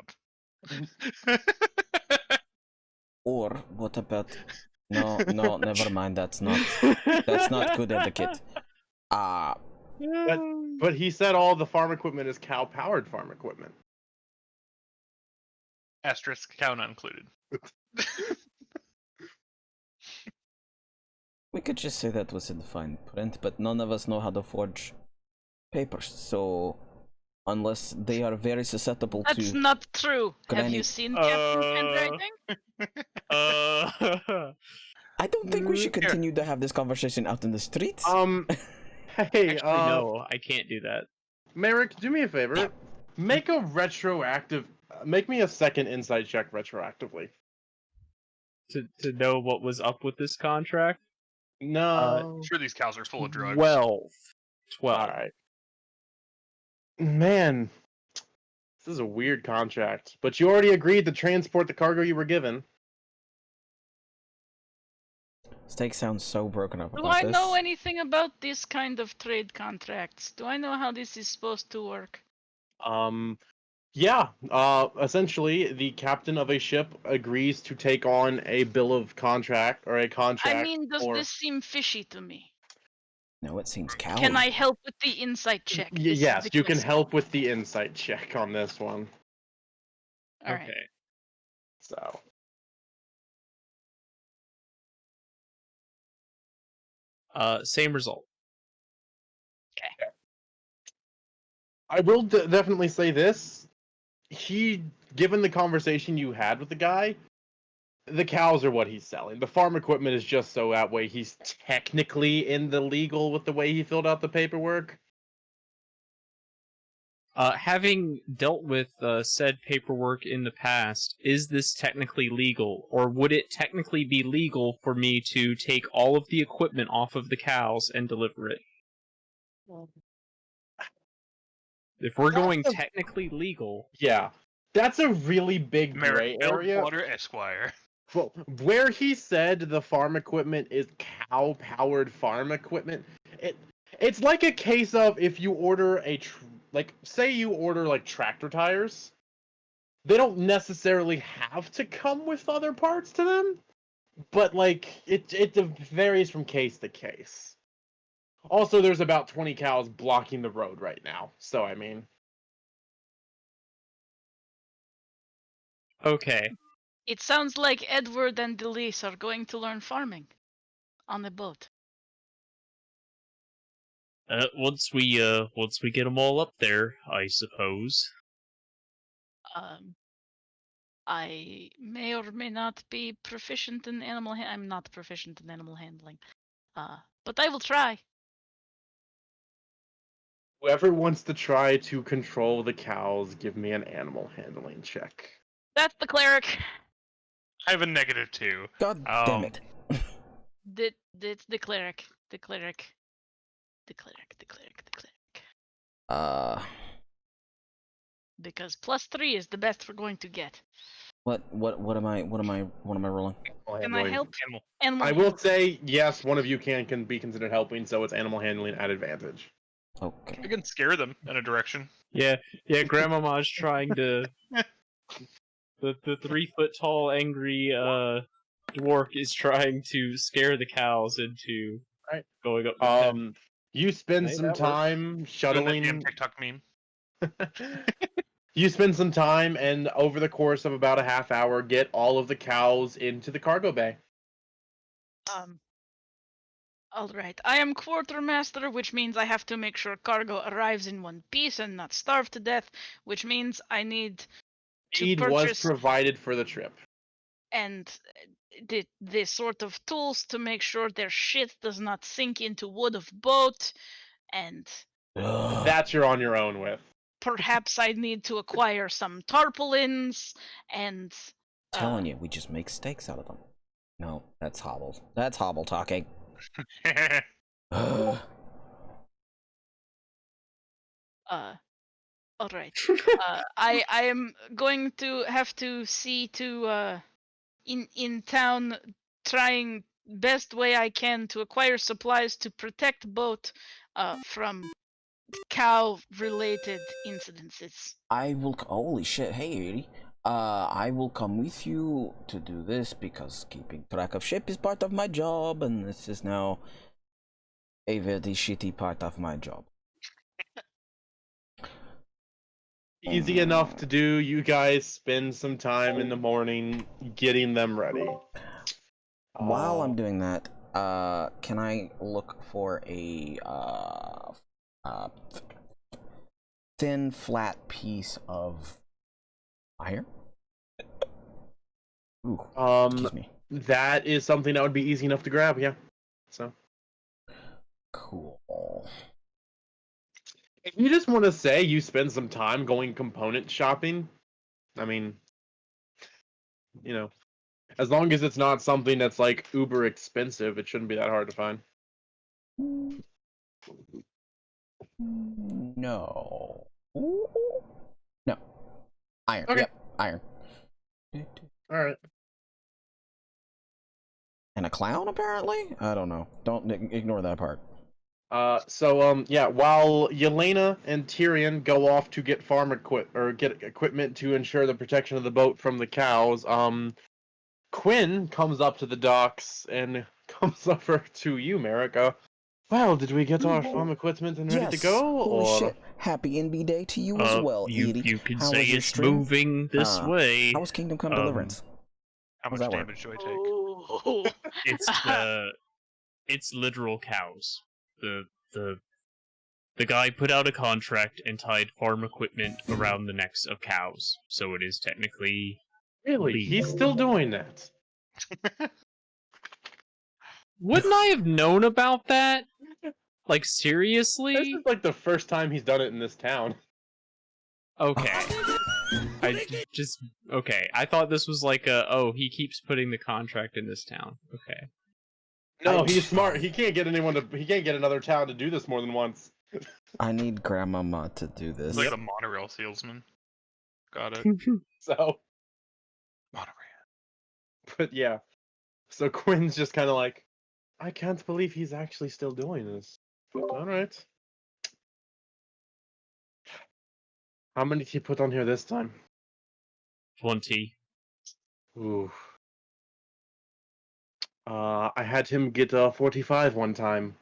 Or what about? No, never mind. That's not good etiquette. But he said all the farm equipment is cow-powered farm equipment. Asterisk, cow not included. We could just say that was in the fine print, but none of us know how to forge papers. So, unless they are very susceptible That's to, not true. Have Granny- you seen Captain's handwriting? I don't think we should continue to have this conversation out in the streets. Hey, Actually, no, I can't do that. Merrick, do me a favor. Make a retroactive. Make me a second insight check retroactively. To know what was up with this contract. No. I'm sure these cows are full of drugs. 12. All right. Man, this is a weird contract. But you already agreed to transport the cargo you were given. Steak sounds so broken up Do about I this. know anything about this kind of trade contracts? Do I know how this is supposed to work? Yeah. Essentially, the captain of a ship agrees to take on a bill of contract or a contract. I mean, does for... this seem fishy to me? No, it seems cowardly. Can I help with the insight check? This is Yes, the you can question. help with the insight check on this one. All right. Okay. So. Same result. I will definitely say this. Given the conversation you had with the guy, the cows are what he's selling. The farm equipment is just so that way he's technically in the legal with the way he filled out the paperwork. Having dealt with said paperwork in the past, is this technically legal? Or would it technically be legal for me to take all of the equipment off of the cows and deliver it? If we're That's going a- technically legal, Yeah, that's a really big gray Merrick area. Elkwater Esquire. Well, where he said the farm equipment is cow-powered farm equipment, it's like a case of if you order say you order like tractor tires, they don't necessarily have to come with other parts to them, but like it varies from case to case. Also, there's about 20 cows blocking the road right now, so I mean, okay. It sounds like Edward and Delise are going to learn farming on the boat. Once we get them all up there, I suppose. I may or may not be proficient in animal. I'm not proficient in animal handling. But I will try. whoever wants to try to control the cows, give me an animal handling check. That's the cleric. I have a -2. God damn Um, it. The cleric. The cleric. The cleric. The cleric. The cleric. Because +3 is the best we're going to get. What am I rolling? Can I help? Animal. Animal I will handling. say yes. One of you can be considered helping, so it's animal handling at advantage. Okay. I can scare them in a direction. Yeah, Grandmama's trying to. The 3-foot-tall angry dwarf is trying to scare the cows into Right. going up. The step. You spend Hey, some that works. time Doing that shuttling. damn TikTok meme. You spend some time, and over the course of about a half hour, get all of the cows into the cargo bay. All right. I am quartermaster, which means I have to make sure cargo arrives in one piece and not starve to death, which means I need to Feed was purchase provided for the trip. and the sort of tools to make sure their shit does not sink into wood of boat, and That you're on your own with. perhaps I need to acquire some tarpaulins and Telling you, we just make steaks out of them. No, that's hobble. That's hobble talking. all right. I am going to have to see to in town, trying best way I can to acquire supplies to protect boat from cow related incidences. I will. Holy shit! Hey, 80. I will come with you to do this because keeping track of ship is part of my job, and this is now a very shitty part of my job. Easy enough to do. You guys spend some time in the morning getting them ready. While I'm doing that, can I look for a thin, flat piece of iron? Ooh, excuse me. That is something that would be easy enough to grab. Yeah. So. Cool. If you just want to say you spend some time going component shopping, I mean, you know, as long as it's not something that's like uber expensive, it shouldn't be that hard to find. No. No. Iron. Okay. Yep. Iron. All right. And a clown, apparently? I don't know. Don't ignore that part. Yeah, while Yelena and Tyrion go off to get get equipment to ensure the protection of the boat from the cows, Quinn comes up to the docks and comes over to you, Marika. Well, did we get our farm equipment and ready Yes. to go? Holy Or shit. Happy NB Day to you as well, you Edie. you can How say was your it's stream? moving this way. How was Kingdom Come Um, Deliverance? How How's much that work? damage do I take? Oh. It's literal cows. The guy put out a contract and tied farm equipment around the necks of cows, so it is technically really, he's legal. still doing that. Wouldn't I have known about that? Like This seriously? is like the first time he's done it in this town. Okay. Okay. I thought this was like he keeps putting the contract in this town. Okay. No, he's smart. He can't get another town to do this more than once. I need Grandmama to do this. It's like the monorail salesman. Got it. So, Monorail. but yeah. So Quinn's just kind of like, I can't believe he's actually still doing this. But alright. How many did he put on here this time? 20. Ooh. I had him get 45 one time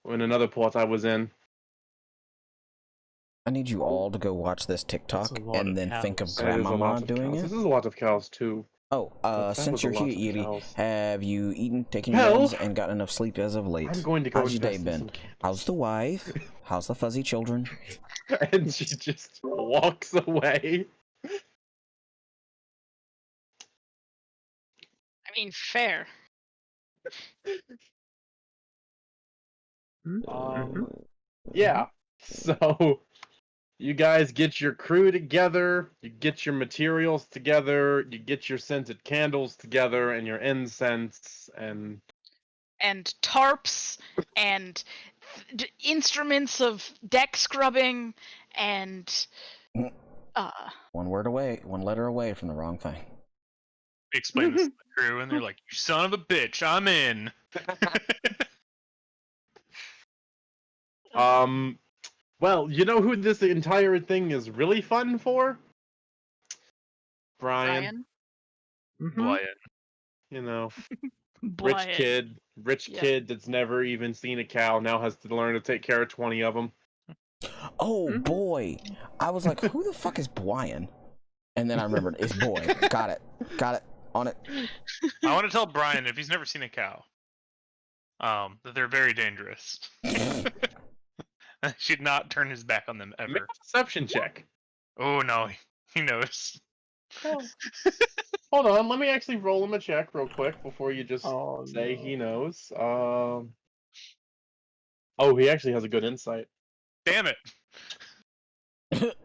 in another port I was in. I need you all to go watch this TikTok lot and of then think of cows. That is a Grandmama lot of doing cows. it. This is a lot of cows too. Oh, that since was a you're lot here, of Edie, cows. have you eaten, taken Hell, meds, and got enough sleep as of late? I'm going to go How's your day invest in been? some candles. How's the wife? How's the fuzzy children? And she just walks away. I mean, fair. Yeah. So you guys get your crew together, you get your materials together, you get your scented candles together and your incense and tarps and instruments of deck scrubbing and One letter away from the wrong thing. Explain this to the crew, and they're like, "You son of a bitch, I'm in." well, you know who this entire thing is really fun for? Brian. Blyant. You know, Blyant. rich Yeah. kid that's never even seen a cow now has to learn to take care of 20 of them. Oh boy, I was like, who the fuck is Brian? And then I remembered it's boy. Got it. On it. I want to tell Brian if he's never seen a cow, that they're very dangerous. Should not turn his back on them Make ever. a perception check. Oh no, he knows. Hold on, let me actually roll him a check real quick before you just Oh, say no. he knows. Oh, he actually has a good insight. Damn it!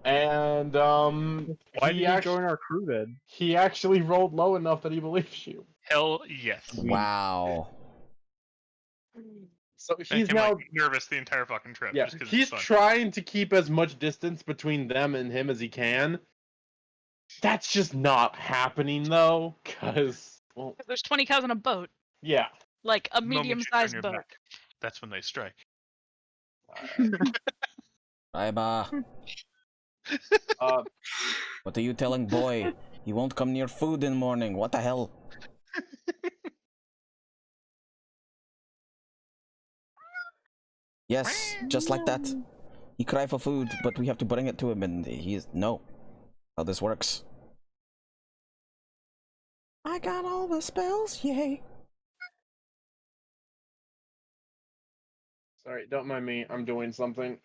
And Why did he you join our crew then? he actually rolled low enough that he believes you. Hell yes. Wow. So Make he's him, now like, nervous the entire fucking trip. yeah, just 'cause he's it's fun. trying to keep as much distance between them and him as he can. That's just not happening though, because well, There's 20 cows on a boat, yeah. like a The moment you turn medium-sized your boat. back, that's when they strike. Bye bye. Uh, What are you telling boy? He won't come near food in the morning. What the hell? Yes, just like that. He cry for food, but we have to bring it to him, and he is no. How this works? I got all the spells, yay! sorry, don't mind me. I'm doing something.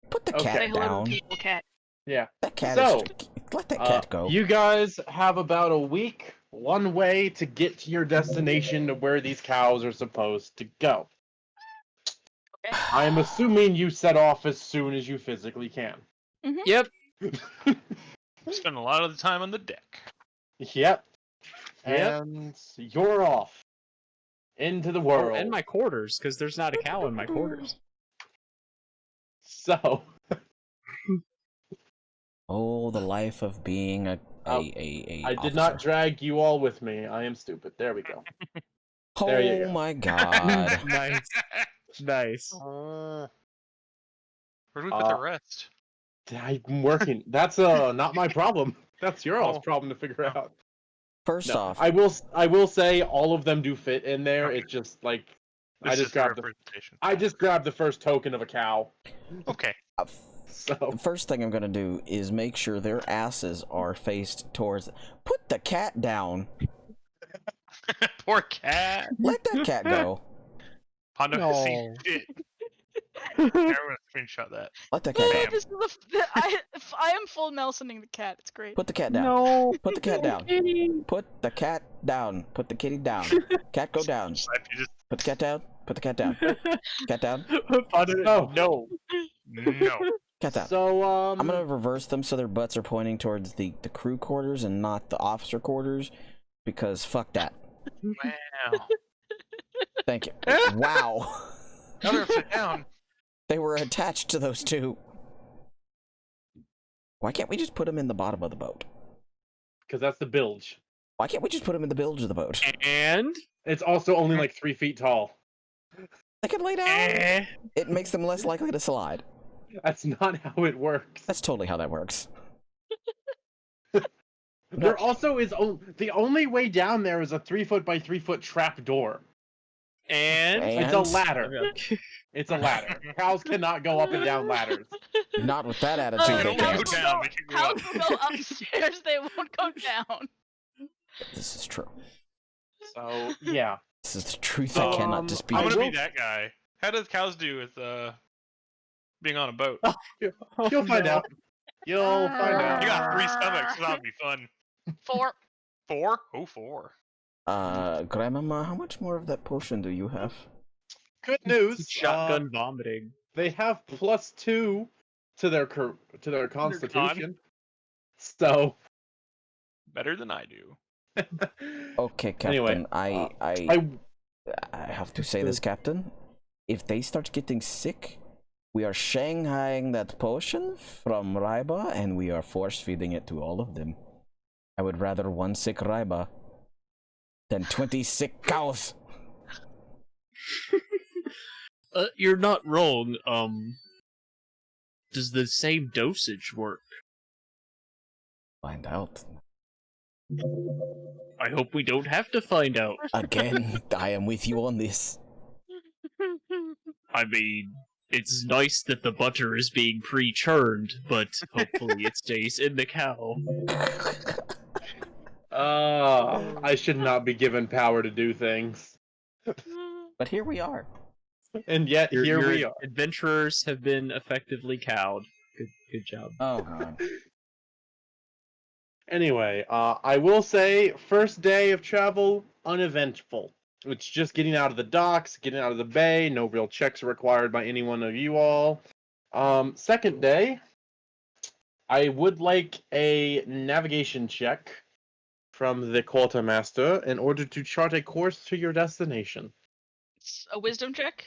Put the Okay. Say cat hello down. to people, cat. Yeah. That cat So, is. Let that cat go. You guys have about a week, one way to get to your destination to where these cows are supposed to go. Okay. I'm assuming you set off as soon as you physically can. Yep. Spend a lot of the time on the deck. Yep. Yep. And you're off into the world. And my quarters, because there's not a cow in my quarters. So, Oh, the life of being a I did not drag you all with me. I am stupid. There we go. there you Oh go. my god. Nice. Nice. Where do we put the rest? I'm working. That's not my problem. That's your all's Oh. problem to figure out. First No, off, I will say all of them do fit in there. Okay. It's just like This I is just the grabbed representation. I just grabbed the first token of a cow. Okay. So the first thing I'm gonna do is make sure their asses are faced towards. Put the cat down. Poor cat. Let that cat go. Hondo No. see it. I'm gonna screenshot that. Let that cat go. Bam. This is I am full Nelsoning the cat. It's great. Put the cat down. No. Put the cat down. Kitty. Put the cat down. Put the kitty down. Cat go down. If you just Put the cat down. Put the cat down. Cat down. Oh. No. no. Cat down. So I'm gonna reverse them so their butts are pointing towards the crew quarters and not the officer quarters, because fuck that. Wow. Thank you. Wow. Now they're upside down. They were attached to those two. Why can't we just put them in the bottom of the boat? because that's the bilge. Why can't we just put them in the bilge of the boat? And It's also only like 3 feet tall. They can lay down. It makes them less likely to slide. That's not how it works. That's totally how that works. There also is the only way down there is a 3 foot by 3 foot trap door. and It's a ladder. Okay. It's a ladder. Cows cannot go up and down ladders. Not with that attitude, they don't go can't. down, they can go Cows up. will go upstairs. They won't go down. This is true. So yeah. This is the truth I cannot dispute. I'm gonna will- be that guy. How does cows do with being on a boat? You'll find out. You'll find out. You got 3 stomachs, so that'll be fun. 4. 4? Oh, 4. Grandmama, how much more of that potion do you have? Good news. Shotgun vomiting. They have +2 to their constitution. So Better than I do. Okay, Captain. Anyway, I have to say this, Captain. If they start getting sick, we are shanghaiing that potion from Raiba, and we are force feeding it to all of them. I would rather 1 sick Raiba than 20 sick cows. You're not wrong. Does the same dosage work? Find out. I hope we don't have to find out. Again, I am with you on this. I mean, it's nice that the butter is being pre-churned, but hopefully it stays in the cow. I should not be given power to do things. But here we are. And yet here Your we are. adventurers have been effectively cowed. Good job. Oh, God. Anyway, I will say, first day of travel, uneventful. It's just getting out of the docks, getting out of the bay, no real checks are required by any one of you all. Second day, I would like a navigation check from the quartermaster in order to chart a course to your destination. It's a wisdom check.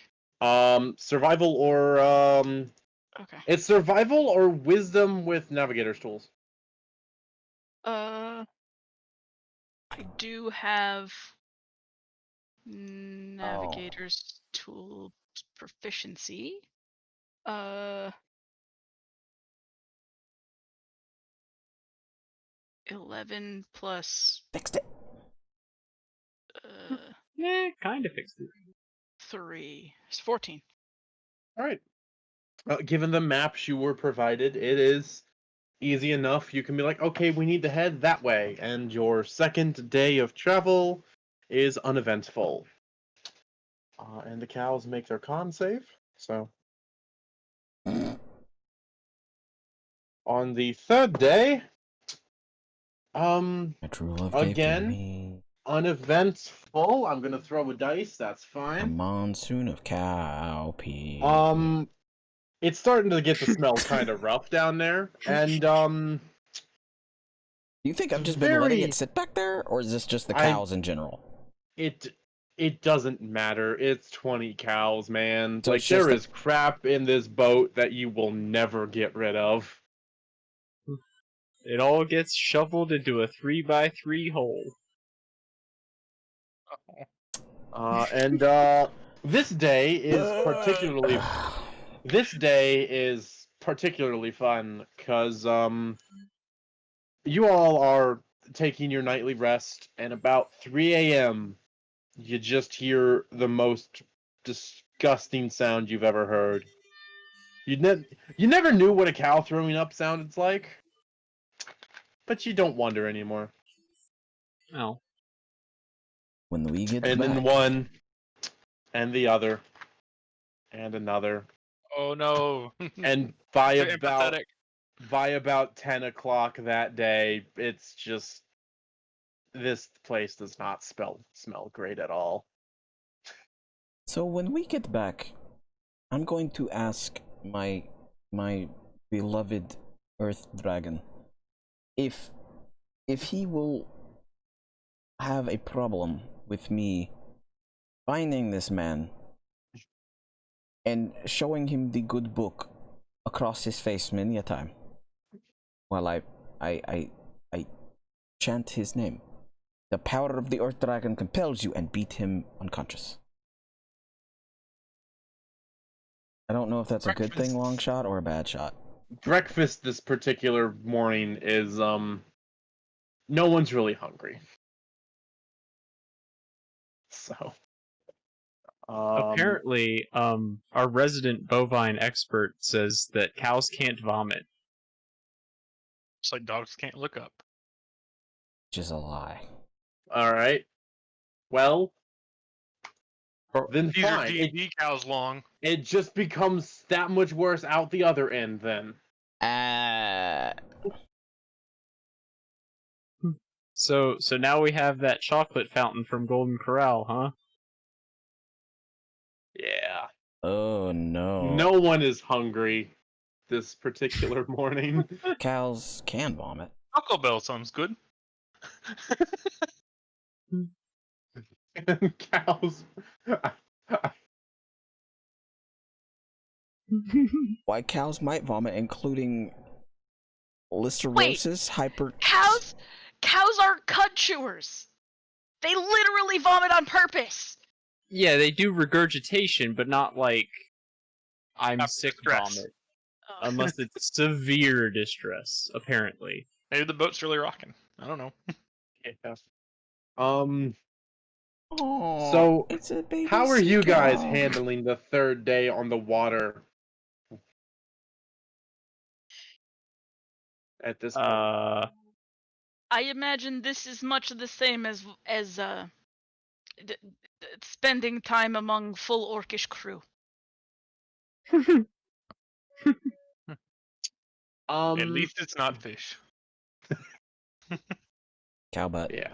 Survival or Okay. it's survival or wisdom with navigator's tools. I do have navigator's tool proficiency. 11 plus Fixed it. Yeah, kind of fixed it. 3. It's 14. All right. Given the maps you were provided, it is easy enough. You can be like, okay, we need to head that way, and your second day of travel is uneventful. And the cows make their con save. So on the third day, My true love gave to Again? me uneventful. I'm gonna throw a dice. That's a fine. monsoon of cow pee. It's starting to get the smell kind of rough down there, and Do you think I've just been letting very- it sit back there, or is this just the I- cows in general? it doesn't matter. It's 20 cows, man. So Like, it's just there a- is crap in this boat that you will never get rid of. It all gets shoveled into a 3x3 hole. And this day is particularly fun because you all are taking your nightly rest, and about 3 a.m., you just hear the most disgusting sound you've ever heard. You never knew what a cow throwing up sounded like, but you don't wonder anymore. Oh. When we get And back, then one, and the other, and another, Oh no. and by Very about empathetic. by about 10 o'clock that day, it's just this place does not smell great at all. so when we get back, I'm going to ask my beloved Earth Dragon if he will have a problem with me finding this man and showing him the good book across his face many a time while I chant his name. The power of the Earth Dragon compels you, and beat him unconscious. I don't know if that's a good thing, long shot, or a bad shot. Breakfast this particular morning is no one's really hungry. So Apparently, our resident bovine expert says that cows can't vomit. It's like dogs can't look up. Which is a lie. all right. Well, then These are fine. D&D cows long. It just becomes that much worse out the other end then. So now we have that chocolate fountain from Golden Corral, huh? Yeah. Oh no. No one is hungry this particular morning. Cows can vomit. Taco Bell sounds good. Cows. Why cows might vomit, including listeriosis, Cows are cud chewers. They literally vomit on purpose. Yeah, they do regurgitation, but not like I'm Not sick distress. vomit. Unless it's severe distress, apparently. Maybe the boat's really rocking. I don't know. Yeah. Oh, So, it's a baby how are you guys seagull. handling the third day on the water? At this point, I imagine this is much the same as spending time among full orcish crew. At least it's not fish. Cow butt. yeah.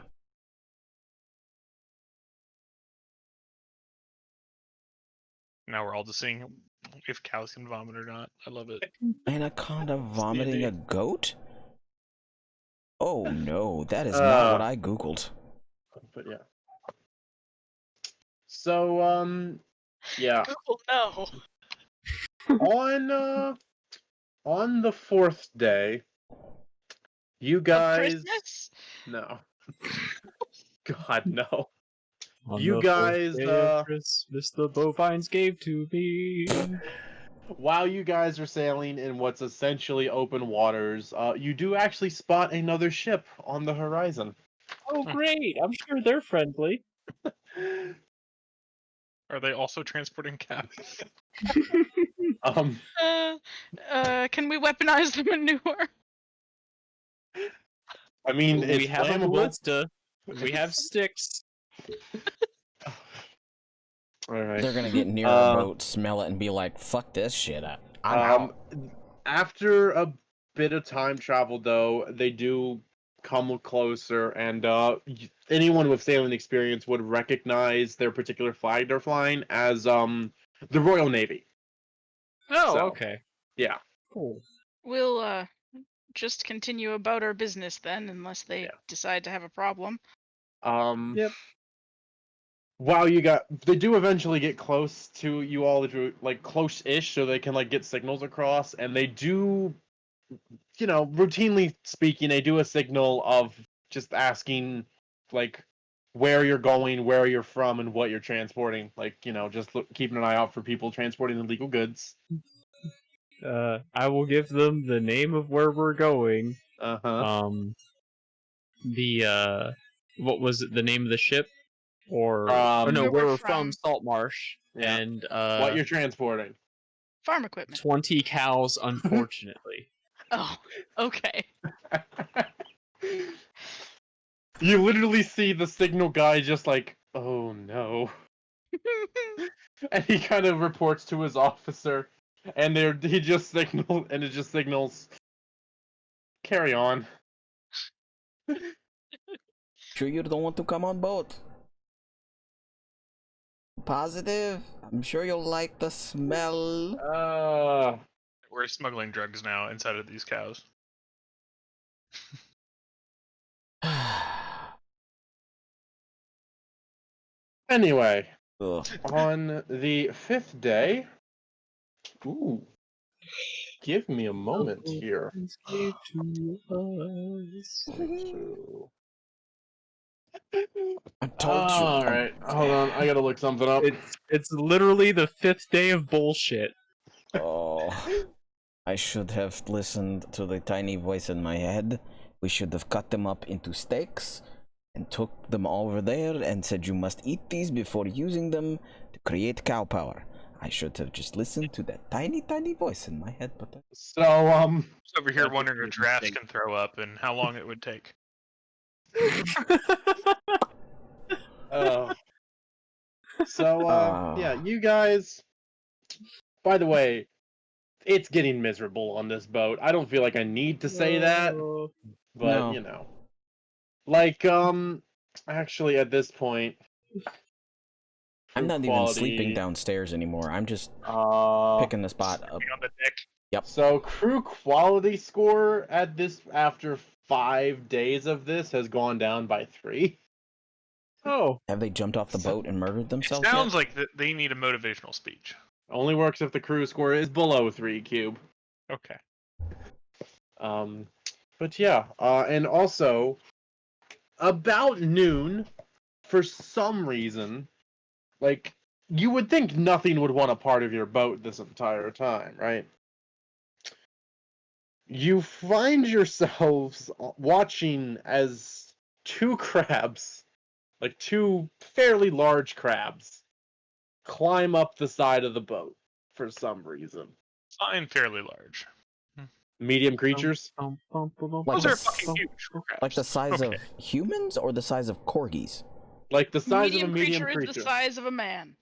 Now we're all just seeing if cows can vomit or not. I love it. Anaconda vomiting a goat? Oh no, that is Uh, not what I googled. But yeah. So, yeah. Oh no. On the fourth day, you guys. Christmas? No. God, no. On You the fourth guys, day of Christmas, the bovines gave to me. While you guys are sailing in what's essentially open waters, you do actually spot another ship on the horizon. Oh, great! I'm sure they're friendly. Are they also transporting cows? Um, Can we weaponize the manure? I mean, we it's have a flammable. ballista. We have sticks. All right. They're gonna get near our boat, smell it, and be like, "Fuck this shit up." I'm out. After a bit of time travel, though, they do come closer, and anyone with sailing experience would recognize their particular flag they're flying as the Royal Navy. Oh, So, okay. Yeah. Cool. We'll just continue about our business then, unless they decide to have a problem. Yep. Wow, they do eventually get close to you all, like close-ish, so they can like get signals across, and they do, routinely speaking, they do a signal of just asking, like, where you're going, where you're from, and what you're transporting. Like, just keeping an eye out for people transporting illegal goods. I will give them the name of where we're going. Uh-huh. the what was it, the name of the ship? Or no, Where where we're we're from, from. Saltmarsh, Yeah. and What you're transporting? Farm equipment. 20 cows, unfortunately. Oh, okay. You literally see the signal guy just like, oh no. And he kind of reports to his officer, and he just signals, and it just signals, carry on. Sure you don't want to come on boat? Positive? I'm sure you'll like the smell. We're smuggling drugs now inside of these cows. Anyway, Ugh. on the 5th day, ooh, give me a moment here. I told you. All right, hold on, I gotta look something up. It's literally the 5th day of bullshit. Oh, I should have listened to the tiny voice in my head. We should have cut them up into steaks and took them over there and said you must eat these before using them to create cow power. I should have just listened to that tiny voice in my head, but So, Just over here That's wondering a if giraffes mistake. can throw up and how long it would take. yeah, you guys. By the way, it's getting miserable on this boat. I don't feel like I need to say that, but No. you know, like actually at this point, I'm crew not even quality, sleeping downstairs anymore. I'm just Uh, picking the spot up. Be on the deck. so crew quality score at this after 5 days of this has gone down by 3. Oh, Have they jumped off the boat and murdered It themselves sounds yet? like they need a motivational speech. Only works if the crew score is below 3 cube. Okay. But yeah, and also about noon, for some reason, like you would think nothing would want a part of your boat this entire time, right? You find yourselves watching as 2 crabs, like 2 fairly large crabs, climb up the side of the boat for some reason. Fine, fairly large. Medium creatures, Like Those the are fucking huge crabs. Like the size Okay. of humans or the size of corgis? like the size Medium of a medium creature creature. is the size of a man.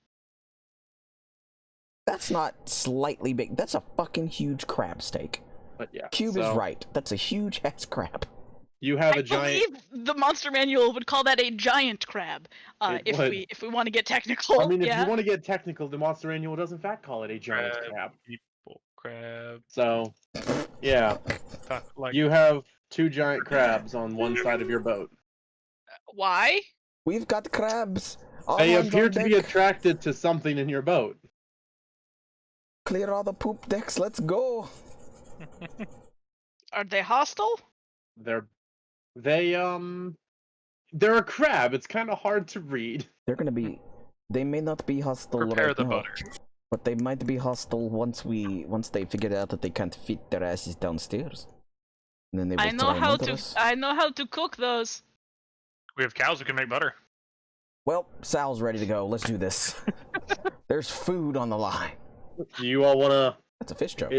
That's not slightly big. That's a fucking huge crab steak. But yeah, Cube is so right. That's a huge ass crab. You have I a giant. believe the monster manual would call that a giant crab. It If would. we want to get technical. I mean, if yeah. you want to get technical, the Monster Manual does in fact call it a giant crab. People, crab. So, yeah, Talk like you have 2 giant crabs on one side of your boat. Why? We've got crabs. All They hands appear on to be deck. attracted to something in your boat. Clear all the poop decks. Let's go. Are they hostile? They're they're a crab. It's kind of hard to read. They're gonna be. They may not be hostile prepare right the now, butter. but they might be hostile once they figure out that they can't fit their asses downstairs. And then they will I know try how murder to. us. I know how to cook those. We have cows who can make butter. Well, Sal's ready to go. Let's do this. There's food on the line. Do you all want to? That's a fish joke.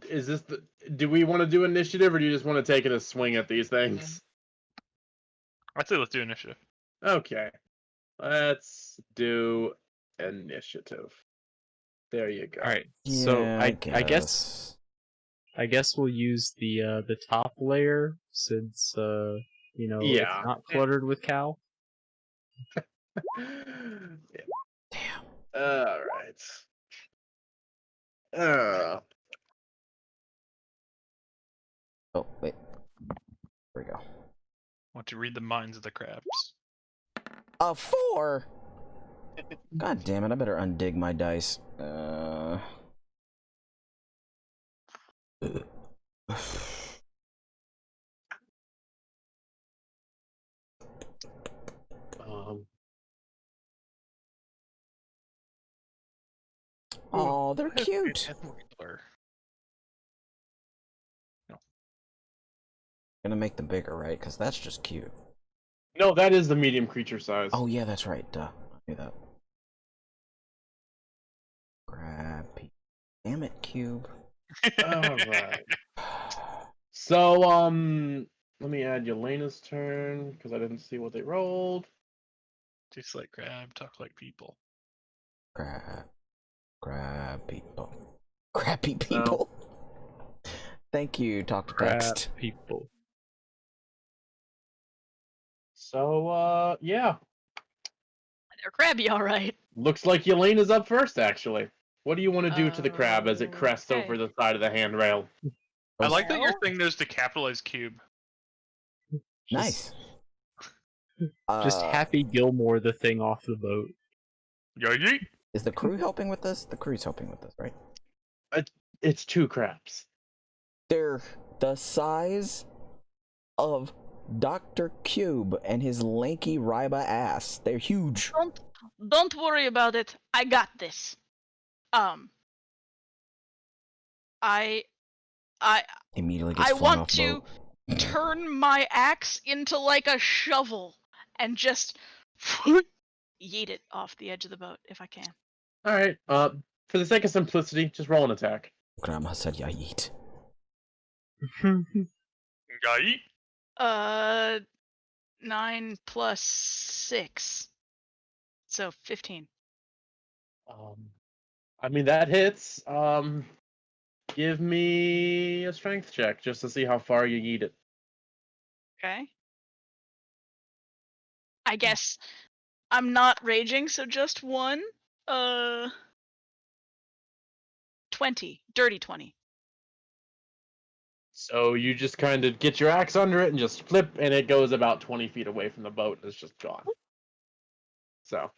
Is this the? Do we want to do initiative, or do you just want to take it a swing at these things? I'd say let's do initiative. Okay, let's do initiative. There you go. all right. So Yeah, I guess we'll use the top layer since Yeah. it's not cluttered with cow. Damn. All right. Oh wait. There we go. Want to read the minds of the crabs. A 4. God damn it! I better undig my dice. Oh, they're cute. Add more color. Gonna make them bigger, right? Because that's just cute. No, that is the medium creature size. Oh yeah, that's right. Duh. I knew that. Grab. Damn it, cube. Alright. So, let me add Yelena's turn, because I didn't see what they rolled. Just like grab, talk like people. Grab people. Crappy people. Thank you, Talk to Crap Text. people. So, yeah. They're crabby, all right. Looks like Yelena's up first, actually. What do you want to do to the crab as it crests Okay. over the side of the handrail? I like that your Well- thing knows to capitalize cube. Nice. Just Happy Gilmore the thing off the boat. Yo, yeet. Is the crew helping with this? The crew's helping with this, right? It's 2 crabs. They're the size of Dr. Cube and his lanky Ryba ass. They're huge. Don't worry about it. I got this. I Immediately gets I flung want off to boat. turn my axe into like a shovel and just yeet it off the edge of the boat if I can. Alright, for the sake of simplicity, just roll an attack. Grandma said, "Yeah, eat." Yeet. 9 plus 6. So 15. I mean, that hits. Give me a strength check just to see how far you yeet it. Okay. I guess I'm not raging, so just 1. 20. Dirty 20. So you just kind of get your axe under it and just flip, and it goes about 20 feet away from the boat, and it's just gone. So.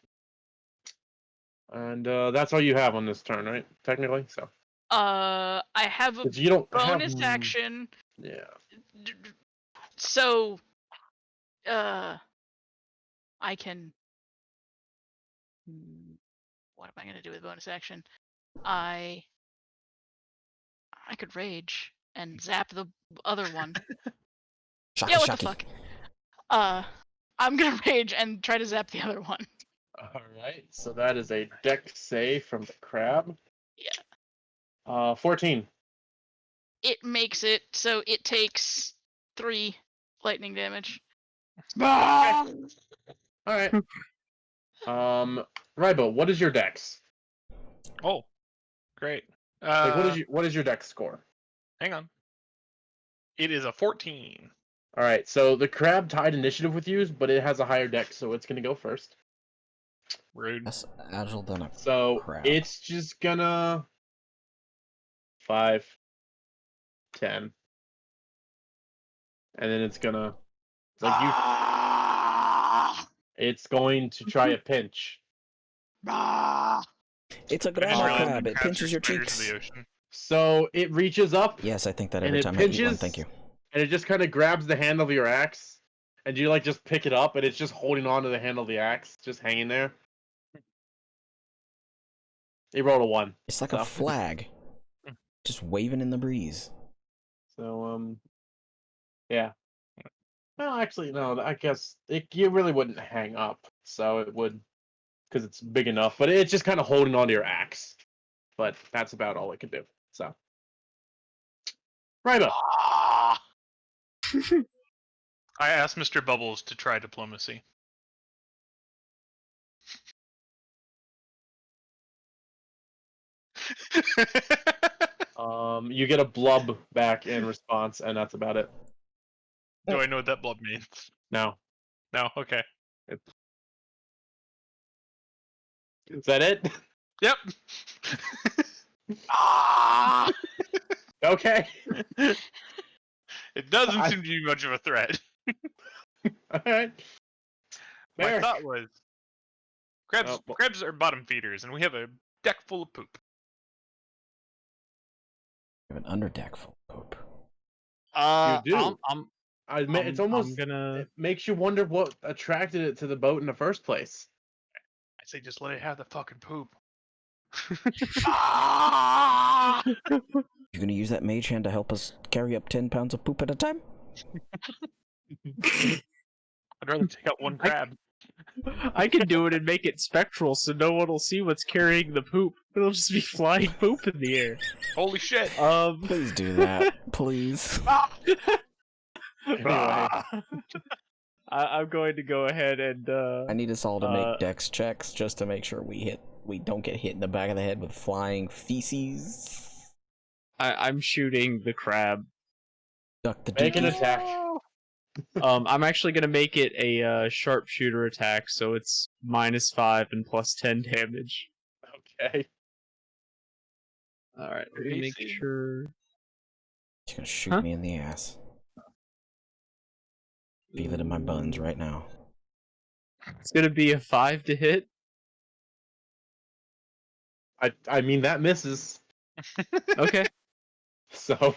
And that's all you have on this turn, right? Technically, so. I have a 'Cause you don't bonus have... action. Yeah. So, I can. What am I gonna do with bonus action? I could rage and zap the other one. Shocky, Yeah, what shocky. the fuck? I'm gonna rage and try to zap the other one. Alright, so that is a dex save from the crab. Yeah. 14. It makes it so it takes 3 lightning damage. Alright. Rybo, what is your dex? Oh, great. Like, what is your dex score? Hang on. It is a 14. Alright, so the crab tied initiative with you, but it has a higher dex, so it's gonna go first. Rude. Less agile than a So crab. it's just gonna 5, 10, and then it's gonna it's going to try a pinch. It's a I just grandma realized crab. that It crabs pinches are your spiders of cheeks. the ocean. So it reaches up Yes, I think that And every it time I eat one. pinches? Thank you. and it just kind of grabs the handle of your axe, and you like just pick it up, and it's just holding on to the handle of the axe, just hanging there. It rolled a 1. It's like So. a flag, just waving in the breeze. So yeah. Well, actually, no. I guess you really wouldn't hang up, so it would, because it's big enough. But it's just kind of holding onto your axe. But that's about all it can do. So, Ryba. I asked Mr. Bubbles to try diplomacy. You get a blub back in response, and that's about it. Do I know what that blub means? No. No? Okay. Is that it? Yep. Okay. It doesn't I- seem to be much of a threat. All right. My Fair. thought was, crabs Oh, well- crabs are bottom feeders, and we have a deck full of poop. We have an underdeck full of poop. You do. It's almost. I'm gonna. It makes you wonder what attracted it to the boat in the first place. I say just let it have the fucking poop. You gonna use that mage hand to help us carry up 10 pounds of poop at a time? I'd rather take out one crab. I can do it and make it spectral so no one will see what's carrying the poop. It'll just be flying poop in the air. Holy shit! Please do that, please. Anyway. I'm going to go ahead and I need us all to make dex checks just to make sure we don't get hit in the back of the head with flying feces. I'm shooting the crab. Duck the Make an dookie. attack. I'm actually gonna make it a sharpshooter attack, so it's -5 and +10 damage. Okay. All right, let me make sure. She's gonna shoot me in the ass. Feel it in my buns right now. It's gonna be a 5 to hit. I mean that misses. Okay. So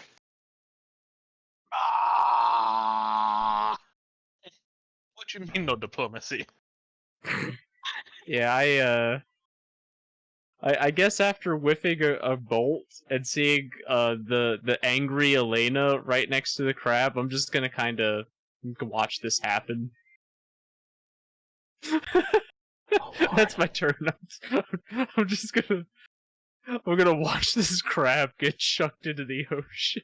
What you mean, no diplomacy? Yeah, I guess after whiffing a bolt and seeing the angry Elena right next to the crab, I'm just gonna kind of watch this happen. That's my turn. I'm just gonna watch this crab get chucked into the ocean.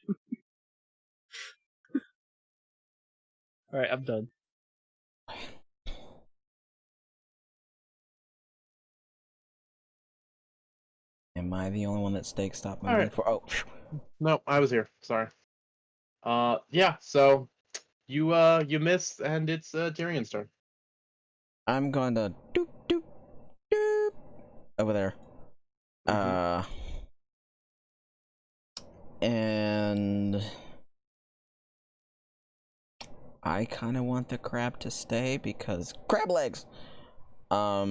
All right, I'm done. Am I the only one that stakes stop All moving right. for? Oh, no, I was here. Sorry. Yeah. So you missed, and it's Tyrion's turn. I'm going to doop doop doop over there. And I kind of want the crab to stay because crab legs. I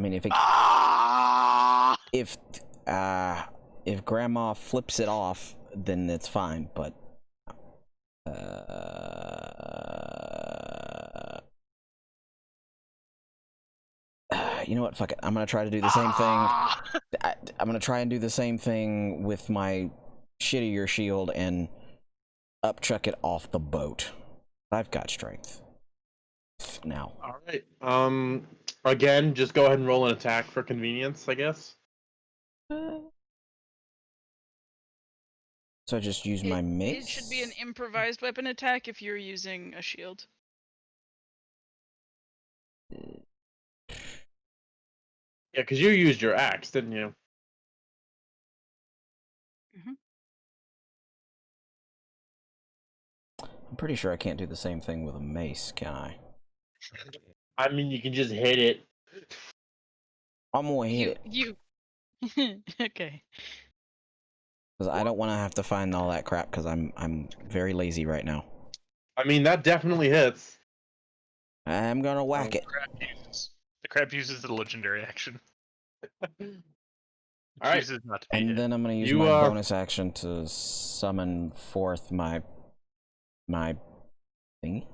mean, if Grandma flips it off, then it's fine. But you know what? Fuck it. I'm gonna try to do the same thing. I'm gonna try and do the same thing with my shittier shield and upchuck it off the boat. I've got strength now. All right. Again, just go ahead and roll an attack for convenience, I guess. So I just use my mace. It should be an improvised weapon attack if you're using a shield. Yeah, because you used your axe, didn't you? I'm pretty sure I can't do the same thing with a mace, can I? I mean, you can just hit it. I'm gonna hit it You. Okay. because I don't want to have to find all that crap because I'm very lazy right now. I mean, that definitely hits. I'm gonna whack it. The crab uses the legendary action. All right. Chooses not to be And hit. then I'm gonna use You my are- bonus action to summon forth my thingy.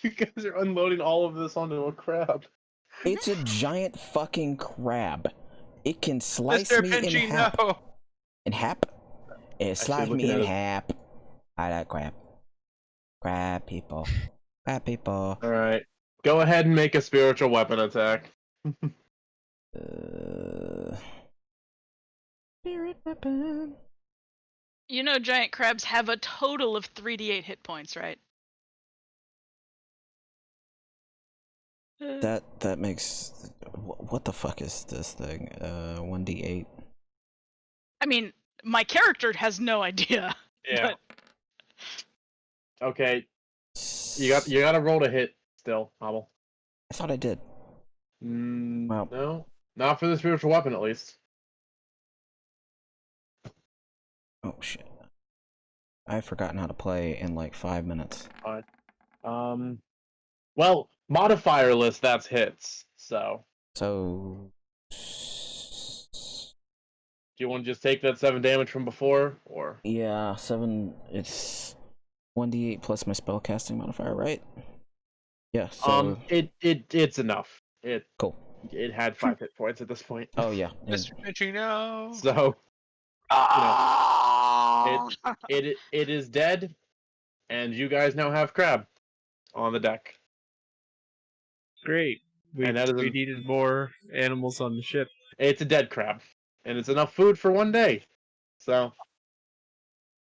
You guys are unloading all of this onto a crab. It's a giant fucking crab. It can slice Mr. me Pinchy, in half. no! In half? It slice me looking in at it- half. I like crab. Crab people. Crab people. All right. Go ahead and make a spiritual weapon attack. Spirit weapon. You know giant crabs have a total of 3d8 hit points, right? That makes. What the fuck is this thing? 1d8. I mean, my character has no idea. Yeah. But Okay. You got to roll to hit still, Hobble. I thought I did. Wow. No, not for the spiritual weapon, at least. Oh shit. I've forgotten how to play in like 5 minutes. Well, modifier list, that's hits. So, So. do you want to just take that 7 damage from before, or? Yeah, 7. It's 1d8 plus my spellcasting modifier, right? Yeah. So. It's enough. Cool. It had 5 hit points at this point. Oh yeah. Mr. Pinchy, no! So, It is dead, and you guys now have crab on the deck. Great. We And that is we a- needed more animals on the ship. It's a dead crab, and it's enough food for one day. So,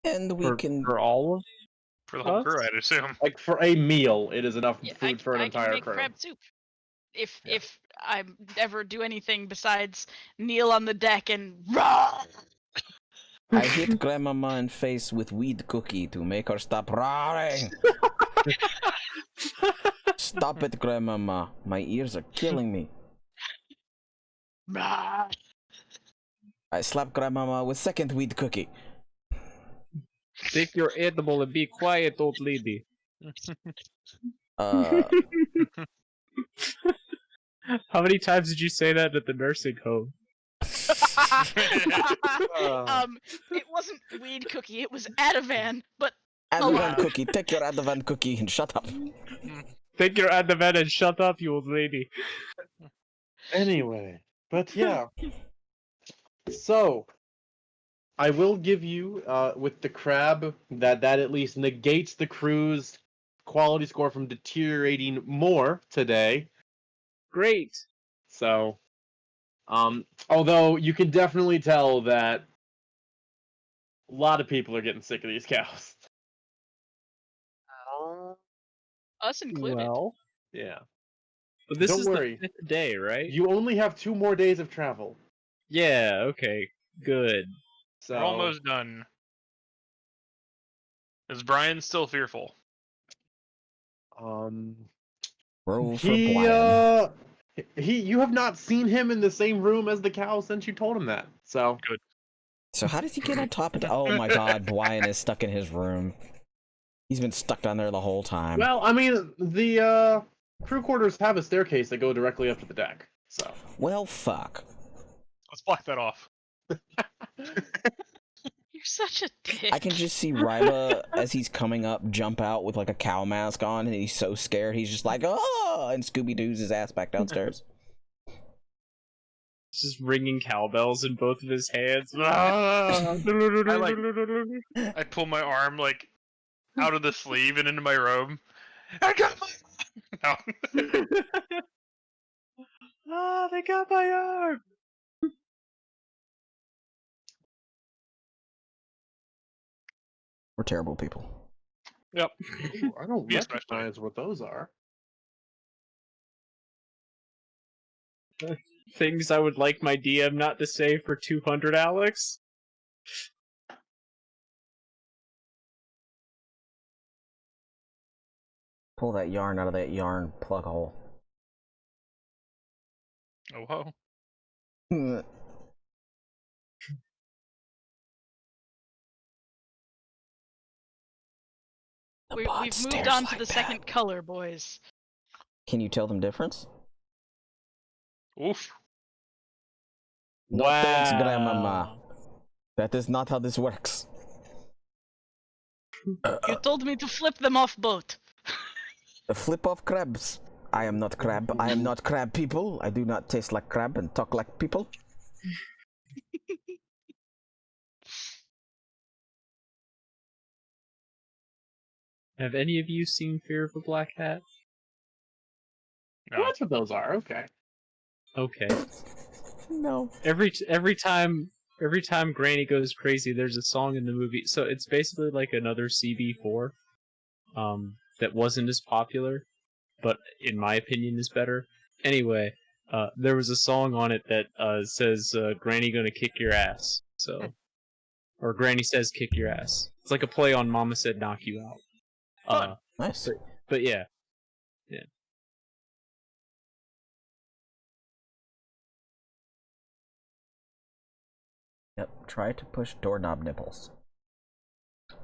And we For, can. for all of For the whole crew, us? I'd assume. like for a meal, it is enough Yeah, food for an I entire can make crew. crab soup. If Yeah. I ever do anything besides kneel on the deck and raw. I hit Grandmama in face with weed cookie to make her stop roaring. Stop it, Grandmama. My ears are killing me. Rah. I slap Grandmama with second weed cookie. Take your edible and be quiet, old lady. Uh, How many times did you say that at the nursing home? It wasn't weed cookie, it was Ativan, but Adavan cookie. Take your Adavan cookie and shut up. Take your Ativan and shut up, you old lady. Anyway, but yeah. So, I will give you, with the crab, that at least negates the crew's quality score from deteriorating more today. Great. So, although you can definitely tell that a lot of people are getting sick of these cows. us included. Well, Yeah. but this Don't is worry. the 5th day, right? You only have 2 more days of travel. Yeah, okay. Good. So, We're almost done. Is Brian still fearful? Roll for he, Brian. you have not seen him in the same room as the cow since you told him that. So, So how does he get on top of the... Oh my god, Brian is stuck in his room. He's been stuck down there the whole time. well, I mean, the crew quarters have a staircase that go directly up to the deck. So, Well, fuck. Let's block that off. You're such a dick. I can just see Ryba, as he's coming up, jump out with like a cow mask on, and he's so scared, he's just like, oh! And Scooby-Doo's his ass back downstairs. Just ringing cowbells in both of his hands. I pull my arm like out of the sleeve and into my robe. I got my no. Ah, they got my arm. We're terrible people. Yep. ooh, I don't Yes, recognize what those are. Things I would like my DM not to say for 200, Alex. Pull that yarn out of that yarn plug hole. Oh ho. We've moved on to the second color, boys. Can you tell them difference? Oof. No thanks, Grandmama. That is not how this works. You told me to flip them off boat. Flip off crabs. I am not crab. I am not crab people. I do not taste like crab and talk like people. Have any of you seen Fear of the Black Hat? No. Well, that's what those are. Okay. Okay. No. Every time Granny goes crazy, there's a song in the movie. So it's basically like another CB4, that wasn't as popular, but in my opinion is better. Anyway, there was a song on it that says "Granny gonna kick your ass." So, or Granny says "kick your ass." It's like a play on "Mama said knock you out." Fun. Nice. But yeah. Yep. Try to push doorknob nipples.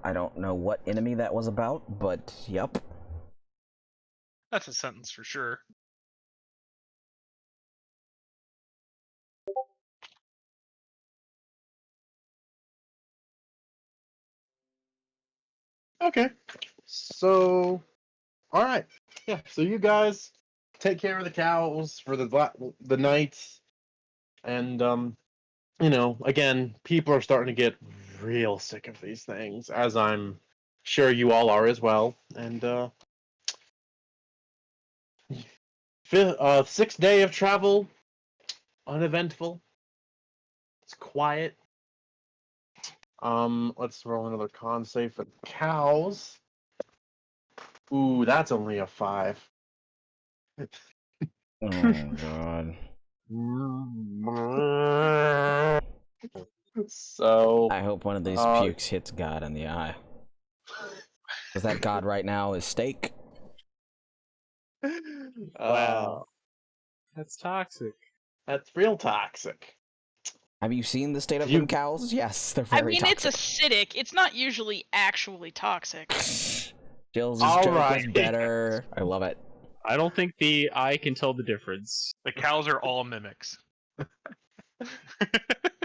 I don't know what enemy that was about, but yep. That's a sentence for sure. Okay. So, all right. Yeah. So you guys take care of the cows for the night, and again, people are starting to get real sick of these things, as I'm sure you all are as well. And sixth day of travel, uneventful. It's quiet. Let's roll another con save for cows. Ooh, that's only a 5. Oh god. So I hope one of these pukes hits God in the eye. Because that God right now is steak. Wow. That's toxic. That's real toxic. Have you seen the state of them cows? Yes, they're very it's toxic. acidic. It's not usually actually toxic. Jill's All joke was right. better. I love it. I don't think the eye can tell the difference. The cows are all mimics.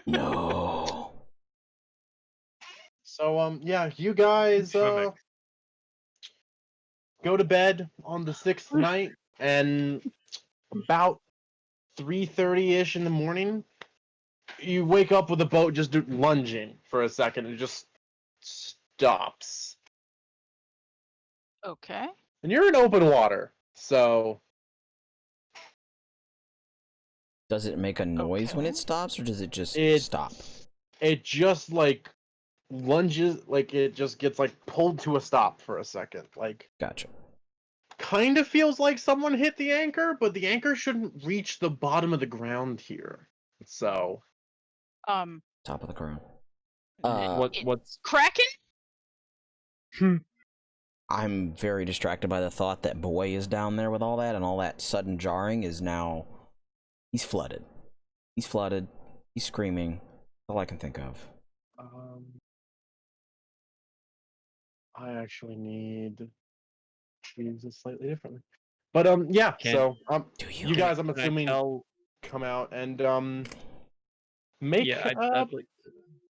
No. So yeah, you guys Mimic. go to bed on the 6th night, and about 3:30ish in the morning, you wake up with the boat just lunging for a second. It just stops, Okay. and you're in open water. So Does it make a noise when Okay. it stops, or does it just stop? it just like lunges, like it just gets like pulled to a stop for a second. Like Gotcha. kind of feels like someone hit the anchor, but the anchor shouldn't reach the bottom of the ground here. So Top of the crown. What's Kraken? I'm very distracted by the thought that Boy is down there with all that, and all that sudden jarring is now... He's flooded. He's flooded. He's screaming. All I can think of. I actually need to use this slightly differently. But yeah, Can- Do you guys, I'm can I assuming, tell? come out and make Yeah, I'd like to...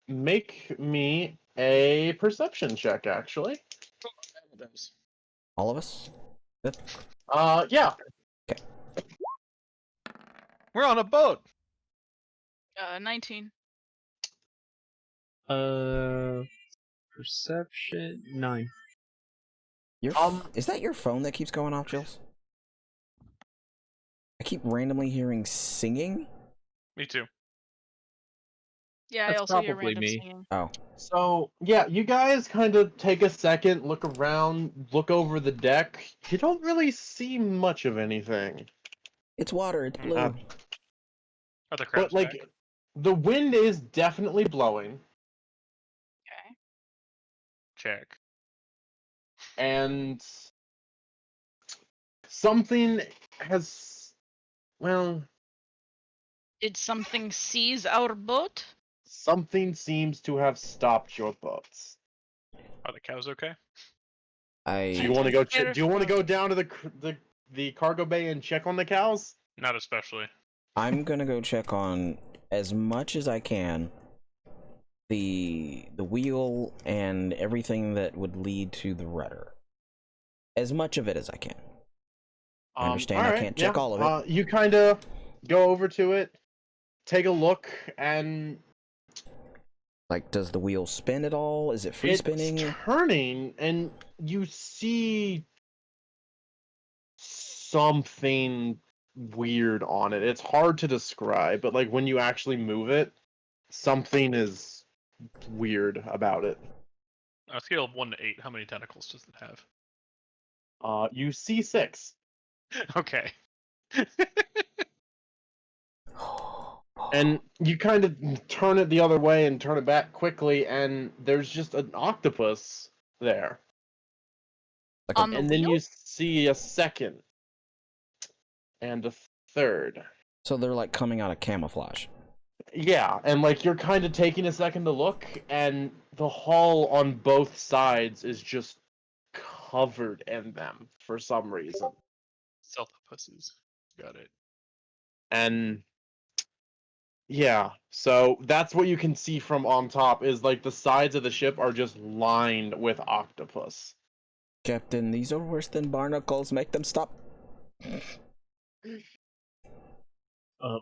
make me a perception check, actually. All of us? Good. Yeah. We're on a boat. 19. Perception 9. Is that your phone that keeps going off, Jills? I keep randomly hearing singing. Me too. Yeah, I That's also hear probably random me. singing. Oh, So yeah, you guys kind of take a second, look around, look over the deck. You don't really see much of anything. it's water. It's blue. Are the crabs But like, back? the wind is definitely blowing, Okay. Check. and something has, well, Did something seize our boat? something seems to have stopped your boats. Are the cows okay? Do you want to go? Better Do you want to go phone. down to the cargo bay and check on the cows? Not especially. I'm gonna go check on, as much as I can, the wheel and everything that would lead to the rudder. As much of it as I can. I understand I can't check all of it. You kind of go over to it, take a look, and Like, does the wheel spin at all? Is it free spinning? it's turning, and you see something weird on it. It's hard to describe, but like when you actually move it, something is weird about it. On a scale of 1 to 8, how many tentacles does it have? You see 6. Okay. And you kind of turn it the other way and turn it back quickly, and there's just an octopus there. Like On the And then wheel? you see a second and a third. So they're like coming out of camouflage. Yeah, and like you're kind of taking a second to look, and the hull on both sides is just covered in them for some reason. Self-pussies. Got it. And yeah, so that's what you can see from on top, is like the sides of the ship are just lined with octopus. Captain, these are worse than barnacles. Make them stop.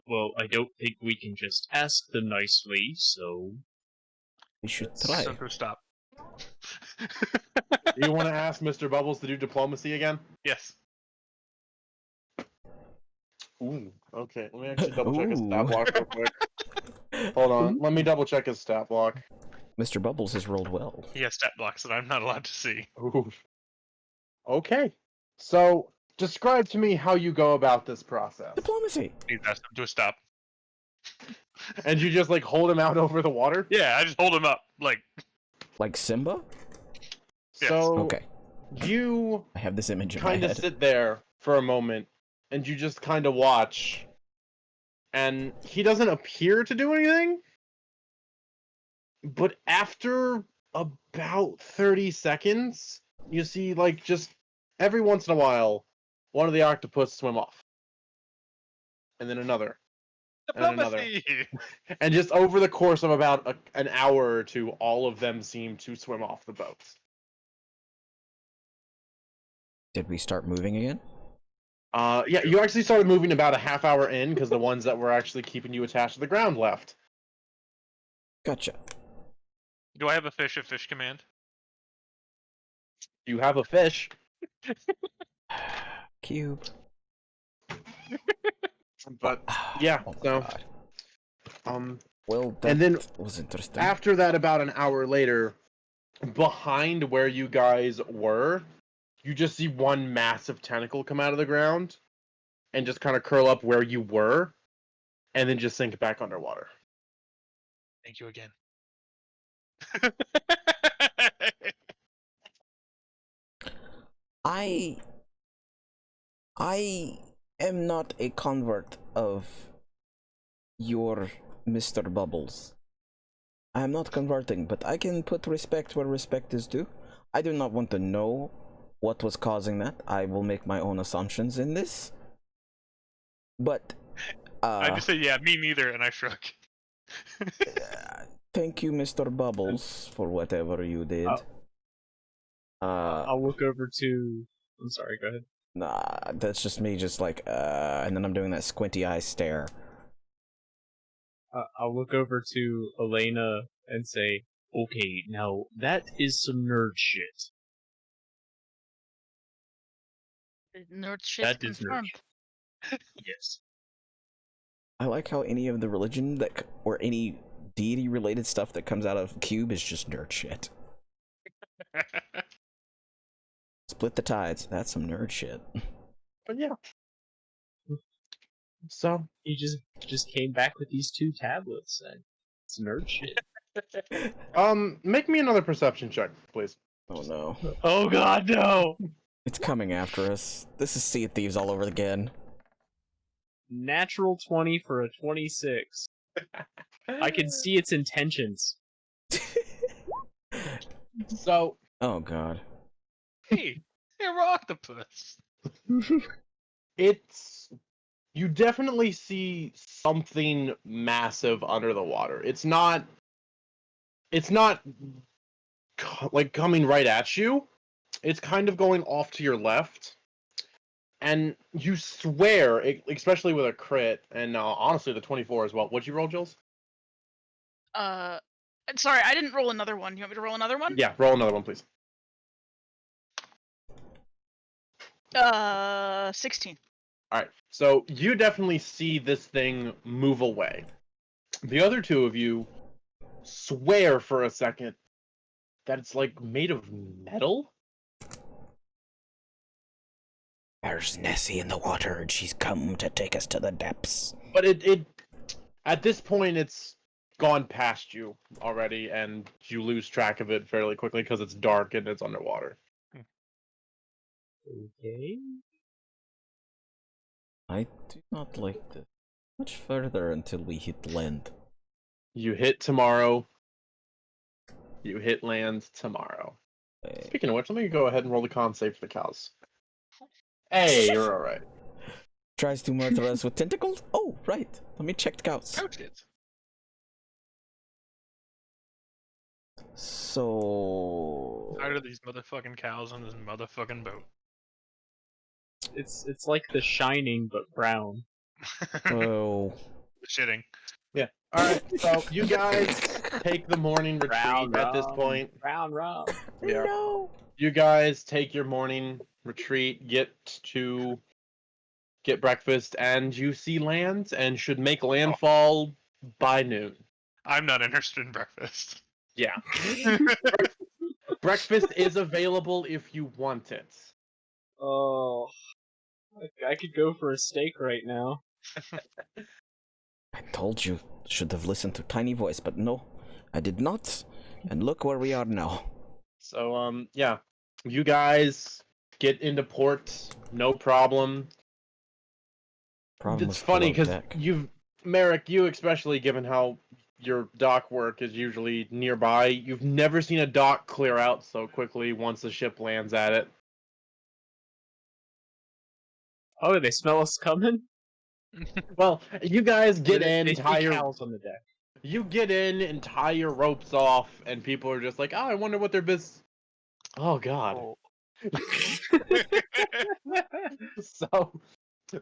Well, I don't think we can just ask them nicely, so... We should try. Sunto, stop. You want to ask Mr. Bubbles to do diplomacy again? Yes. Ooh, okay. Let me actually double check his stat Ooh. block real quick. Hold on. Let me double check his stat block. Mr. Bubbles has rolled well. He has stat blocks that I'm not allowed to see. Ooh. Okay. So, describe to me how you go about this process. Diplomacy. Please ask him to stop. And you just like hold him out over the water? Yeah, I just hold him up. Like, Like Simba? Yes. So, Okay. you I have this image in my kind of head. sit there for a moment and you just kind of watch. And he doesn't appear to do anything. But after about 30 seconds, you see, like, just every once in a while, one of the octopus swim off. And then another. And another. diplomacy! And just over the course of about an hour or two, all of them seem to swim off the boats. Did we start moving again? Yeah, you actually started moving about a half hour in because the ones that were actually keeping you attached to the ground left. Gotcha. Do I have a fish at Fish Command? You have a fish, Cube. but yeah, Oh my so God. Well, that and then was interesting. after that, about an hour later, behind where you guys were, you just see one massive tentacle come out of the ground and just kind of curl up where you were, and then just sink back underwater. Thank you again. I am not a convert of your Mr. Bubbles. I am not converting, but I can put respect where respect is due. I do not want to know what was causing that. I will make my own assumptions in this. But I just said, yeah, me neither, and I shrug. thank you, Mr. Bubbles, for whatever you did. I'll look over to. I'm sorry. Go ahead. Nah, that's just me, just like, and then I'm doing that squinty eye stare. I'll look over to Elena and say, "Okay, now that is some nerd shit." Nerd shit That is nerd confirmed. shit. Yes. I like how any of the religion that, or any deity-related stuff that comes out of Cube is just nerd shit. Split the tides. That's some nerd shit. But yeah. So He just came back with these 2 tablets, and it's nerd shit. make me another perception check, please. Oh no. Oh God, no! It's coming after us. This is Sea of Thieves all over again. Natural 20 for a 26. I can see its intentions. So Oh god. Hey, you're octopus. it's you definitely see something massive under the water. It's not like coming right at you. It's kind of going off to your left. And you swear, especially with a crit, and honestly the 24 as well. What'd you roll, Jules? Sorry, I didn't roll another one. You want me to roll another one? Yeah, roll another one, please. 16. Alright, so you definitely see this thing move away. The other 2 of you swear for a second that it's like made of metal? There's Nessie in the water and she's come to take us to the depths. But it at this point it's gone past you already and you lose track of it fairly quickly because it's dark and it's underwater. Okay. I do not like this. Much further until we hit land. You hit tomorrow. You hit land tomorrow. Speaking of which, let me go ahead and roll the con save for the cows. Hey, you're alright. Tries to murder us with tentacles? Oh, right. Let me check the cows. Ouch it. So... Tired of these motherfucking cows on this motherfucking boat. It's like The Shining but brown. Oh... Shitting. Yeah. Alright, so you guys take the morning retreat Round at this rum. point. Round. Yeah. No. You guys take your morning retreat, get breakfast, and you see land and should make landfall by noon. I'm not interested in breakfast. Yeah. Breakfast is available if you want it. Oh, I could go for a steak right now. I told you, should have listened to Tiny Voice, but no, I did not. And look where we are now. So, yeah. You guys get into port, no problem. Problem It's was funny below because deck. Merrick, you especially, given how your dock work is usually nearby, you've never seen a dock clear out so quickly once the ship lands at it. Oh, they smell us coming? Well, you guys get in, They tie see your cows on the deck. you get in and tie your ropes off, and people are just like, "Oh, I wonder what their business." Oh God! Oh. So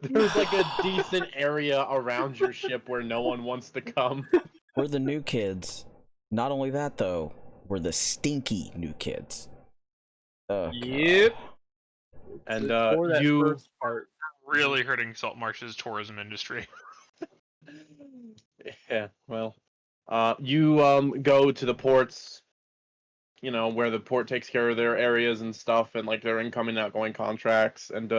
there's like a decent area around your ship where no one wants to come. We're the new kids. Not only that, though, we're the stinky new kids. Yep. And For that you first part. Really hurting Salt Marsh's tourism industry. Yeah, well, you go to the ports, you know, where the port takes care of their areas and stuff, and like their incoming, outgoing contracts, and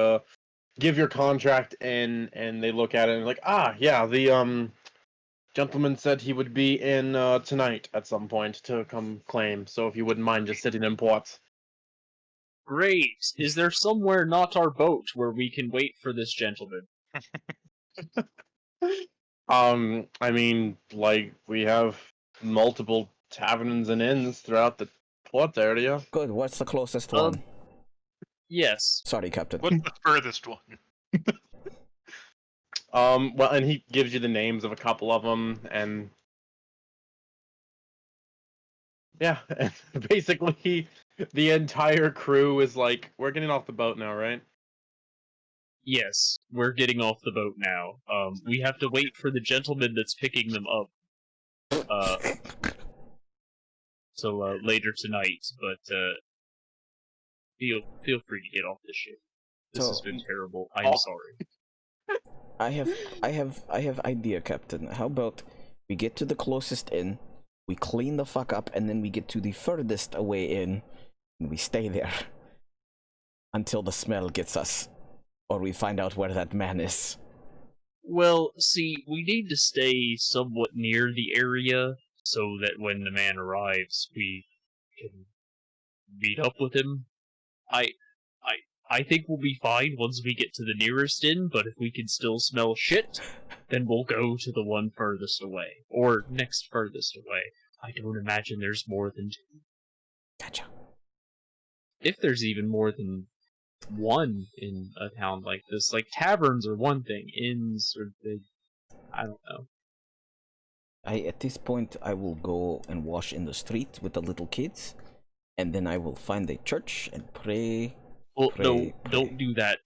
give your contract in, and they look at it and like, ah, yeah, the gentleman said he would be in tonight at some point to come claim. So if you wouldn't mind just sitting in port. Great. Is there somewhere not our boat where we can wait for this gentleman? I mean, like we have multiple taverns and inns throughout the port area. Good, what's the closest Um, one? Yes. Sorry, Captain. What's the furthest one? Well, and he gives you the names of a couple of them, and yeah, basically the entire crew is like, "We're getting off the boat now, right?" Yes, we're getting off the boat now. We have to wait for the gentleman that's picking them up. So later tonight, but feel free to get off the ship. This So- has been terrible. I'm Oh. sorry. I have idea, Captain. How about we get to the closest inn, we clean the fuck up, and then we get to the furthest away inn, and we stay there until the smell gets us, or we find out where that man is. Well, see, we need to stay somewhat near the area so that when the man arrives, we can meet up with him. I think we'll be fine once we get to the nearest inn, but if we can still smell shit, then we'll go to the one furthest away. Or next furthest away. I don't imagine there's more than two. Gotcha. If there's even more than one in a town like this. Like, taverns are one thing, inns are big. I don't know. At this point, I will go and wash in the street with the little kids, and then I will find a church and pray. Well, no, Pray. don't do that.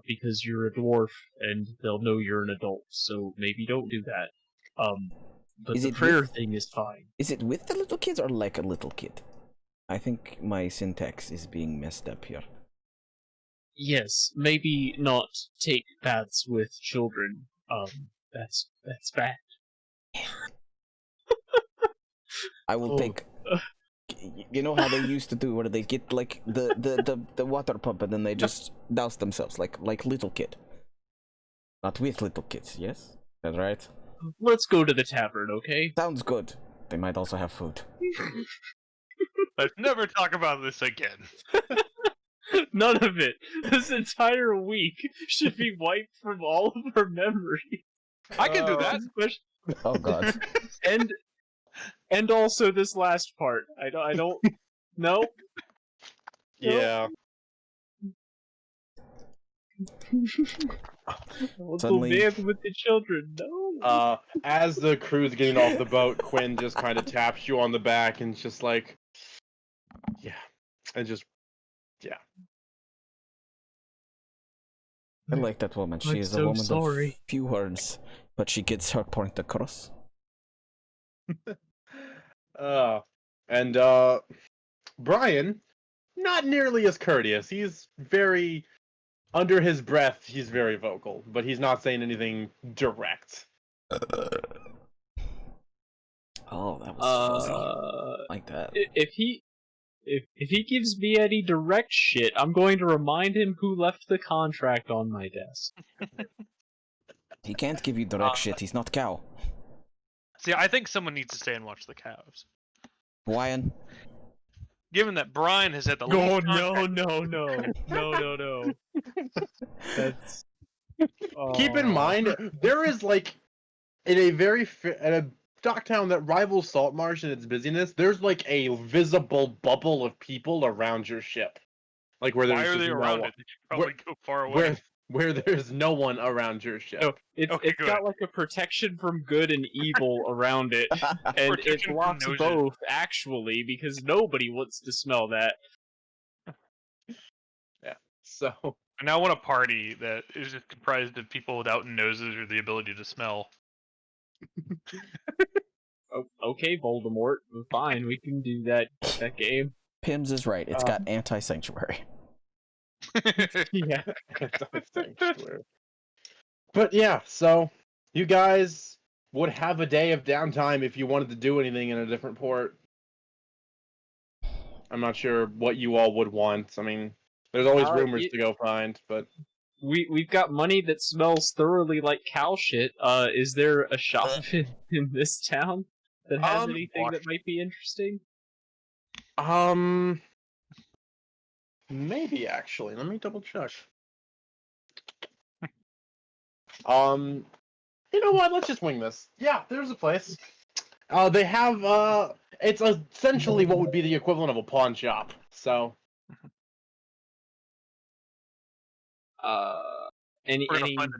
Because you're a dwarf, and they'll know you're an adult, so maybe don't do that. But Is the it prayer with- thing is fine. Is it with the little kids or like a little kid? I think my syntax is being messed up here. Yes, maybe not take baths with children. That's bad. I will Oh. take. You know how they used to do, where they get like the water pump and then they just douse themselves like little kid. Not with little kids, yes? Is that right? Let's go to the tavern, okay? Sounds good. They might also have food. Let's never talk about this again. None of it. This entire week should be wiped from all of our memory. I can do that. Oh god. And also this last part. I don't. No. Yeah. Suddenly- Go man with the children. No. As the crew's getting off the boat, Quinn just kind of taps you on the back and just like, yeah, and just, yeah. I like that woman. She I'm is a so woman of sorry. few words, but she gets her point across. uh, and Brian, not nearly as courteous. He's very under his breath. He's very vocal, but he's not saying anything direct. Oh, that was fuzzy. Uh, Like that. if he gives me any direct shit, I'm going to remind him who left the contract on my desk. He can't give you direct shit. He's not cow. See, I think someone needs to stay and watch the cows. Brian, Given that Brian has had the Oh lead no contract- no! That's Keep in mind, there is like in a very in a dock town that rivals Saltmarsh in its busyness. There's like a visible bubble of people around your ship, like where there's Why are just they no around one, it? They should probably go far away. where there's no one around your ship. No, it's Okay, it's got like a protection from good and evil around it, and it Protection from blocks noses. both actually because nobody wants to smell that. So I now want a party that is just comprised of people without noses or the ability to smell. Okay, Voldemort, fine, we can do that game. Pims is right. It's got anti-sanctuary. Yeah. But yeah, so you guys would have a day of downtime if you wanted to do anything in a different port. I'm not sure what you all would want. I mean, there's always rumors to go find, but We've got money that smells thoroughly like cow shit. Is there a shop in this town that has anything that might be interesting? maybe actually. Let me double check. You know what? Let's just wing this. Yeah, there's a place. They have it's essentially what would be the equivalent of a pawn shop. So, Any We're gonna find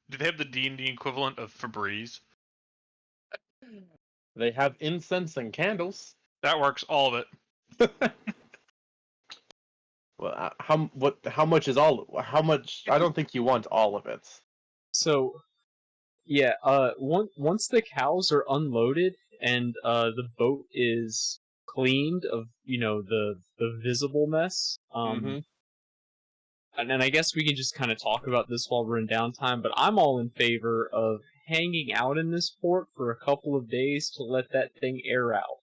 do they have the D&D equivalent of Febreze? they have incense and candles. That works, all of it. Well, how much is all? How much? I don't think you want all of it. So, yeah. Once the cows are unloaded and the boat is cleaned of the visible mess. Mhm. And I guess we can just kind of talk about this while we're in downtime. But I'm all in favor of hanging out in this port for a couple of days to let that thing air out.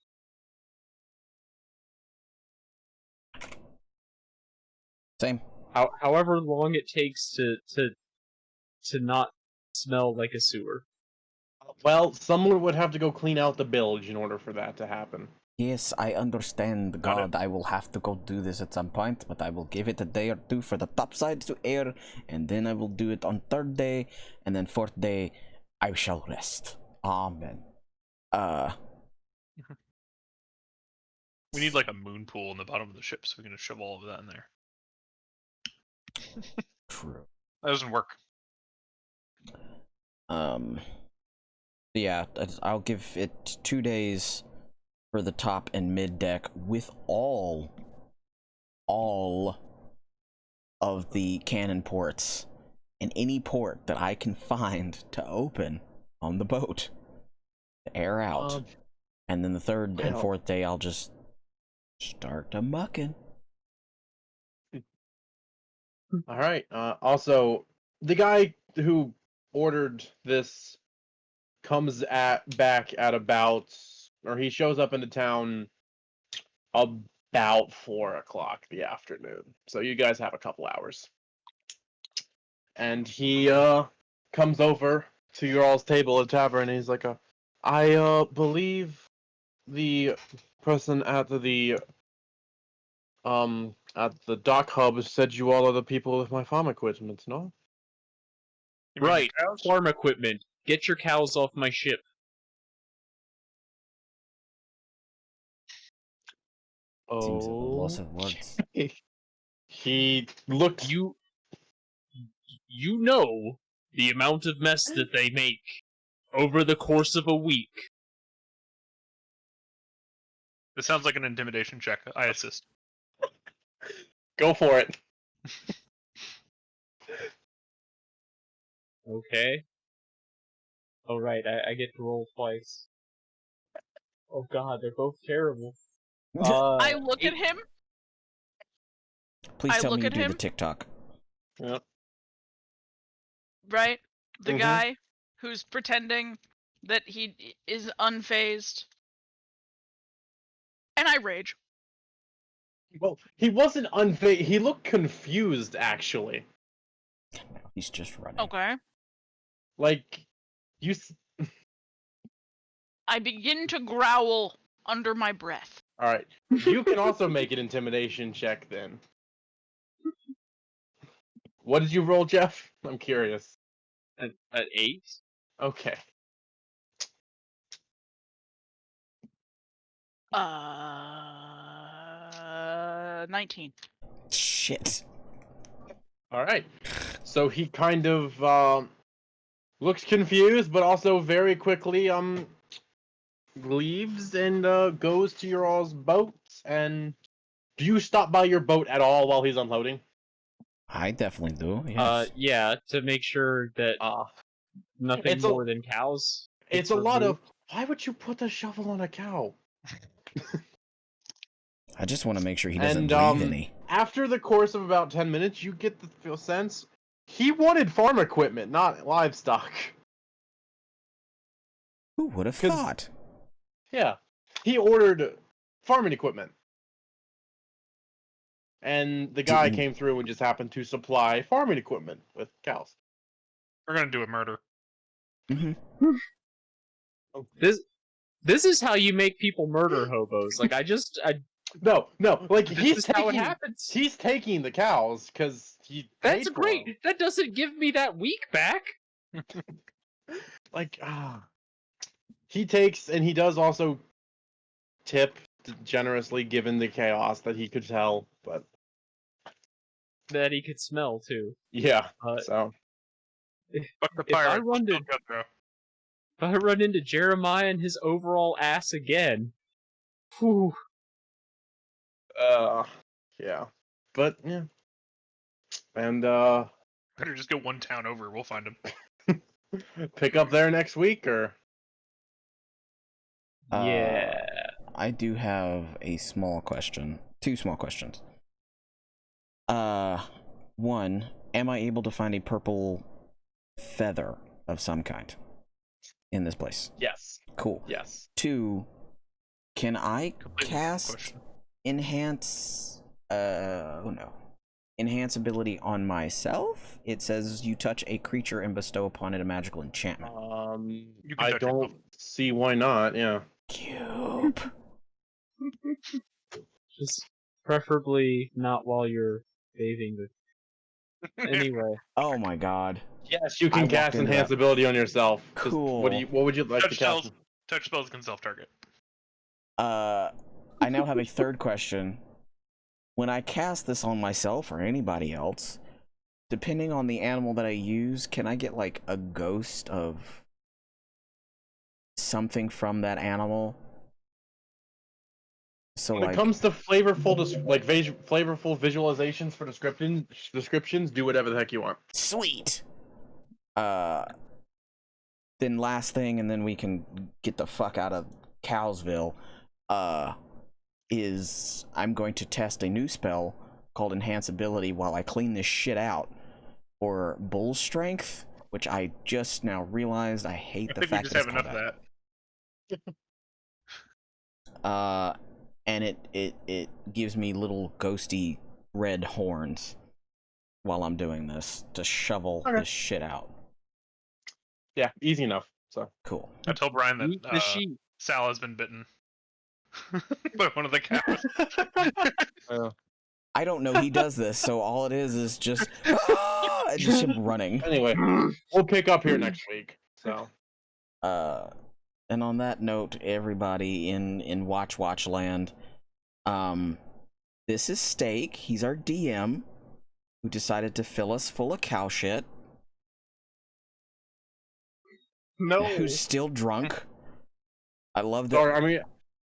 Same. However long it takes to not smell like a sewer. Well, someone would have to go clean out the bilge in order for that to happen. Yes, I understand, Got God. I will have to go do this at some point, but I will give it a day or two for the topside to air, and then I will do it on third day, and then fourth day, I shall rest. Amen. We need like a moon pool in the bottom of the ship so we can just shove all of that in there. True. That doesn't work. Yeah, I'll give it 2 days for the top and mid deck with all of the cannon ports and any port that I can find to open on the boat to air out. And then the third and fourth day I'll just start a mucking. All right. Also, the guy who ordered this comes back at about, or he shows up into town about 4:00 the afternoon. So you guys have a couple hours. And he comes over to your all's table at tavern, and he's like, I believe the person at the dock hub said you all are the people with my farm equipment, no? You mean Right, the cows? farm equipment. Get your cows off my ship. Seems a loss Oh. of words. He looks. You know the amount of mess that they make over the course of a week. This sounds like an intimidation check. I assist. Go for it. Okay. Oh right, I get to roll twice. Oh god, they're both terrible. I look at him. Please I tell look me you at do the him. TikTok. Yep. Right? The Mhm. guy who's pretending that he is unfazed. And I rage. Well, he wasn't unfazed. He looked confused, actually. He's just running. Okay. Like, I begin to growl under my breath. All right. You can also make an intimidation check then. What did you roll, Jeff? I'm curious. At 8? Okay. 19. Shit. All right. So he kind of looks confused, but also very quickly leaves and goes to your all's boat. And do you stop by your boat at all while he's unloading? I definitely do. Yes. Yeah, to make sure that nothing it's a- more than cows. It's a lot of. Why would you put the shovel on a cow? I just want to make sure he doesn't And leave any. after the course of about 10 minutes, you get the sense he wanted farm equipment, not livestock. Who would have 'cause- thought? Yeah, he ordered farming equipment, and the guy Didn't- came through and just happened to supply farming equipment with cows. We're gonna do a murder. Mm-hmm. This is how you make people murder hobos. Like I No, like this he's is how it taking happens. he's taking the cows because he. That's paid for great. 'em. That doesn't give me that week back. Like he takes and he does also tip generously given the chaos that he could tell, but That he could smell too. yeah. Uh, So Fuck the If I pirate. run to- Don't go through. If I run into Jeremiah and his overall ass again, whew, yeah. But yeah. And Better just go one town over. We'll find him. pick up there next week or yeah. I do have a small question. Two small questions. One, am I able to find a purple feather of some kind in this place? yes. Cool. Yes. Two, can I Completely cast question. enhance enhance ability on myself? It says you touch a creature and bestow upon it a magical enchantment. You can I touch don't yourself. see why not, yeah. Cube. Just preferably not while you're bathing. Anyway, Oh my god. Yes, you I can walked cast into enhance that. ability on yourself. Just Cool. What would you like to Touch cast? spells. Touch spells can self-target. I now have a third question. When I cast this on myself or anybody else, depending on the animal that I use, can I get like a ghost of something from that animal? So When like, it comes to flavorful flavorful visualizations for descriptions, do whatever the heck you want. sweet. Then last thing, and then we can get the fuck out of Cowsville. Is I'm going to test a new spell called Enhance Ability while I clean this shit out, or Bull Strength, which I just now realized I hate I the think we fact just that have it's enough called of that. that. And it gives me little ghosty red horns while I'm doing this to shovel Okay. this shit out. Yeah, easy enough. So Cool. I told Brian eat the that sheep. Sal has been bitten by one of the cows. I don't know he does this, so all it is just and just him running. anyway, we'll pick up here next week. So And on that note, everybody in Watch land, this is Steak. He's our DM who decided to fill us full of cow shit. No. Who's still drunk. I love that. sorry, I mean,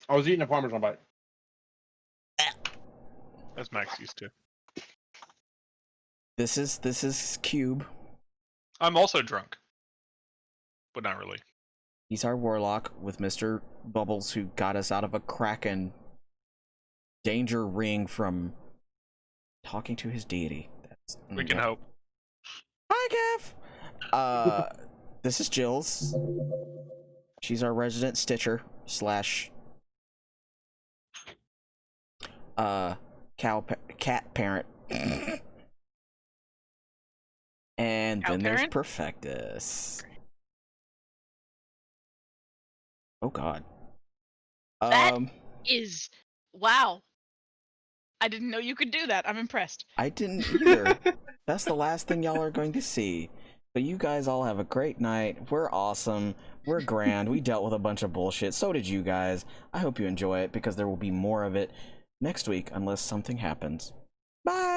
I was eating a Parmesan bite. As Max used to. This is Cube. I'm also drunk, but not really. He's our warlock with Mr. Bubbles, who got us out of a kraken danger ring from talking to his deity. We can hope. Hi, Gav. This is Jills. She's our resident Stitcher slash cat parent. And Cow then there's parent? Perfectus. Oh god. That is wow. I didn't know you could do that. I'm impressed. I didn't either. That's the last thing y'all are going to see. But you guys all have a great night. We're awesome. We're grand. We dealt with a bunch of bullshit. So did you guys. I hope you enjoy it because there will be more of it next week unless something happens. Bye!